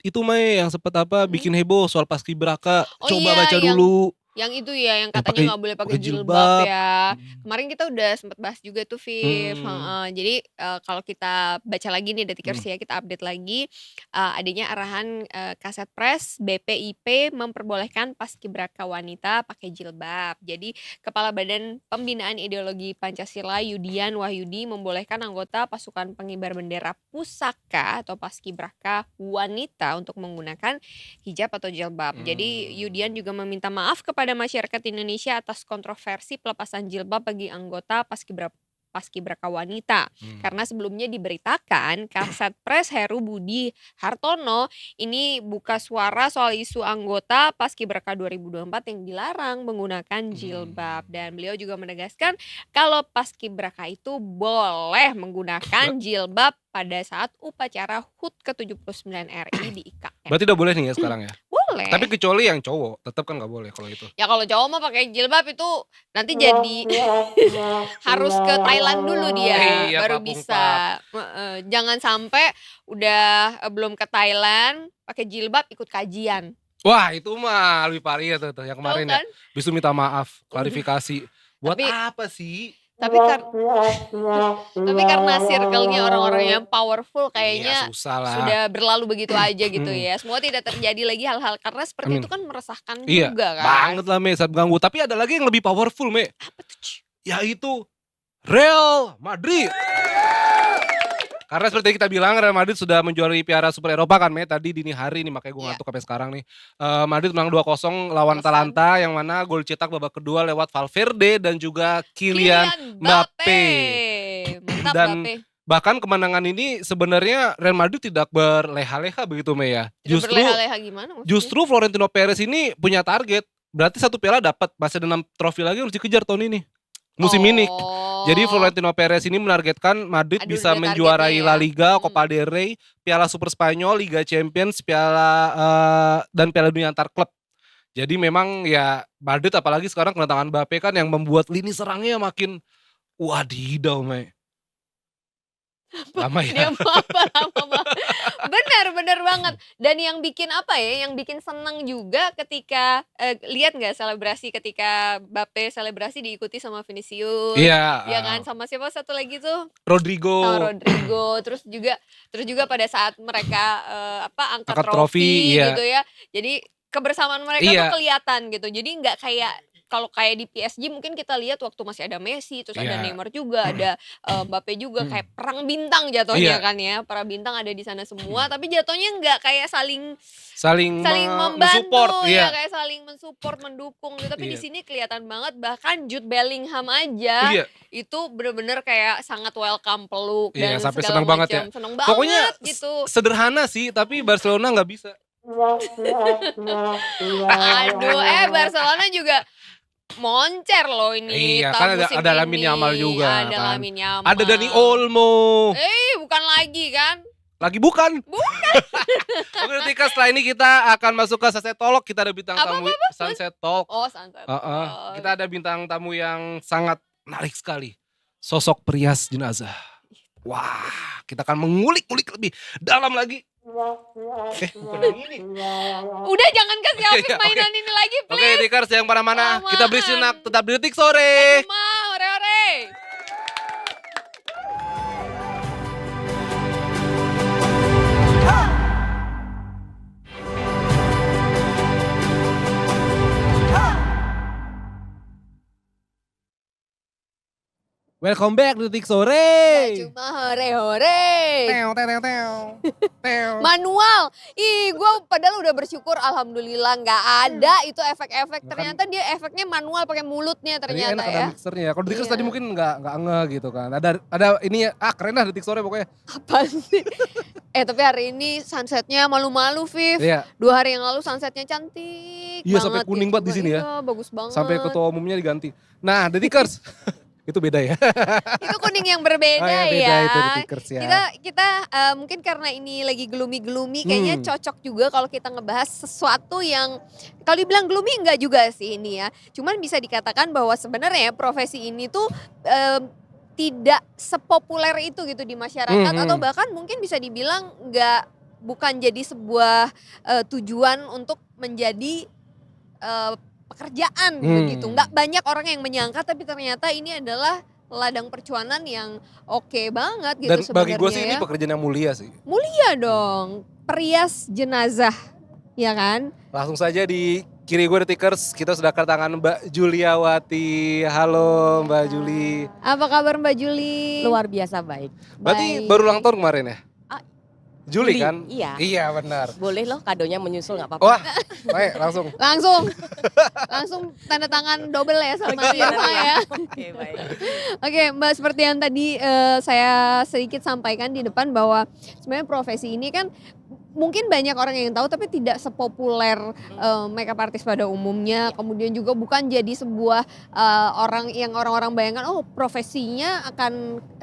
S3: bikin heboh soal paskibraka.
S2: Oh
S3: Coba
S2: iya,
S3: baca dulu.
S2: Yang itu ya, yang
S3: Yang
S2: katanya nggak boleh pakai
S3: pakai
S2: jilbab
S3: jilbab.
S2: ya. Kemarin kita udah sempat bahas juga tuh, Viv. Jadi kalau kita baca lagi nih Detikers ya, kita update lagi adanya arahan Kaset Pres BPIP memperbolehkan paskibraka wanita pakai jilbab. Jadi Kepala Badan Pembinaan Ideologi Pancasila Yudian Wahyudi membolehkan anggota pasukan pengibar bendera pusaka atau paskibraka wanita untuk menggunakan hijab atau jilbab. Jadi Yudian juga meminta maaf kepada masyarakat Indonesia atas kontroversi pelepasan jilbab bagi anggota paskibraka wanita. Karena sebelumnya diberitakan Kasat Pres Heru Budi Hartono ini buka suara soal isu anggota paskibraka 2024 yang dilarang menggunakan jilbab. Dan beliau juga menegaskan kalau paskibraka itu boleh menggunakan jilbab pada saat upacara HUT ke-79 RI di IKN.
S3: Berarti udah boleh nih ya sekarang ya?
S2: Boleh.
S3: Tapi kecuali yang cowok, tetap kan nggak boleh kalau itu.
S2: Ya kalau cowok mah pakai jilbab itu nanti jadi harus ke Thailand dulu dia
S3: Iya,
S2: baru
S3: Pak
S2: bisa. Jangan sampai udah belum ke Thailand pakai jilbab ikut kajian.
S3: Wah itu mah lebih parah tuh yang kemarin
S2: Tahu kan?
S3: ya. Bisa minta maaf, klarifikasi. Buat
S2: Tapi-
S3: apa sih?
S2: Tapi karena circle-nya orang-orang yang powerful kayaknya
S3: Iya, susah lah.
S2: sudah berlalu begitu aja gitu ya. Semua tidak terjadi lagi hal-hal karena seperti
S3: Amin.
S2: itu kan meresahkan
S3: Iya,
S2: juga kan.
S3: banget lah Me, saat ganggu. Tapi ada lagi yang lebih powerful Me,
S2: Apa tuh? Ci?
S3: yaitu Real Madrid. Karena seperti yang kita bilang Real Madrid sudah menjuarai Piala Super Eropa kan Me, tadi dini hari nih makanya gue
S2: Iya.
S3: ngantuk sampai sekarang nih. Madrid menang 2-0 lawan
S2: Alasan.
S3: Atalanta yang mana gol cetak babak kedua lewat Valverde dan juga Kylian Mbappe.
S2: Mantap
S3: Dan
S2: Mbappe.
S3: Bahkan kemenangan ini sebenarnya Real Madrid tidak berleha-leha begitu Me ya.
S2: Tidak berleha-leha gimana maksudnya?
S3: Justru Florentino Perez ini punya target. Berarti 1 piala dapat, masih ada 6 trofi lagi harus dikejar tahun ini. Musim ini. Jadi Florentino Perez ini menargetkan Madrid
S2: Aduh,
S3: bisa
S2: udah
S3: menjuarai
S2: targetnya
S3: La
S2: ya.
S3: Liga, Copa del Rey, Piala Super Spanyol, Liga Champions, dan Piala Dunia antar klub. Jadi memang ya Madrid apalagi sekarang kedatangan Mbappe kan yang membuat lini serangnya makin wadidaw Me. Lama ya.
S2: Dia mau apa lama banget. Benar banget. Dan yang bikin apa ya? Yang bikin senang juga ketika lihat nggak selebrasi ketika Mbappe selebrasi diikuti sama Vinicius.
S3: Iya.
S2: Ya kan, sama siapa satu lagi tuh?
S3: Rodrigo.
S2: Sama Rodrigo. Terus juga pada saat mereka angkat
S3: Angkat
S2: trofi
S3: trofi, iya.
S2: gitu ya. Jadi kebersamaan mereka
S3: Iya.
S2: tuh kelihatan gitu. Jadi nggak kayak kalau kayak di PSG mungkin kita lihat waktu masih ada Messi, terus ada
S3: Iya.
S2: Neymar juga, ada Mbappe juga, kayak perang bintang jatuhnya
S3: Iya.
S2: kan ya. Para bintang ada di sana semua, tapi jatuhnya nggak kayak saling
S3: Saling
S2: membantu
S3: mensupport,
S2: ya,
S3: iya.
S2: kayak saling mensupport, mendukung gitu. Tapi di
S3: Iya.
S2: sini kelihatan banget, bahkan Jude Bellingham aja
S3: Iya.
S2: itu bener-bener kayak sangat welcome, peluk
S3: Iya,
S2: dan
S3: sampai
S2: segala
S3: senang banget ya.
S2: macam. Seneng banget
S3: Pokoknya
S2: gitu.
S3: sederhana sih, tapi Barcelona nggak bisa.
S2: Aduh, Barcelona juga moncer loh ini
S3: Iya,
S2: tahun
S3: kan
S2: musim
S3: ada Lamine
S2: ini.
S3: Yamal juga
S2: Ada
S3: kan.
S2: Lamine Yamal.
S3: Ada Dani Olmo.
S2: Bukan lagi kan?
S3: Lagi bukan? Oke, ketika setelah ini kita akan masuk ke Sunset Talk. Kita ada bintang tamu Sunset Talk.
S2: Oh, Sunset Talk.
S3: Kita ada bintang tamu yang sangat menarik sekali. Sosok perias jenazah. Wah, kita akan mengulik-ulik lebih dalam lagi. Bukan yang ini.
S2: Udah jangan kasih Afif
S3: Iya, oke.
S2: mainan ini lagi,
S3: Oke,
S2: please.
S3: Tikers yang mana-mana. Kita beri
S2: Kelamaan.
S3: sinak tetap di Detik Sore.
S2: Cuma ore-ore.
S3: Welcome back di Detik Sore.
S2: Cuma hore-hore.
S3: Teo, teo, teo, teo. Teo.
S2: Manual. Gue padahal udah bersyukur alhamdulillah nggak ada itu efek-efek. Ternyata dia efeknya manual pakai mulutnya
S3: Ini
S2: ternyata
S3: enak
S2: ya.
S3: ada mixernya ya. Kalau Detikers
S2: Iya.
S3: tadi mungkin nggak ngeh gitu kan. Ada ini keren lah Detik Sore pokoknya.
S2: Apa sih? Tapi hari ini sunsetnya malu-malu, Viv.
S3: Iya.
S2: 2 hari yang lalu sunsetnya cantik
S3: Iya, sampai
S2: banget
S3: kuning banget di sini ya.
S2: Iya, bagus banget.
S3: Sampai ketua umumnya diganti. Nah, Detikers. Itu beda ya.
S2: Itu kuning yang berbeda
S3: Oh, ya, beda
S2: ya.
S3: itu Detikers ya.
S2: Kita mungkin karena ini lagi gloomy kayaknya cocok juga kalau kita ngebahas sesuatu yang kalau dibilang gloomy enggak juga sih ini ya. Cuman bisa dikatakan bahwa sebenarnya profesi ini tuh tidak sepopuler itu gitu di masyarakat atau bahkan mungkin bisa dibilang bukan jadi sebuah tujuan untuk menjadi pekerjaan begitu. Nggak banyak orang yang menyangka tapi ternyata ini adalah ladang percuanan yang oke banget gitu
S3: Dan
S2: sebenarnya.
S3: bagi gue sih
S2: ya.
S3: ini pekerjaan yang mulia sih.
S2: Mulia dong, perias jenazah, ya kan?
S3: Langsung saja di kiri gue Detikers, kita sudah kedatangan Mbak Juliawati. Halo Mbak Juli.
S2: Apa kabar Mbak Juli?
S9: Luar biasa baik.
S3: Berarti
S2: Baik.
S3: baru ulang tahun kemarin ya?
S9: Ah,
S3: Juli
S9: Juli,
S3: kan?
S9: iya.
S3: Iya benar.
S9: Boleh loh kadonya menyusul gak apa-apa.
S3: Wah, baik langsung.
S2: Langsung tanda tangan double ya sama
S9: Iya,
S2: Irma ya.
S9: Oke baik.
S2: Oke Mbak, seperti yang tadi saya sedikit sampaikan di depan bahwa sebenarnya profesi ini kan mungkin banyak orang yang tahu tapi tidak sepopuler makeup artist pada umumnya. Kemudian juga bukan jadi sebuah orang yang orang-orang bayangkan profesinya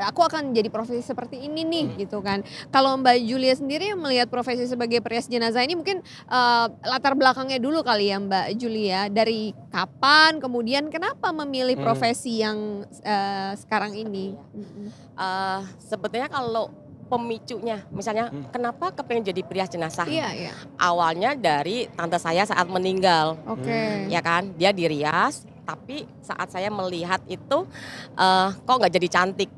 S2: aku akan jadi profesi seperti ini nih gitu kan. Kalau Mbak Julia sendiri melihat profesi sebagai perias jenazah ini mungkin latar belakangnya dulu kali ya Mbak Julia. Dari kapan kemudian kenapa memilih profesi yang sekarang ini?
S9: Sebetulnya kalau pemicunya, misalnya kenapa kepengen jadi perias jenazah?
S2: Iya, iya.
S9: Awalnya dari tante saya saat meninggal,
S2: Oke.
S9: ya kan, dia dirias, tapi saat saya melihat itu kok nggak jadi cantik,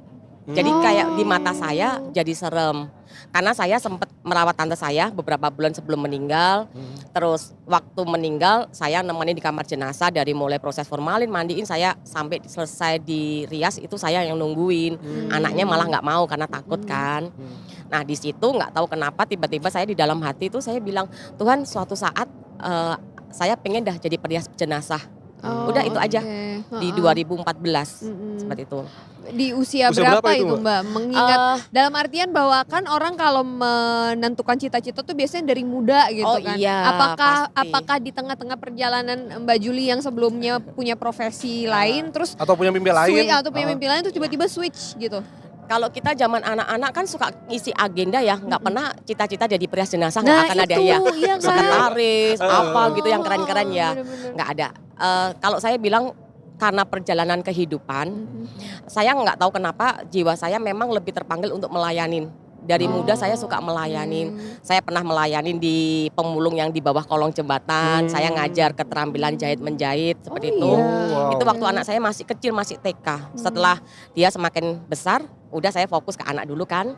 S9: jadi kayak di mata saya jadi serem. Karena saya sempat merawat tante saya beberapa bulan sebelum meninggal, terus waktu meninggal saya nemenin di kamar jenazah dari mulai proses formalin, mandiin saya sampai selesai dirias itu saya yang nungguin. Anaknya malah nggak mau karena takut kan. Nah di situ nggak tahu kenapa tiba-tiba saya di dalam hati itu saya bilang Tuhan suatu saat saya pengen dah jadi perias jenazah. Udah itu aja di 2014 seperti itu.
S2: Di usia
S3: Usia
S2: berapa
S3: berapa itu,
S2: itu
S3: Mbak?
S2: Mbak? Mengingat dalam artian bahwa kan orang kalau menentukan cita-cita tuh biasanya dari muda gitu
S9: Oh
S2: kan.
S9: iya, pasti.
S2: Apakah di tengah-tengah perjalanan Mbak Juli yang sebelumnya punya profesi lain terus
S3: Atau punya mimpi lain?
S2: switch atau punya mimpi lain terus tiba-tiba switch gitu.
S9: Kalau kita zaman anak-anak kan suka ngisi agenda ya, nggak pernah cita-cita jadi perias jenazah,
S2: Nah,
S9: nggak akan ada
S2: itu,
S9: ya.
S2: iya kan?
S9: Sekretaris, apa gitu yang keren-keren ya,
S2: Bener-bener.
S9: nggak ada. Kalau saya bilang karena perjalanan kehidupan, saya nggak tahu kenapa jiwa saya memang lebih terpanggil untuk melayanin. Dari muda saya suka melayanin. Saya pernah melayanin di pemulung yang di bawah kolong jembatan. Saya ngajar keterampilan jahit menjahit seperti itu.
S3: Wow.
S9: Itu waktu anak saya masih kecil, masih TK. Setelah dia semakin besar, udah saya fokus ke anak dulu kan.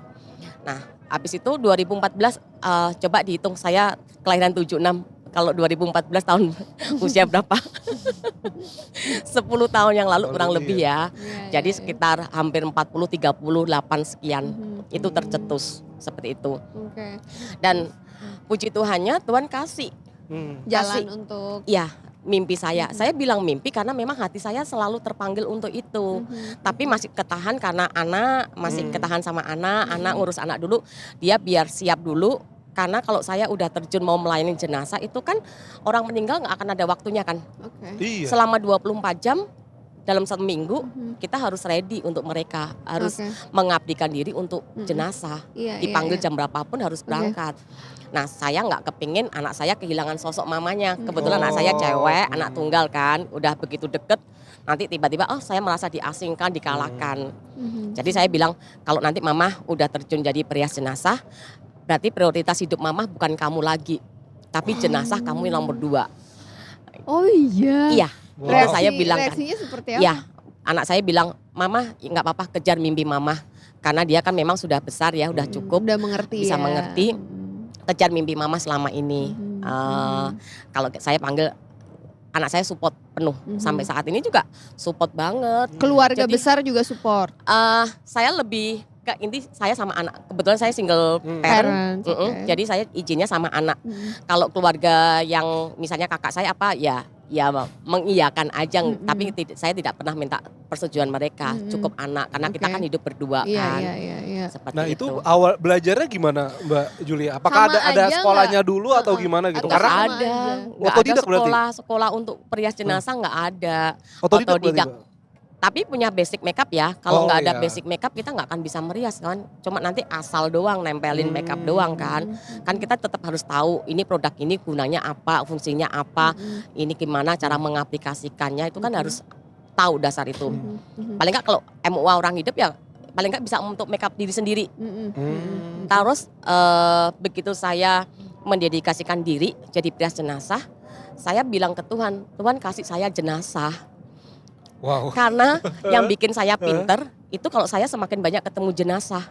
S9: Nah, habis itu 2014 coba dihitung saya kelahiran 76. Kalau 2014 tahun usia berapa? 10 tahun yang lalu kurang lebih ya. Jadi sekitar hampir 38 sekian itu tercetus seperti itu.
S2: Oke.
S9: Dan puji Tuhannya Tuhan kasih
S2: Jalan untuk
S9: ya mimpi saya. Saya bilang mimpi karena memang hati saya selalu terpanggil untuk itu. Tapi masih ketahan karena anak, masih ketahan sama anak ngurus anak dulu. Dia biar siap dulu. Karena kalau saya udah terjun mau melayani jenazah itu kan orang meninggal nggak akan ada waktunya kan.
S3: Iya.
S9: Selama 24 jam dalam 1 minggu kita harus ready untuk mereka. Harus mengabdikan diri untuk jenazah. Dipanggil jam berapapun harus berangkat. Nah saya nggak kepingin anak saya kehilangan sosok mamanya. Kebetulan anak saya cewek, anak tunggal kan. Udah begitu deket nanti tiba-tiba saya merasa diasingkan, dikalahkan. Jadi saya bilang kalau nanti mama udah terjun jadi perias jenazah, berarti prioritas hidup mama bukan kamu lagi, tapi jenazah kamu yang nomor 2.
S2: Oh iya.
S9: Iya. Itu saya bilang kan.
S2: Reaksinya seperti apa?
S9: Iya. Anak saya bilang, mama nggak apa-apa kejar mimpi mama, karena dia kan memang sudah besar ya, udah cukup,
S2: Udah mengerti
S9: bisa
S2: ya.
S9: mengerti. Kejar mimpi mama selama ini. Kalau saya panggil anak saya support penuh sampai saat ini juga support banget.
S2: Keluarga
S9: Jadi,
S2: besar juga support.
S9: Saya lebih ke inti saya sama anak. Kebetulan saya single parent.
S2: Parents, oke.
S9: Jadi saya izinnya sama anak. Kalau keluarga yang misalnya kakak saya apa ya mengiyakan aja. Tapi saya tidak pernah minta persetujuan mereka. Cukup anak karena kita kan hidup berdua kan.
S2: Iya.
S9: Seperti
S3: Nah itu awal belajarnya gimana Mbak Julia? Apakah
S2: Sama
S3: ada
S2: aja
S3: sekolahnya dulu atau gimana gitu?
S2: Atau
S9: Nggak
S3: Karena
S2: sama
S9: ada,
S2: aja.
S9: nggak ada
S3: Otodidak berarti?
S9: sekolah untuk perias jenazah nggak ada.
S3: otodidak berarti, Mbak?
S9: Tapi punya basic makeup ya. Kalau
S3: Oh,
S9: nggak ada
S3: iya.
S9: basic makeup kita nggak akan bisa merias kan. Cuma nanti asal doang nempelin makeup doang kan. Kan kita tetap harus tahu ini produk ini gunanya apa, fungsinya apa, ini gimana cara mengaplikasikannya itu kan harus tahu dasar itu. Paling nggak kalau MUA orang hidup ya paling nggak bisa untuk makeup diri sendiri. Terus begitu saya mendedikasikan diri jadi perias jenazah, saya bilang ke Tuhan, Tuhan kasih saya jenazah.
S3: Wow.
S9: Karena yang bikin saya pinter itu kalau saya semakin banyak ketemu jenazah.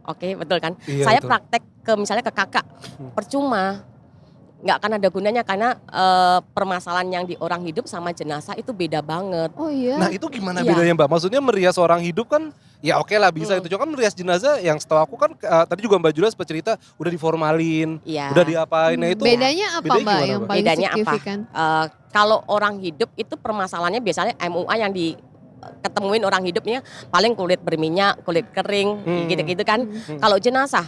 S9: Oke, betul kan?
S3: Iya,
S9: Saya
S3: betul.
S9: praktek ke misalnya ke kakak, percuma. Nggak akan ada gunanya karena permasalahan yang di orang hidup sama jenazah itu beda banget.
S2: Oh iya.
S3: Nah itu gimana
S9: Iya.
S3: bedanya Mbak? Maksudnya merias orang hidup kan ya oke lah bisa itu. Cuma kan merias jenazah yang setahu aku kan tadi juga Mbak Julia sempat cerita udah diformalin,
S9: Iya.
S3: udah diapain. Nah itu
S2: Bedanya apa
S3: bedanya
S2: Mbak
S3: gimana,
S2: yang
S3: Mbak?
S2: paling
S9: Bedanya apa?
S2: signifikan?
S9: Kalau orang hidup itu permasalahannya biasanya MUA yang ketemuin orang hidupnya paling kulit berminyak, kulit kering, gitu-gitu kan. Kalau jenazah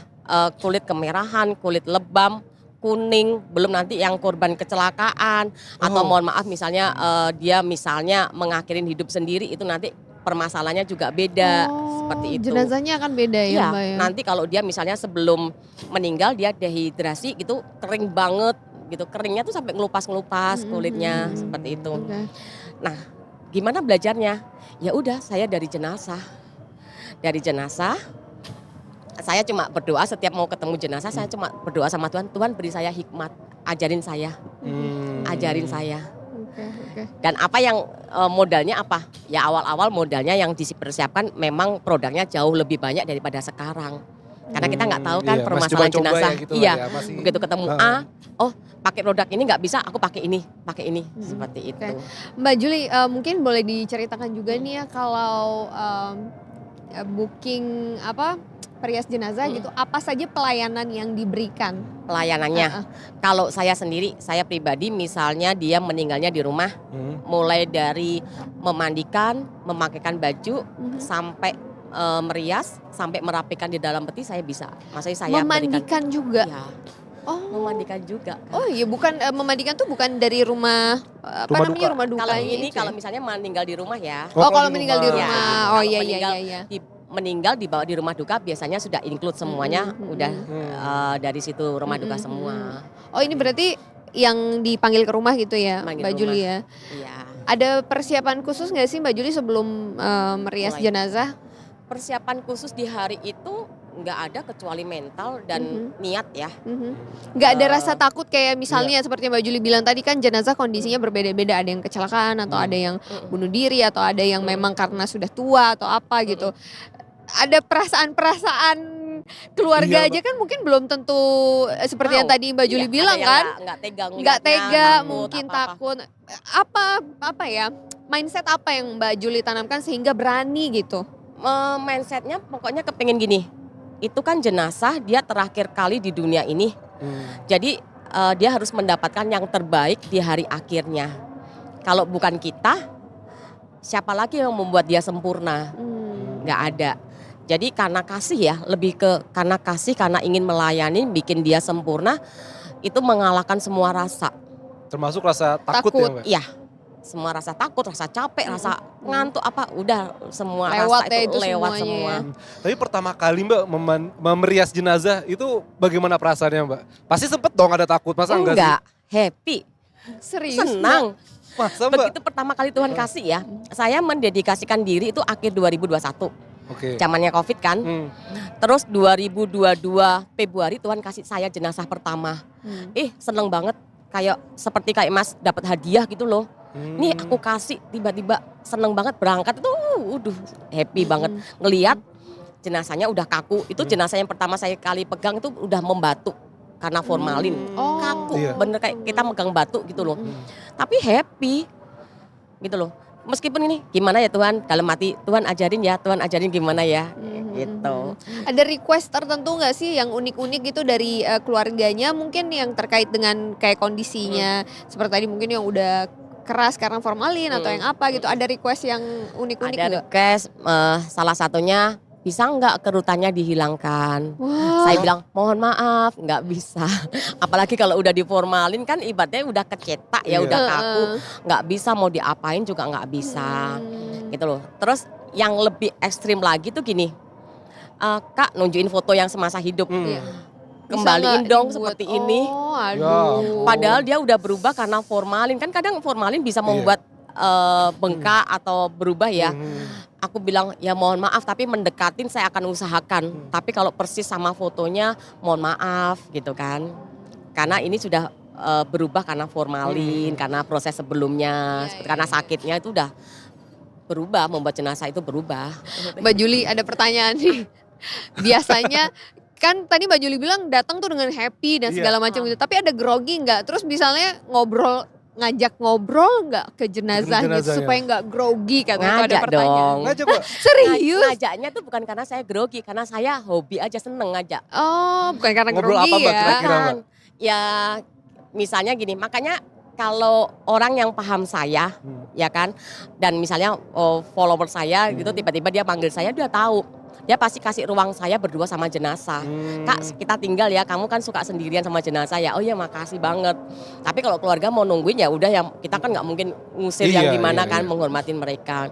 S9: kulit kemerahan, kulit lebam, kuning, belum nanti yang korban kecelakaan atau mohon maaf misalnya dia misalnya mengakhirin hidup sendiri itu nanti permasalahannya juga beda seperti itu.
S2: Jenazahnya akan beda ya
S9: Iya,
S2: Mbak ya?
S9: nanti kalau dia misalnya sebelum meninggal dia dehidrasi gitu kering banget gitu, keringnya tuh sampai ngelupas-ngelupas kulitnya seperti itu.
S2: Oke.
S9: Nah, gimana belajarnya? Ya udah, saya dari jenazah. Dari jenazah saya cuma berdoa setiap mau ketemu jenazah saya cuma berdoa sama Tuhan, Tuhan beri saya hikmat, ajarin saya. Ajarin saya.
S2: Oke.
S9: Dan apa yang modalnya apa? Ya awal-awal modalnya yang dipersiapkan memang produknya jauh lebih banyak daripada sekarang. Karena kita nggak tahu kan
S3: Iya, masih
S9: permasalahan
S3: coba-coba
S9: jenazah.
S3: ya gitu lah
S9: Iya.
S3: ya, masih-
S9: Begitu ketemu pakai produk ini nggak bisa, aku pakai ini, seperti itu.
S2: Mbak Juli, mungkin boleh diceritakan juga nih ya kalau booking perias jenazah gitu, apa saja pelayanan yang diberikan?
S9: Pelayanannya, kalau saya sendiri, saya pribadi misalnya dia meninggalnya di rumah, mulai dari memandikan, memakaikan baju, sampai merias, sampai merapikan di dalam peti saya bisa. Maksudnya saya
S2: Memandikan juga?
S9: Ya,
S2: Oh,
S9: memandikan juga. Kan.
S2: oh iya, bukan memandikan tuh bukan dari rumah
S3: Rumah duka.
S2: rumah duka
S9: Kalau ini
S2: itu
S9: kalau
S2: ya?
S9: misalnya meninggal di rumah ya.
S2: Oh, kalau meninggal di
S9: rumah.
S2: rumah.
S9: Ya,
S2: Oh
S9: kalau
S2: iya
S9: meninggal
S2: iya.
S9: meninggal dibawa di rumah duka biasanya sudah include semuanya, udah dari situ rumah duka semua.
S2: Oh, ini berarti yang dipanggil ke rumah gitu ya,
S9: Panggil
S2: Mbak
S9: rumah.
S2: Juli ya?
S9: Iya.
S2: Ada persiapan khusus nggak sih Mbak Juli sebelum merias
S9: Mulai.
S2: jenazah?
S9: Persiapan khusus di hari itu nggak ada kecuali mental dan niat ya.
S2: Nggak ada rasa takut kayak misalnya seperti Mbak Juli bilang tadi kan jenazah kondisinya berbeda-beda, ada yang kecelakaan atau ada yang bunuh diri atau ada yang memang karena sudah tua atau apa gitu. Ada perasaan-perasaan keluarga
S3: Iya,
S2: aja kan mungkin belum tentu seperti yang
S9: Mau.
S2: tadi Mbak Juli
S9: Iya,
S2: bilang
S9: ada yang
S2: kan.
S9: nggak tega,
S2: Nggak
S9: ngeliatnya,
S2: tega,
S9: takut,
S2: mungkin
S9: apa-apa.
S2: takut. Apa ya? Mindset apa yang Mbak Juli tanamkan sehingga berani gitu?
S9: Mindsetnya pokoknya kepengen gini. Itu kan jenazah dia terakhir kali di dunia ini. Jadi dia harus mendapatkan yang terbaik di hari akhirnya. Kalau bukan kita, siapa lagi yang membuat dia sempurna? Nggak ada. Jadi karena kasih ya, lebih ke karena kasih, karena ingin melayani, bikin dia sempurna, itu mengalahkan semua rasa.
S3: Termasuk rasa takut, ya Mbak?
S9: Iya, semua rasa takut, rasa capek, rasa ngantuk apa, udah semua
S2: Lewat
S9: rasa
S2: ya
S9: itu
S2: itu
S9: lewat
S2: semuanya
S9: semua.
S2: ya.
S3: Tapi pertama kali Mbak memerias jenazah itu bagaimana perasaannya Mbak? Pasti sempet dong ada takut, masa enggak sih?
S9: Enggak, happy,
S2: Serius?
S9: senang.
S3: Masa Mbak?
S9: Begitu pertama kali Tuhan kasih ya, saya mendedikasikan diri itu akhir 2021.
S3: Oke.
S9: Zamannya Covid kan. Terus 2022 Februari Tuhan kasih saya jenazah pertama. Seneng banget, seperti kayak Mas dapat hadiah gitu loh. Nih aku kasih, tiba-tiba seneng banget berangkat itu, happy banget ngelihat jenazahnya udah kaku. Itu jenazah yang pertama saya kali pegang itu udah membatu karena formalin. Kaku,
S3: Iya.
S9: bener kayak kita megang batu gitu loh. Tapi happy gitu loh. Meskipun ini gimana ya Tuhan, dalam hati Tuhan ajarin gimana ya gitu.
S2: Ada request tertentu nggak sih yang unik-unik gitu dari keluarganya, mungkin yang terkait dengan kayak kondisinya seperti tadi mungkin yang udah keras karena formalin atau yang apa gitu, ada request yang unik-unik
S9: Ada
S2: nggak?
S9: request, salah satunya bisa nggak kerutannya dihilangkan?
S2: Wah.
S9: Saya bilang mohon maaf nggak bisa. Apalagi kalau udah diformalin kan ibaratnya udah kecetak ya,
S3: Iya.
S9: udah kaku, nggak bisa, mau diapain juga nggak bisa gitu loh. Terus yang lebih ekstrim lagi tuh gini, Kak nunjukin foto yang semasa hidup.
S2: Iya.
S9: Kembaliin
S2: Bisa nggak
S9: dong
S2: dibuat?
S9: seperti ini.
S2: Oh, aduh.
S9: Padahal dia udah berubah karena formalin. Kan kadang formalin bisa membuat bengkak atau berubah ya. Aku bilang ya mohon maaf, tapi mendekatin saya akan usahakan. Tapi kalau persis sama fotonya mohon maaf gitu kan. Karena ini sudah berubah karena formalin, karena proses sebelumnya, karena sakitnya itu udah berubah, membuat jenazah itu berubah.
S2: Mbak Juli ada pertanyaan nih. Biasanya kan tadi Mbak Juli bilang datang tuh dengan happy dan segala macam gitu. Tapi ada grogi nggak? Terus misalnya ngajak ngobrol nggak ke jenazah gitu
S3: jenazahnya.
S2: supaya nggak grogi katanya, kalau ada
S9: Ngajak
S2: pertanyaan.
S9: dong.
S3: Ngajak Mbak?
S2: Serius?
S9: Ngajaknya tuh bukan karena saya grogi, karena saya hobi aja, seneng ngajak.
S2: Oh, bukan karena
S3: Ngobrol
S2: grogi
S3: apa, Mbak,
S2: ya.
S3: kira-kira?
S9: Kan, ya misalnya gini, makanya kalau orang yang paham saya, ya kan, dan misalnya follower saya gitu, tiba-tiba dia panggil saya, dia tahu. Dia pasti kasih ruang saya berdua sama jenazah. Kak, kita tinggal ya, kamu kan suka sendirian sama jenazah ya. Oh iya, makasih banget. Tapi kalau keluarga mau nungguin ya udah, yang kita kan nggak mungkin ngusir yang gimana kan, menghormatin mereka.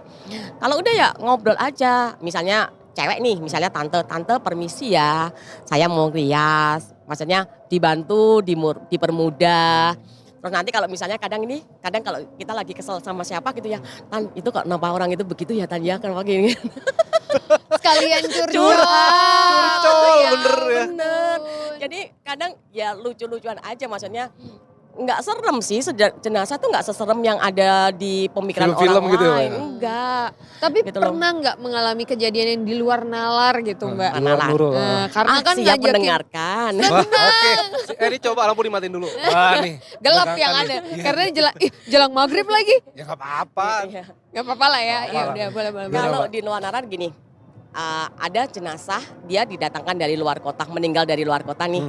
S9: Kalau udah ya ngobrol aja. Misalnya cewek nih, misalnya tante permisi ya, saya mau rias. Maksudnya dibantu, dipermudah. Terus nanti kalau misalnya kadang kalau kita lagi kesel sama siapa gitu ya, Tan itu kok nampak orang itu begitu ya Tan ya, kenapa gini.
S2: Sekalian curcol.
S3: Curcol, bener ya.
S9: Bener. Jadi kadang ya lucu-lucuan aja, maksudnya nggak serem sih, jenazah tuh nggak seserem yang ada di pemikiran
S3: Film-film
S9: orang
S3: gitu ya,
S9: lain.
S3: Mbak?
S9: Enggak.
S2: Tapi
S9: Gitu loh.
S2: pernah nggak mengalami kejadian yang di luar nalar gitu Mbak?
S9: Nalar.
S3: Nurul.
S2: Karena kan
S9: Siap
S2: ngajakin
S9: mendengarkan.
S3: Wah, oke. Ini coba lampu dimatiin dulu. Wah nih.
S2: gelap
S3: Belakang
S2: yang
S3: kan
S2: ada.
S3: nih. Iya.
S2: Karena jelang maghrib lagi.
S3: Ya nggak apa-apa.
S9: Iya.
S2: Gak apa-apa lah ya.
S3: Nggak
S2: Ya
S3: apa-apa.
S2: udah boleh.
S9: Kalau di luar nalar gini, ada jenazah dia didatangkan dari luar kota, meninggal dari luar kota nih.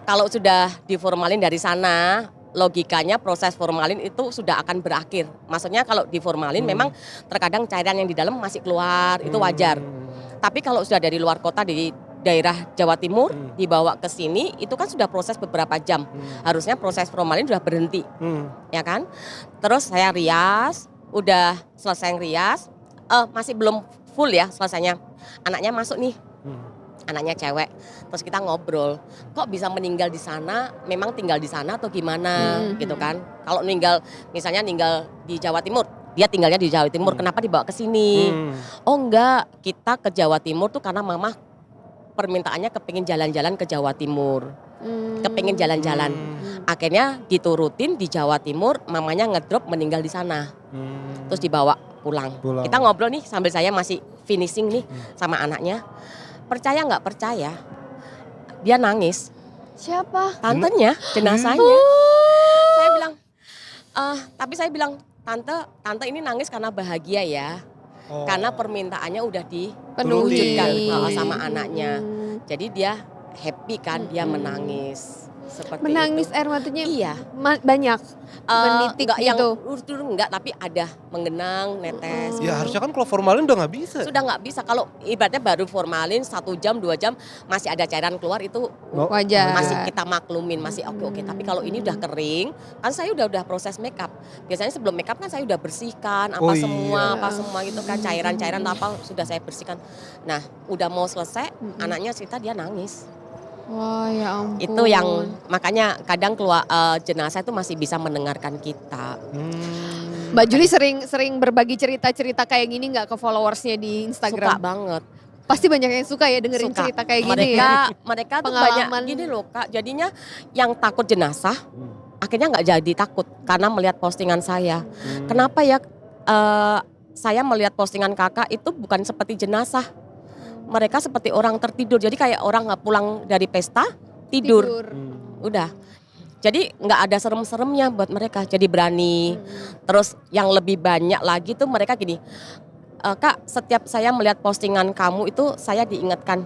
S9: Kalau sudah diformalin dari sana, logikanya proses formalin itu sudah akan berakhir. Maksudnya kalau diformalin memang terkadang cairan yang di dalam masih keluar, itu wajar. Tapi kalau sudah dari luar kota, di daerah Jawa Timur dibawa ke sini, itu kan sudah proses beberapa jam. Harusnya proses formalin sudah berhenti, ya kan? Terus saya rias, udah selesai rias, masih belum full ya selesainya. Anaknya masuk nih. Anaknya cewek, terus kita ngobrol, kok bisa meninggal di sana, memang tinggal di sana atau gimana gitu kan. Kalau misalnya ninggal di Jawa Timur, dia tinggalnya di Jawa Timur, kenapa dibawa ke sini? Oh enggak, kita ke Jawa Timur tuh karena mama permintaannya kepingin jalan-jalan ke Jawa Timur, kepingin jalan-jalan. Akhirnya diturutin di Jawa Timur, mamanya ngedrop meninggal di sana, terus dibawa pulang. Kita ngobrol nih sambil saya masih finishing nih sama anaknya. percaya nggak percaya, dia nangis.
S2: Siapa?
S9: Tantenya, jenazahnya. Saya bilang, tapi saya bilang, tante ini nangis karena bahagia ya.
S3: Oh.
S9: Karena permintaannya udah
S2: Penuhi.
S9: diwujudkan sama anaknya. Jadi dia happy kan, dia menangis. Seperti
S2: Menangis
S9: itu.
S2: air matanya
S9: Iya.
S2: banyak. Menitik
S9: Enggak yang
S2: gitu.
S9: enggak, tapi ada mengenang, netes.
S3: Ya harusnya kan kalau formalin udah nggak bisa.
S9: Sudah nggak bisa, kalau ibaratnya baru formalin 1 jam 2 jam masih ada cairan keluar itu
S2: Wajar.
S9: masih kita maklumin, masih oke. Tapi kalau ini udah kering, kan saya udah proses makeup. Biasanya sebelum makeup kan saya udah bersihkan
S3: Oh iya.
S9: apa semua gitu kan, cairan-cairan apa sudah saya bersihkan. Nah, udah mau selesai, anaknya cerita dia nangis.
S2: Wah, ya ampun.
S9: Itu yang makanya kadang keluar jenazah itu masih bisa mendengarkan kita.
S2: Mbak Juli sering berbagi cerita-cerita kayak gini nggak ke followersnya di
S9: Suka
S2: Instagram?
S9: banget.
S2: Pasti banyak yang suka ya dengerin
S9: Suka.
S2: cerita kayak gini ya.
S9: Mereka tuh
S2: Pengalaman.
S9: banyak gini loh Kak, jadinya yang takut jenazah akhirnya nggak jadi takut karena melihat postingan saya. Kenapa ya saya melihat postingan kakak itu bukan seperti jenazah, mereka seperti orang tertidur, jadi kayak orang nggak pulang dari pesta tidur. Udah. Jadi nggak ada serem-seremnya buat mereka, jadi berani. Terus yang lebih banyak lagi tuh mereka gini, Kak, setiap saya melihat postingan kamu itu saya diingatkan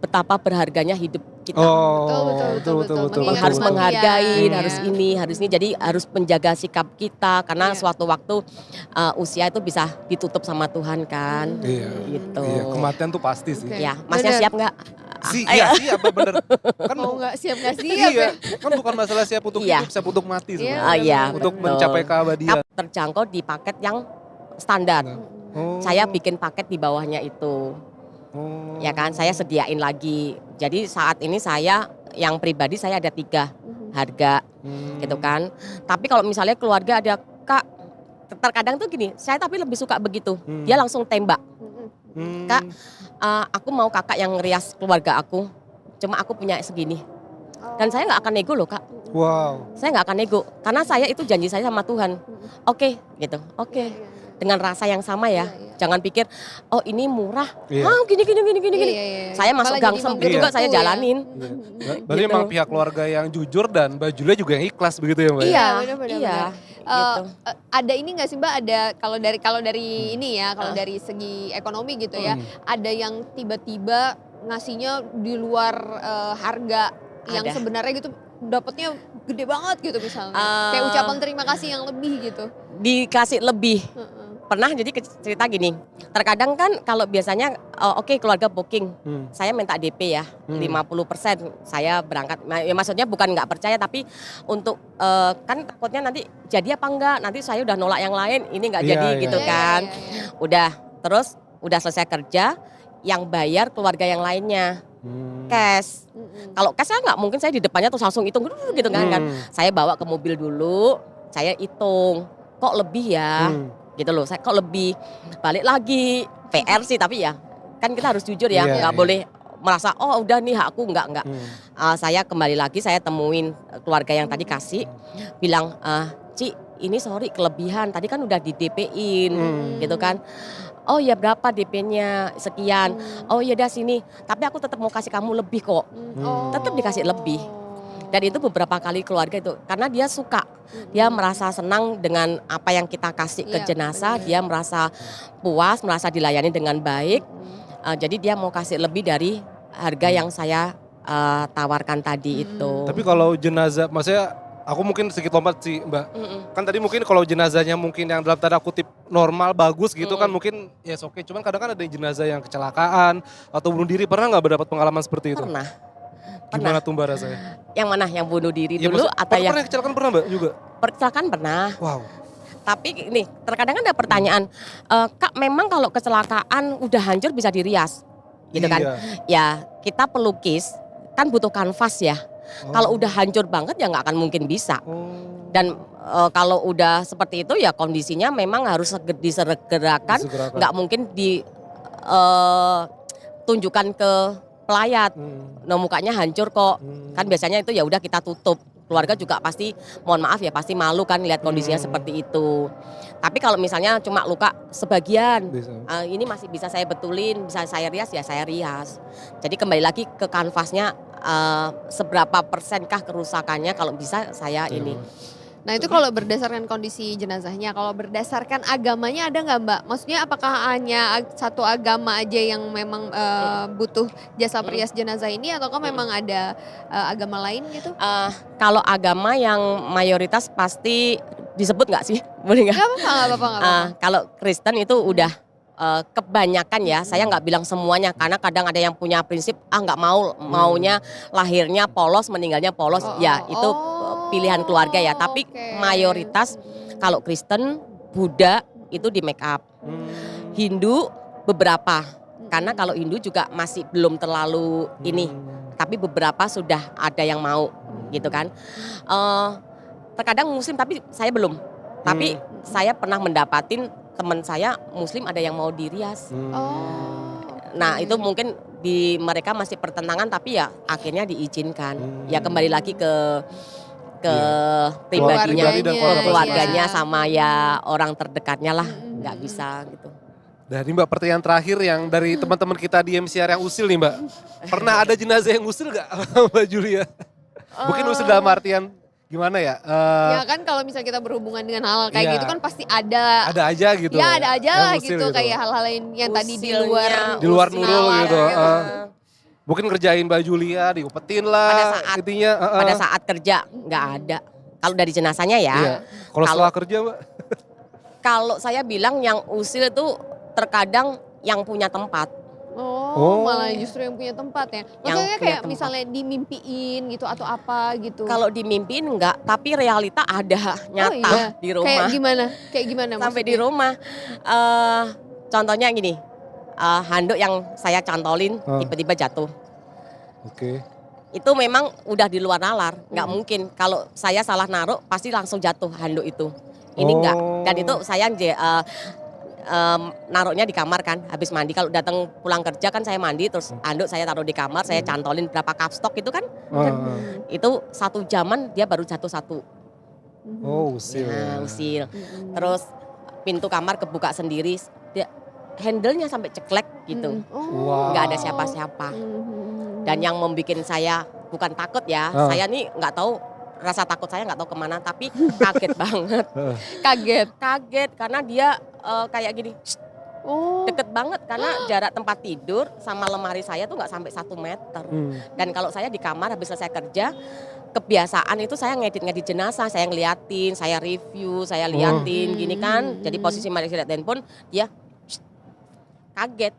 S9: betapa berharganya hidup kita.
S2: Betul.
S9: Harus menghargai,
S2: Iya.
S9: harus ini, jadi harus menjaga sikap kita karena
S2: Iya.
S9: suatu waktu usia itu bisa ditutup sama Tuhan kan.
S3: Iya.
S9: Gitu.
S3: Iya, kematian tuh pasti sih.
S2: Oke.
S9: Ya, Masnya
S2: Bener.
S9: siap nggak?
S3: Iya siap bener. Kan
S2: Mau nggak siap nggak siap
S3: iya,
S2: ya?
S3: kan bukan masalah siap untuk
S9: Iya.
S3: hidup, siap untuk mati
S2: Iya,
S3: sebenarnya.
S9: Iya,
S3: Untuk
S9: betul.
S3: mencapai keabadian.
S9: Terjangkau di paket yang standar.
S3: Oh.
S9: Saya bikin paket di bawahnya itu.
S3: Oh.
S9: Ya kan, saya sediain lagi. Jadi saat ini saya yang pribadi saya ada 3 harga gitu kan. Tapi kalau misalnya keluarga ada Kak, terkadang tuh gini, saya tapi lebih suka begitu. Dia langsung tembak. Kak, aku mau kakak yang ngerias keluarga aku. Cuma aku punya segini. Dan saya nggak akan nego loh Kak.
S3: Wow.
S9: Saya nggak akan nego karena saya itu janji saya sama Tuhan. Oke, gitu. Oke. Dengan rasa yang sama ya. Jangan pikir, oh ini murah.
S3: Iya.
S9: Gini.
S2: Iya.
S9: Saya masuk
S2: Malah
S9: gang
S2: jadi
S9: sempit
S2: membantu
S9: juga saya
S2: ya.
S9: jalanin.
S3: Berarti
S9: Gitu.
S3: emang pihak keluarga yang jujur dan Mbak Julia juga yang ikhlas begitu ya Mbak?
S2: Iya,
S9: Iya,
S2: benar.
S9: gitu.
S2: Ada ini nggak sih Mbak? Ada kalau dari ini ya, kalau dari segi ekonomi gitu ya, ada yang tiba-tiba ngasihnya di luar harga yang
S9: Ada.
S2: sebenarnya gitu dapatnya gede banget gitu misalnya. Kayak ucapan terima kasih yang lebih gitu.
S9: Dikasih lebih. Pernah jadi cerita gini, terkadang kan kalau biasanya oke, keluarga booking, saya minta DP ya 50% saya berangkat. Ya, maksudnya bukan nggak percaya tapi untuk kan takutnya nanti jadi apa enggak, nanti saya udah nolak yang lain ini nggak
S3: Iya,
S9: jadi
S3: iya.
S9: gitu
S2: Iya,
S9: kan.
S2: iya, iya.
S9: Udah, terus udah selesai kerja, yang bayar keluarga yang lainnya cash. Kalau cash saya nggak mungkin saya di depannya terus langsung hitung gitu kan. Saya bawa ke mobil dulu, saya hitung kok lebih ya. Gitu loh, saya kok lebih, balik lagi PR sih, tapi ya kan kita harus jujur ya,
S3: Iya,
S9: nggak
S3: iya.
S9: boleh merasa oh udah nih hakku, enggak. Saya kembali lagi, saya temuin keluarga yang tadi kasih, bilang Ci ini sorry kelebihan, tadi kan udah di DP-in gitu kan. Oh ya berapa DP-nya sekian, oh ya dah sini, tapi aku tetap mau kasih kamu lebih kok, tetap dikasih lebih. Dan itu beberapa kali keluarga itu, karena dia suka, dia merasa senang dengan apa yang kita kasih ke
S2: Iya,
S9: jenazah,
S2: benar.
S9: dia merasa puas, merasa dilayani dengan baik. Jadi dia mau kasih lebih dari harga yang saya tawarkan tadi itu.
S3: Tapi kalau jenazah, maksudnya aku mungkin sedikit lompat sih Mbak. Kan tadi mungkin kalau jenazahnya mungkin yang dalam tanda kutip normal, bagus gitu kan mungkin ya oke. Cuman kadang kan ada jenazah yang kecelakaan atau bunuh diri. Pernah nggak mendapat pengalaman seperti itu? Gimana tuh Mbak rasanya?
S9: Yang mana? Yang bunuh diri
S3: Ya,
S9: dulu
S3: maksud-
S9: atau yang
S3: pernah kecelakaan pernah Mbak juga?
S9: kecelakaan pernah?
S3: Wow.
S9: Tapi nih terkadang kan ada pertanyaan, Kak memang kalau kecelakaan udah hancur bisa dirias gitu kan?
S3: Iya.
S9: Ya kita pelukis kan butuh kanvas ya. Kalau udah hancur banget ya nggak akan mungkin bisa. Dan kalau udah seperti itu ya kondisinya memang harus disegerakan, nggak mungkin ditunjukkan ke pelayat. Nah mukanya hancur kok, kan biasanya itu ya udah kita tutup keluarga juga pasti mohon maaf ya pasti malu kan lihat kondisinya seperti itu. Tapi kalau misalnya cuma luka sebagian, ini masih bisa saya betulin, bisa saya rias ya saya rias. Jadi kembali lagi ke kanvasnya seberapa persenkah kerusakannya kalau bisa saya ini.
S2: Nah itu kalau berdasarkan kondisi jenazahnya, kalau berdasarkan agamanya ada nggak Mbak? Maksudnya apakah hanya satu agama aja yang memang butuh jasa perias jenazah ini, ataukah memang ada agama lain gitu?
S9: Kalau agama yang mayoritas pasti disebut nggak sih? Boleh nggak?
S2: Nggak apa-apa.
S9: Kalau Kristen itu udah kebanyakan ya, saya nggak bilang semuanya karena kadang ada yang punya prinsip nggak maunya lahirnya polos, meninggalnya polos, itu pilihan keluarga ya. Tapi mayoritas kalau Kristen, Buddha itu di make up, Hindu beberapa, karena kalau Hindu juga masih belum terlalu ini, tapi beberapa sudah ada yang mau gitu kan. Terkadang Muslim tapi saya belum, tapi saya pernah mendapatin teman saya Muslim ada yang mau dirias. Nah itu mungkin di mereka masih pertentangan tapi ya akhirnya diizinkan. Ya kembali lagi ke pribadinya, keluarganya sama ya orang terdekatnya lah, nggak bisa gitu.
S3: Dan ini Mbak pertanyaan terakhir yang dari teman-teman kita di MCR yang usil nih Mbak. Pernah ada jenazah yang usil nggak Mbak Julia? Mungkin usil dalam artian gimana ya?
S2: Ya kan kalau misalnya kita berhubungan dengan hal kayak gitu kan pasti ada.
S3: Ada aja gitu.
S2: Ya ada aja lah
S3: usil
S2: gitu, kayak hal-hal lain yang tadi di luar
S3: Nurul gitu. Mungkin kerjain Mbak Julia, diupetin lah intinya.
S9: Pada saat kerja nggak ada. Kalau dari jenazahnya ya.
S3: Iya. Kalau setelah kerja Mbak?
S9: Kalau saya bilang yang usil itu terkadang yang punya tempat.
S2: Malah justru yang punya tempat ya. Maksudnya kayak misalnya dimimpiin gitu atau apa gitu.
S9: Kalau dimimpiin enggak, tapi realita ada nyata di rumah.
S2: Kayak gimana? Kayak gimana
S9: sampai di rumah. Contohnya gini, handuk yang saya cantolin tiba-tiba jatuh.
S3: Oke.
S9: Itu memang udah di luar nalar, nggak mungkin. Kalau saya salah naruh pasti langsung jatuh handuk itu. Ini enggak. Dan itu saya naruhnya di kamar kan, habis mandi. Kalau datang pulang kerja kan saya mandi, terus handuk saya taruh di kamar, saya cantolin berapa kapstok itu kan. Itu 1 jaman dia baru jatuh 1.
S3: Usil.
S9: Nah, usil. Terus pintu kamar kebuka sendiri, dia handle-nya sampai ceklek gitu. Nggak ada siapa-siapa. Dan yang membuat saya bukan takut ya, saya nih nggak tahu, rasa takut saya nggak tahu kemana, tapi kaget banget. Kaget karena dia kayak gini, deket banget karena jarak tempat tidur sama lemari saya tuh nggak sampai 1 meter. Dan kalau saya di kamar habis selesai kerja, kebiasaan itu saya ngedit jenazah, saya ngeliatin, saya review, saya liatin gini kan. Jadi posisi Maria lihat handphone, dia kaget.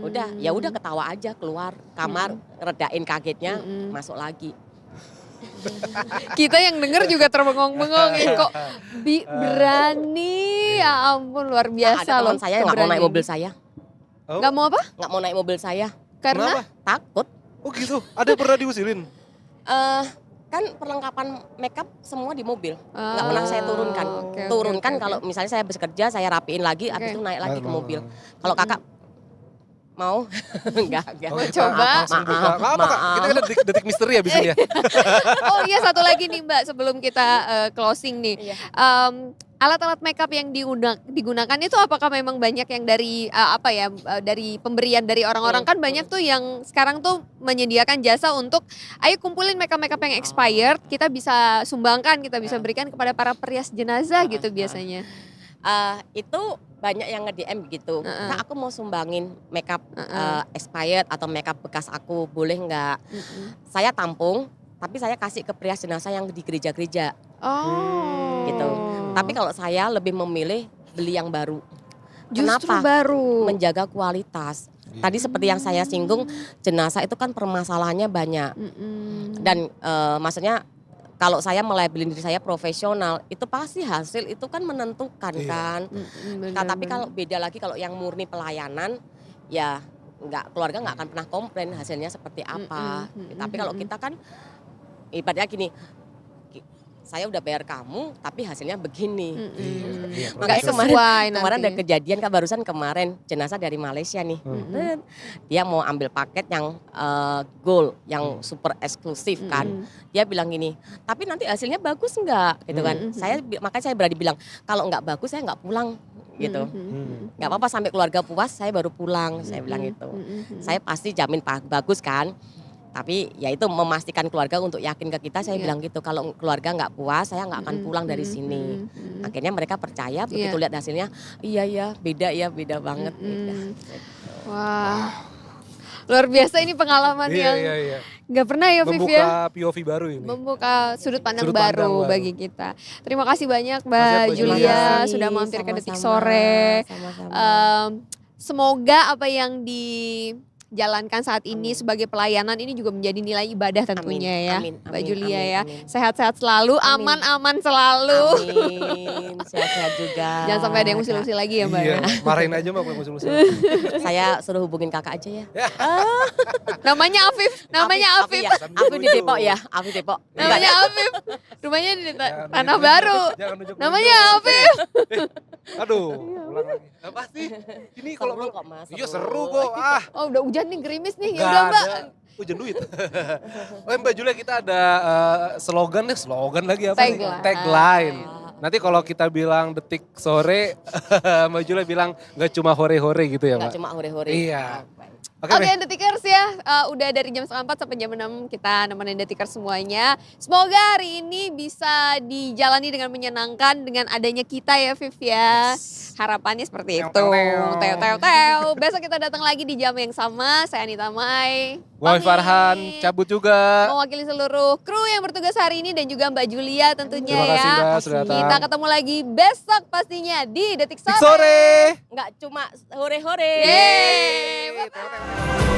S9: Udah ketawa aja, keluar kamar, redain kagetnya, masuk lagi.
S2: Kita yang denger juga terbengong-bengong ya, kok berani, ya ampun luar biasa
S9: ada
S2: loh.
S9: Teman saya nggak mau naik mobil saya.
S2: Nggak mau apa?
S9: Nggak mau naik mobil saya.
S2: Karena?
S9: Takut.
S3: Oh gitu, ada pernah diusilin?
S9: Kan perlengkapan makeup semua di mobil, nggak pernah saya turunkan. Turunkan kalau misalnya saya habis kerja, saya rapiin lagi, habis itu naik lagi ke mobil. Kalau kakak mau? Enggak.
S2: Coba.
S3: Maaf. Kita ada detik misteri ya bisnya.
S2: Oh iya, satu lagi nih Mbak sebelum kita closing nih. Alat-alat makeup yang digunakan itu apakah memang banyak yang dari dari pemberian dari orang-orang? Kan banyak tuh yang sekarang tuh menyediakan jasa untuk ayo kumpulin makeup yang expired, kita bisa sumbangkan, kita bisa berikan kepada para perias jenazah gitu biasanya.
S9: Itu banyak yang nge-DM begitu. Kak, aku mau sumbangin makeup expired atau makeup bekas aku, boleh nggak? Saya tampung, tapi saya kasih ke perias jenazah yang di gereja-gereja. Gitu. Tapi kalau saya lebih memilih beli yang baru.
S2: Justru
S9: Kenapa?
S2: baru.
S9: Menjaga kualitas. Tadi seperti yang saya singgung, jenazah itu kan permasalahannya banyak. Dan maksudnya kalau saya melabelin diri saya profesional, itu pasti hasil itu kan menentukan kan. Tapi kalau beda lagi kalau yang murni pelayanan, ya keluarga nggak akan pernah komplain hasilnya seperti apa. Tapi kalau kita kan ibaratnya gini, saya udah bayar kamu tapi hasilnya begini.
S2: Nggak
S9: Makanya
S2: sesuai
S9: kemarin
S2: nanti.
S9: ada kejadian kan barusan kemarin jenazah dari Malaysia nih. Dia mau ambil paket yang gold, yang super eksklusif kan. Dia bilang gini, tapi nanti hasilnya bagus nggak gitu kan. Makanya saya berani bilang kalau nggak bagus saya nggak pulang gitu. Nggak apa-apa sampai keluarga puas saya baru pulang, saya bilang gitu. Saya pasti jamin bagus kan. Tapi ya itu memastikan keluarga untuk yakin ke kita, saya bilang gitu. Kalau keluarga nggak puas, saya nggak akan pulang dari sini. Akhirnya mereka percaya, begitu lihat hasilnya, iya beda banget. Beda.
S2: Wah, luar biasa ini pengalaman yang nggak pernah ya Viv ya.
S3: Membuka POV baru ini.
S2: Membuka sudut pandang
S3: Sudut pandang
S2: baru
S3: baru.
S2: bagi kita. Terima kasih banyak
S3: Makasih,
S2: Mbak
S3: Mbak
S2: Julia
S3: Julia.
S2: sudah mampir ke Detik
S9: Sama-sama,
S2: Sore.
S9: sama-sama.
S2: Semoga apa yang dijalankan saat ini sebagai pelayanan ini juga menjadi nilai ibadah tentunya ya Mbak Julia ya.
S9: amin.
S2: Sehat-sehat selalu,
S9: Amin.
S2: aman-aman selalu.
S9: Amin, sehat-sehat juga.
S2: Jangan sampai ada yang usil-usil lagi ya Mbak.
S3: Iya,
S2: ya.
S3: marahin aja Mbak kalau musuh-musuh.
S9: Saya suruh hubungin kakak aja ya.
S2: Namanya Afif, namanya Afif.
S9: Ya. Afif di Depok ya, Afif Depok.
S2: Namanya Afif. Rumahnya di Tanah Baru.
S3: Jangan nunjuk-nunjuk.
S2: Namanya Afif.
S3: Aduh, ulang lagi. Apa sih? Ini kalau
S9: Seru kok, Mas,
S3: Iya
S9: seru.
S3: seru kok.
S2: Oh udah hujan nih, gerimis nih. Ya
S3: Nggak
S2: udah Mbak.
S3: ada. Hujan duit. Oh Mbak Julia kita ada slogan lagi apa sih?
S2: Tagline.
S3: Tagline. Nanti kalau kita bilang Detik Sore, Mbak Julia bilang nggak cuma hore-hore gitu ya
S9: Nggak
S3: Mbak?
S9: cuma hore-hore.
S3: Iya.
S2: Oke
S3: deh.
S2: Detikers ya, udah dari jam 4 sampai jam 6 kita nemenin Detikers semuanya. Semoga hari ini bisa dijalani dengan menyenangkan dengan adanya kita ya Viv ya. Harapannya seperti itu. Teo. Besok kita datang lagi di jam yang sama. Saya Anita Mai.
S3: Wahai Farhan, cabut juga.
S2: Mewakili seluruh kru yang bertugas hari ini dan juga Mbak Julia tentunya
S3: Terima kasih
S2: ya.
S3: Mbak sudah datang.
S2: Kita ketemu lagi besok pastinya di Detik
S3: Detik
S2: Sore.
S3: Sore.
S9: Nggak cuma hore-hore.
S2: Yeay. Bye-bye.